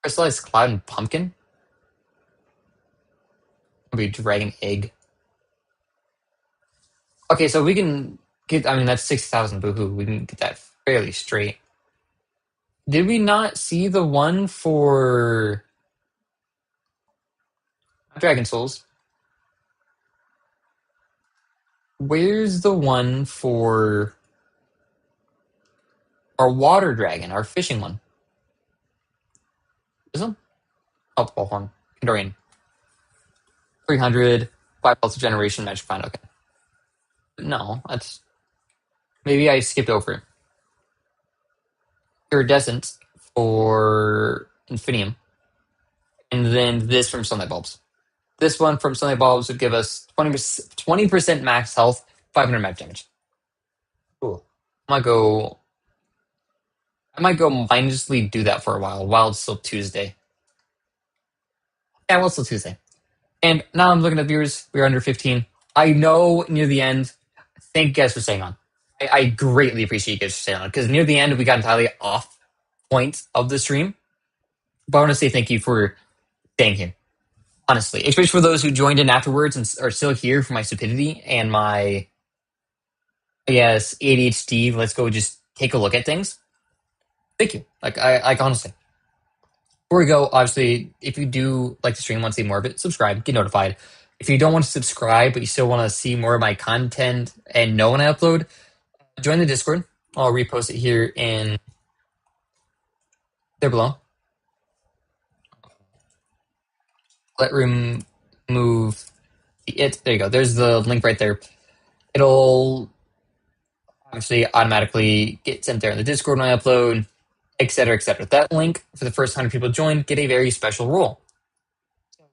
Crystallized Cloud and Pumpkin? Would be Dragon Egg. Okay, so we can get, I mean, that's 6,000 boohoo. We can get that fairly straight. Did we not see the one for Dragon Souls? Where's the one for our water dragon, our fishing one? This one? Oh, the one. Pandorian. 300, 5 pulse generation, magic find. Okay. No, that's. Maybe I skipped over it. Iridescent for Infinium. And then this from Sunlight Bulbs. This one from Sunlight Bulbs would give us 20% max health, 500 mag damage. Cool. I might go mindlessly do that for a while it's still Tuesday. Yeah, well, it's still Tuesday. And now I'm looking at viewers. We're under 15. I know near the end. Thank you guys for staying on. I greatly appreciate you guys for staying on because near the end we got entirely off point of the stream. But I want to say thank you for staying here. Honestly, especially for those who joined in afterwards and are still here for my stupidity and my, ADHD. Let's go just take a look at things. Thank you. Like honestly. Before we go, obviously, if you do like the stream, want to see more of it, subscribe, get notified. If you don't want to subscribe, but you still want to see more of my content and know when I upload, join the Discord. I'll repost it here in there below. Let remove it. There you go. There's the link right there. It'll obviously automatically get sent there in the Discord when I upload, etc., etc. That link for the first 100 people join get a very special role.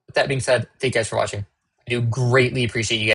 With that being said, thank you guys for watching. I do greatly appreciate you guys.